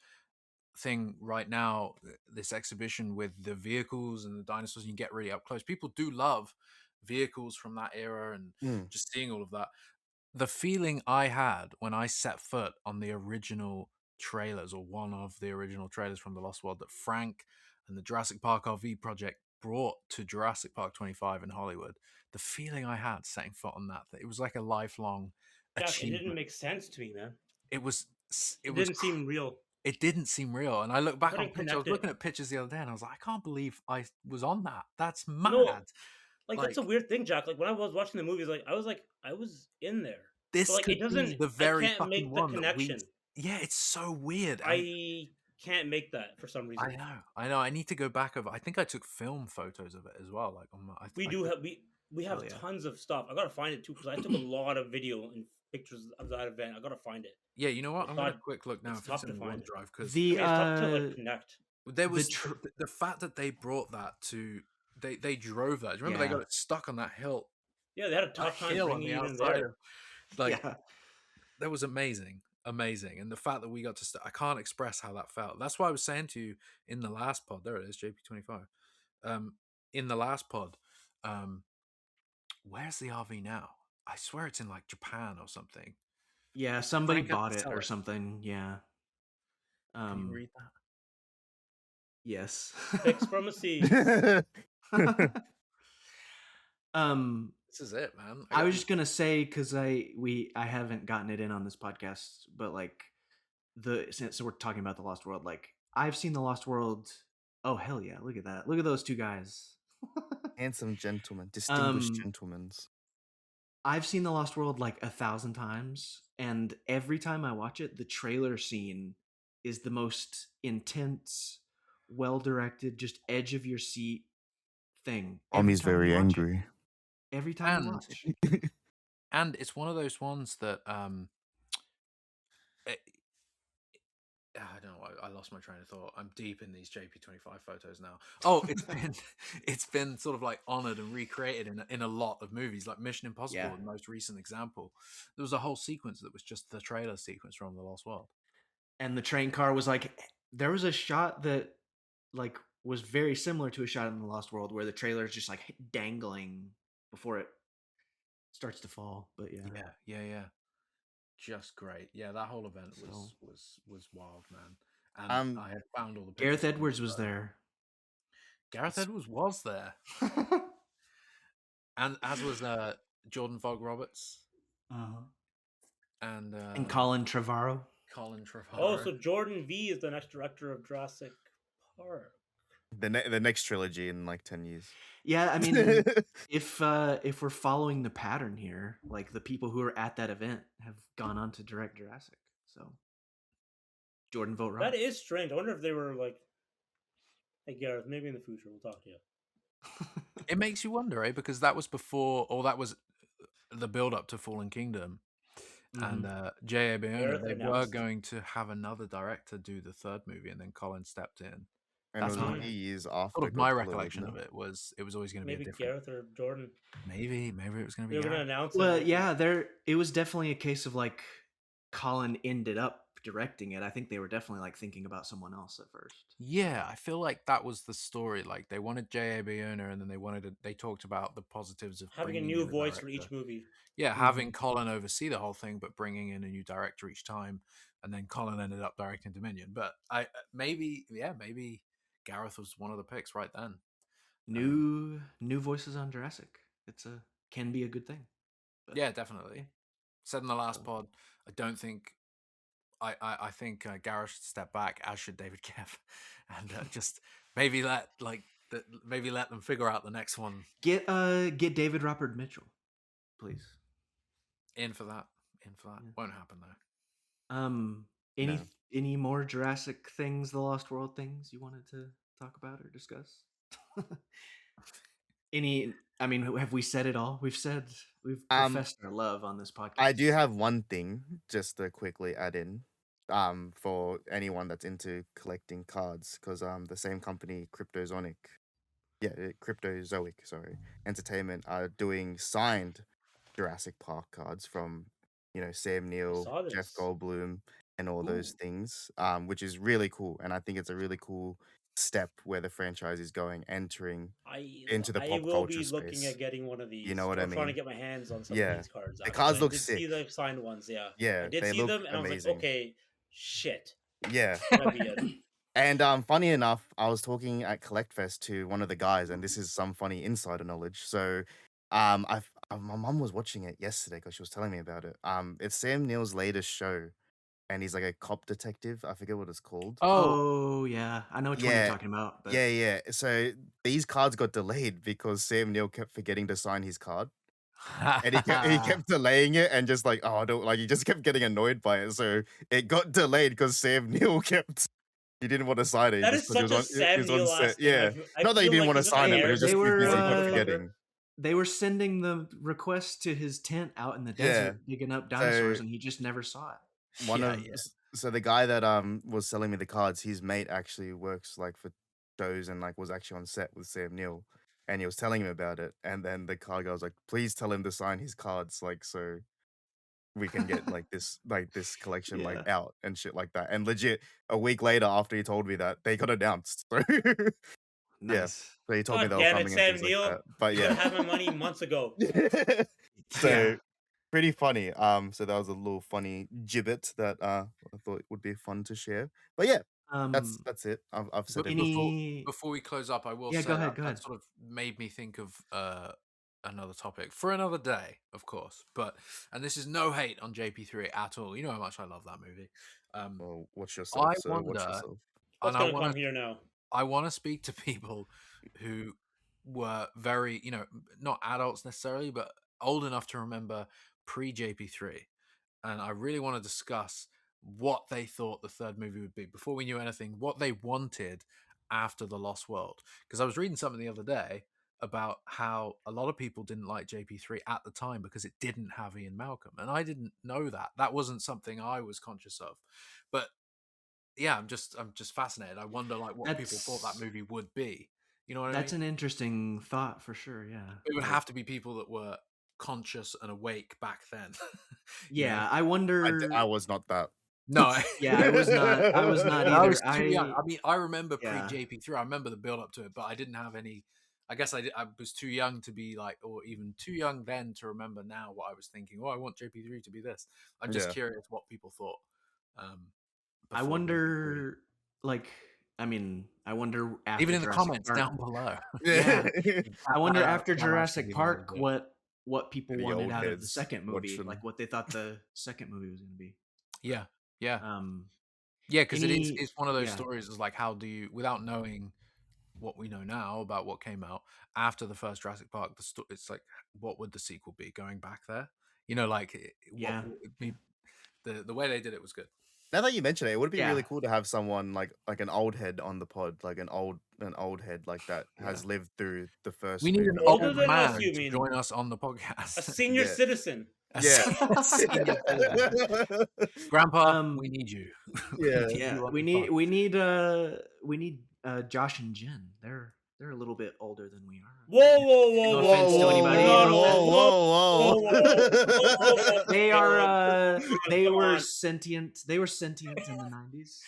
thing right now, this exhibition with the vehicles and the dinosaurs, and you get really up close. People do love vehicles from that era and Mm. just seeing all of that. The feeling I had when I set foot on the original trailers, or one of the original trailers from The Lost World, that Frank and the Jurassic Park RV project brought to Jurassic Park 25 in Hollywood, the feeling I had setting foot on that it was like a lifelong Jack, it didn't achievement. make sense to me, man. It was It didn't seem real. it didn't seem real. And I look back on couldn't pictures. I was connect it. looking at pictures the other day, and I was like, I can't believe I was on that. That's mad. No, like that's a Like, weird thing, Jack. Like when I was watching the movies, I was in there. this So like could it doesn't. be the I very can't fucking make the one that we. connection. Yeah, it's so weird. And I can't make that for some reason. I know. I need to go back over. I think I took film photos of it as well. Like on my, We I do could- have we have Oh, yeah. tons of stuff. I gotta find it too because I took a lot of video and pictures of that event. I gotta find it. Yeah, you know what? It's I'm gonna not- quick look now it's if tough it's in to the find. OneDrive because The It's tough to like connect. there was tr- the fact that they brought that to they drove that. Do you remember they Yeah. got it stuck on that hill? Yeah, they had a A tough time hill on bringing the it in outside there. of like. yeah. That was amazing, and the fact that we got to I can't express how that felt. That's why I was saying to you in the last pod, there it is, JP25. In the last pod, where's the RV now? I swear it's in like Japan or something. Yeah, somebody Frank had to bought it sell or it. something. Yeah. Can you read that? Yes. Pics from a sea. This is it, man. I was just gonna say because I haven't gotten it in on this podcast, but like since we're talking about the Lost World, like I've seen the Lost World. Oh hell yeah! Look at that! Look at those two guys. Handsome gentlemen, distinguished Um, gentlemen. I've seen the Lost World like 1,000 times, and every time I watch it, the trailer scene is the most intense, well directed, just edge of your seat thing. Every Mommy's time you very watch it. angry. Every time you And- watch. And it's one of those ones that I don't know. I lost my train of thought. I'm deep in these JP25 photos now. Oh, it's been sort of like honored and recreated in a lot of movies, like Mission Impossible, Yeah. the most recent example. There was a whole sequence that was just the trailer sequence from The Lost World. And the train car was like, there was a shot that like was very similar to a shot in the Lost World where the trailer is just like dangling before it starts to fall. But Yeah. Just great. Yeah, that whole event So- was wild, man. And I had found all the Gareth pictures from Edwards it, was but- there. Gareth Edwards was there, and as was Jordan Vogt Roberts and And Colin Trevorrow. Colin Trevorrow. Oh, so Jordan V is the next director of Jurassic Park. The next trilogy in like 10 years. Yeah, I mean, if we're following the pattern here, like the people who are at that event have gone on to direct Jurassic. So Jordan Vogt That Roberts. is strange. I wonder if they were like, "Hey Gareth, maybe in the future we'll talk to you." It makes you wonder, eh? Because that was before, or that was the build up to Fallen Kingdom, and J.A. Bayona, Gareth they were announced- going to have another director do the third movie, and then Colin stepped in. And That's it was my- a few years after. Sort of my Godzilla, recollection wasn't of it was always going to be a Maybe different. Gareth or Jordan. Maybe it was going to They be were going to Gareth. announce it. Well, like- yeah, it was definitely a case of like Colin ended up directing it. I think they were definitely like thinking about someone else at first. Yeah, I feel like that was the story. Like they wanted J.A. Bayona, and then they talked about the positives of having a bringing new in voice for each director. movie. Yeah, having Colin oversee the whole thing, but bringing in a new director each time, and then Colin ended up directing Dominion. But maybe Gareth was one of the picks right then. New voices on Jurassic. Can be a good thing. But, Yeah, definitely. said in the last pod, I don't think. I think Gareth should step back, as should David Kev, and just maybe let maybe let them figure out the next one. Get David Robert Mitchell, please. In for that. Yeah. Won't happen though. Any No. any more Jurassic things, the Lost World things you wanted to talk about or discuss? I mean, have we said it all? We've professed our love on this podcast. I do have one thing just to quickly add in, for anyone that's into collecting cards, because the same company, Cryptozoic, sorry, Entertainment, are doing signed Jurassic Park cards from, Sam Neill, saw Jeff this. Goldblum, and all those Ooh. things, which is really cool, and I think it's a really cool step where the franchise is entering into the I pop will culture be looking space. at getting one of these, You know what I or trying to mean? get my hands on some of Yeah. these cards. The Actually, cards I look did see sick. the signed ones. Yeah, I Yeah, did they see look them, and I was like, amazing. okay, shit, Yeah. might be it. And funny enough, I was talking at Collect Fest to one of the guys, and this is some funny insider knowledge. So, my mum was watching it yesterday because she was telling me about it. It's Sam Neill's latest show, and he's like a cop detective. I forget what it's called. Oh yeah, I know which one you're Yeah, talking about. But yeah. So these cards got delayed because Sam Neill kept forgetting to sign his card. And he kept delaying it and just like, oh, I don't like, he just kept getting annoyed by it. So it got delayed because Sam Neill he didn't want to sign it That just is because such a he Sam was on Neill set. ass thing. Yeah. I Not that he feel didn't like want to he's just sign it, an but he was just they too were busy, kept motherfucker. forgetting. they were sending the request to his tent out in the Yeah. desert, digging up dinosaurs, So and he just never saw it. so the guy that was selling me the cards, his mate actually works like for shows and like was actually on set with Sam Neill, and he was telling him about it. And then the card guy was like, please tell him to sign his cards, like, so we can get like this collection like Yeah. out and shit like that. And legit, a week later after he told me that, they got announced. So yeah, Nice. so he told me God they were damn it, coming and Sam things like Neill! that. But You could yeah, have my money months ago. so Yeah. pretty funny. So that was a little funny gibbet that I thought would be fun to share. But yeah, that's it. I've said But everything. before we close up, I will Yeah, say go ahead, that go ahead. sort of made me think of another topic for another day, of course. And this is no hate on JP3 at all. You know how much I love that movie. Well, watch I yourself, sir. Watch wonder, yourself. What's and gonna come here now? I want to speak to people who were very, not adults necessarily, but old enough to remember pre JP3, and I really want to discuss what they thought the third movie would be before we knew anything, what they wanted after The Lost World. Because I was reading something the other day about how a lot of people didn't like JP3 at the time because it didn't have Ian Malcolm, and I didn't know that. That wasn't something I was conscious of. But yeah, I'm just fascinated. I wonder like what people thought that movie would be. You know what I mean? That's an interesting thought for sure. Yeah. It would Like, have to be people that were conscious and awake back then. yeah, I wonder. I was not that. No. Yeah, I was not. I was not I either. was too young. I mean, I remember Yeah. pre JP3. I remember the build up to it, but I didn't have any. I guess I was too young to be like, or even too young then to remember now what I was thinking. Oh, I want JP3 to be this. I'm just Yeah. curious what people thought. I before movie three. wonder, like, I mean, I wonder after Even in the Jurassic comments Park. down below. Yeah, I wonder That after actually Jurassic be Park really good. what people The wanted old out of the heads second movie, watching. like what they thought the second movie was going to be. Yeah, yeah, Um, yeah. Because any, it's one of those yeah, stories. Is like, how do you, without knowing what we know now about what came out after the first Jurassic Park, it's like, what would the sequel be? Going back there, like Yeah. the way they did it was good. Now that you mention it, it would be Yeah. really cool to have someone like an old head on the pod, like an old head like that has Yeah. lived through the first We need an movie. Older old than us, man you to mean? join us on the podcast. A senior Yeah. citizen. Yeah. Senior citizen. Grandpa, we need you. Yeah. Yeah, You we need Josh and Jen. They're a little bit older than we are. Whoa, whoa, whoa, No whoa, offense to whoa, anybody. no, No no, offense. whoa, whoa. They are they Come were on. sentient. They were sentient in the 90s.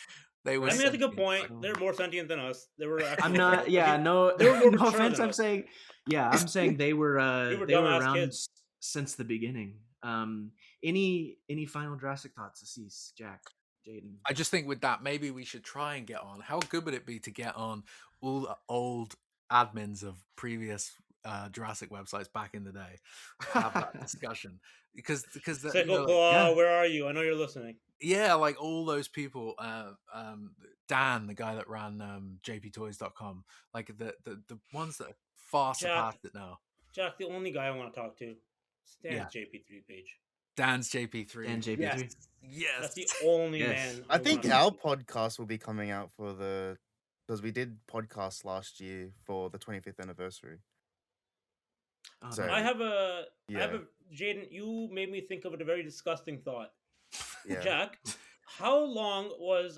They were I mean, that's a good sentient, point. but- They're more sentient than us. They were actually. I'm not. I Yeah, think no. they were more No mature offense. than I'm us. saying. Yeah, I'm saying they were. We were They were dumbass around kids. since the beginning. Any final Jurassic thoughts, Assis, Jack, Jaden? I just think with that, maybe we should try and get on. How good would it be to get on all the old admins of previous Jurassic websites back in the day have that discussion because Sickle Claw, yeah. where are you? I know you're listening. yeah, like all those people, Dan, the guy that ran jptoys.com, like the ones that are far surpassed it now. Jack, the only guy I want to talk to, Stan's Yeah. JP3 page. Dan's JP3. Dan JP3. Yes. Yes. That's the only Yes. man. I think wanna our talk to. podcast will be coming out for because we did podcasts last year for the 25th anniversary. Oh, So- no. I have a Yeah. Jaden, you made me think of a very disgusting thought. Yeah. Jack, how long was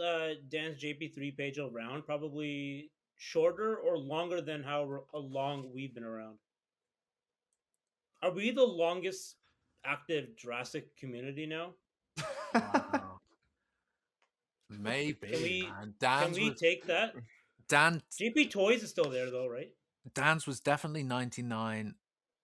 Dan's JP3 page around? Probably shorter or longer than how long we've been around? Are we the longest active Jurassic community now? Wow. Maybe. Can we- man. Can we take that? Dan JP Toys is still there though, right? Dan's was definitely 99,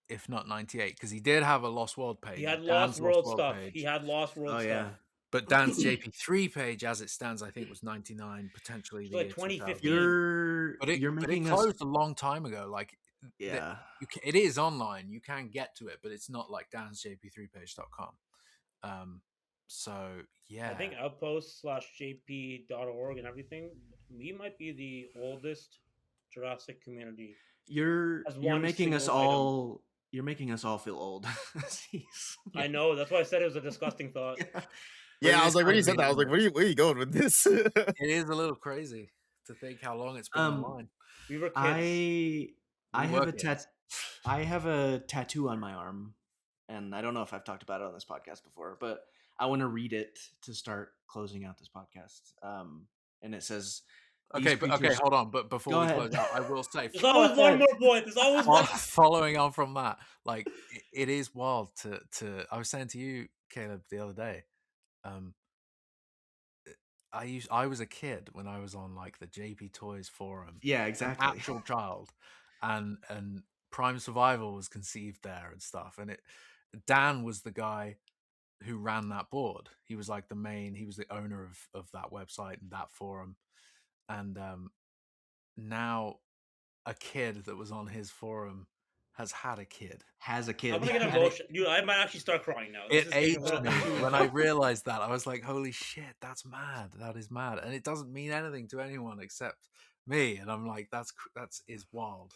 if not 98, because he did have a Lost World page. He had Dan's Lost World stuff. page. He had Lost World Oh stuff. yeah. But Dan's JP3 page, as it stands, I think was 99, potentially It's the like year 2015. 2000. But You're it making us. closed a long time ago. Like, Yeah. it is online. You can get to it, but it's not like dansjp3page.com. So yeah, I think outpost/jp.org and everything. We might be the oldest Jurassic community. You're As you're one making us single item. all. You're making us all feel old. Jeez. I know. That's why I said it was a disgusting thought. Yeah, I it was is like, when you crazy, said that, I was like, isn't where are you going with this? it is a little crazy to think how long it's been Um, online. We were kids. I We have were a kids. I have a tattoo on my arm, and I don't know if I've talked about it on this podcast before, but I want to read it to start closing out this podcast. And it says, Okay, "These but okay, creatures-" hold on. But before Go we ahead. close out, I will say, There's always one more point. There's always one. following on from that, like it is wild to. I was saying to you, Caleb, the other day. I was a kid when I was on like the JP Toys forum, Yeah, an exactly. actual child, and Prime Survival was conceived there and stuff. And Dan was the guy who ran that board. He was like he was the owner of that website and that forum. And now a kid that was on his forum has had a kid. Has a kid. I'm gonna get And emotional. Dude, I might actually start crying now. This It is getting a aged little me too when I realized that. I was like, holy shit, that's mad. That is mad. And it doesn't mean anything to anyone except me. And I'm like, that's is wild.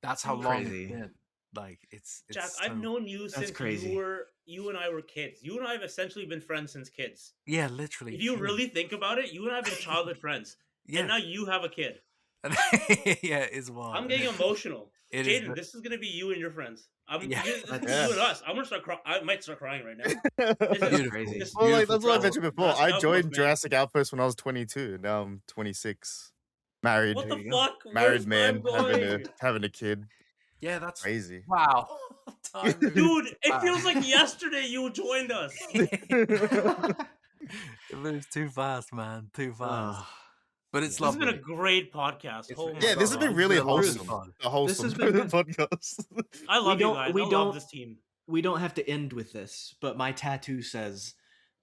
That's how long Crazy. it's been. Like it's Jack, so, I've known you since crazy. you and I were kids. You and I have essentially been friends since kids. yeah, literally. If you huge. really think about it, you and I have been childhood friends. yeah, And now you have a kid. yeah, it's wild. I'm getting emotional. It is Jaden, this is gonna be you and your friends. Yeah. This is Yeah. you and us. I'm gonna start crying. I might start crying right now. Well, This is crazy. this- like, that's what I Jurassic- mentioned before. Jurassic I Outpost, joined man. Jurassic Outpost when I was 22. Now I'm 26. Married. What There the you go. fuck? Where's Married time man going? having a kid. yeah, that's Crazy. wow. Time moves Dude, too it fast. feels like yesterday you joined us. It moves too fast, man. Too fast. Oh, But it's This has been lovely. a great podcast. It's- Oh my Yeah, this has God. been really It's been a lot of wholesome. fun. A wholesome has been good. podcast. I love you don't- guys. we I love don't- this team. we don't have to end with this, but my tattoo says,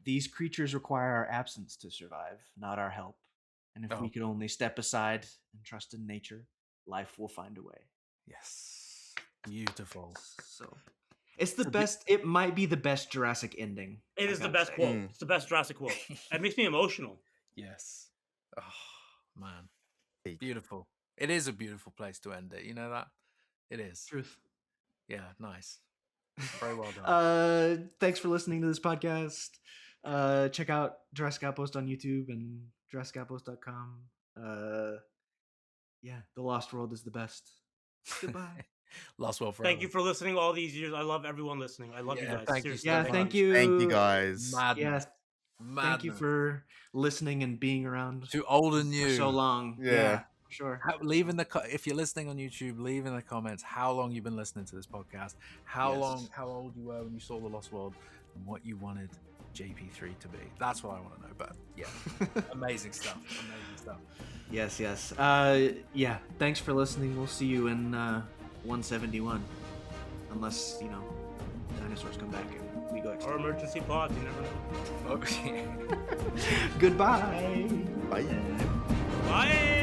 "These creatures require our absence to survive, not our help. And if we Oh. could only step aside and trust in nature, life will find a way." Yes. Beautiful. So it's the best. It might be the best Jurassic ending. It I is the gotta best say. quote. Mm. It's the best Jurassic quote. It makes me emotional. Yes. Oh man. Hey. Beautiful. It is a beautiful place to end it. You know that? It is. Truth. Yeah, nice. Very well done. Thanks for listening to this podcast. Check out Jurassic Outpost on YouTube and JurassicOutpost.com. Yeah, The Lost World is the best. Goodbye. Lost World Forever. Thank you for listening all these years. I love everyone listening. I love you Yeah, guys. thank you Seriously. so Yeah, much. thank you. Thank you guys. Madness. Yes, thank you Madness. for listening and being around To old and for new. so long. Yeah. for sure. Leave in the if you're listening on YouTube, leave in the comments how long you've been listening to this podcast, how old you were when you saw The Lost World, and what you wanted JP3 to be. That's what I want to know. But yeah, amazing stuff. Amazing stuff. Yes, yes. Yeah. Thanks for listening. We'll see you in 171, unless dinosaurs come back and we go Or extinct. emergency pod. You never know. Okay. Goodbye. Bye. Bye.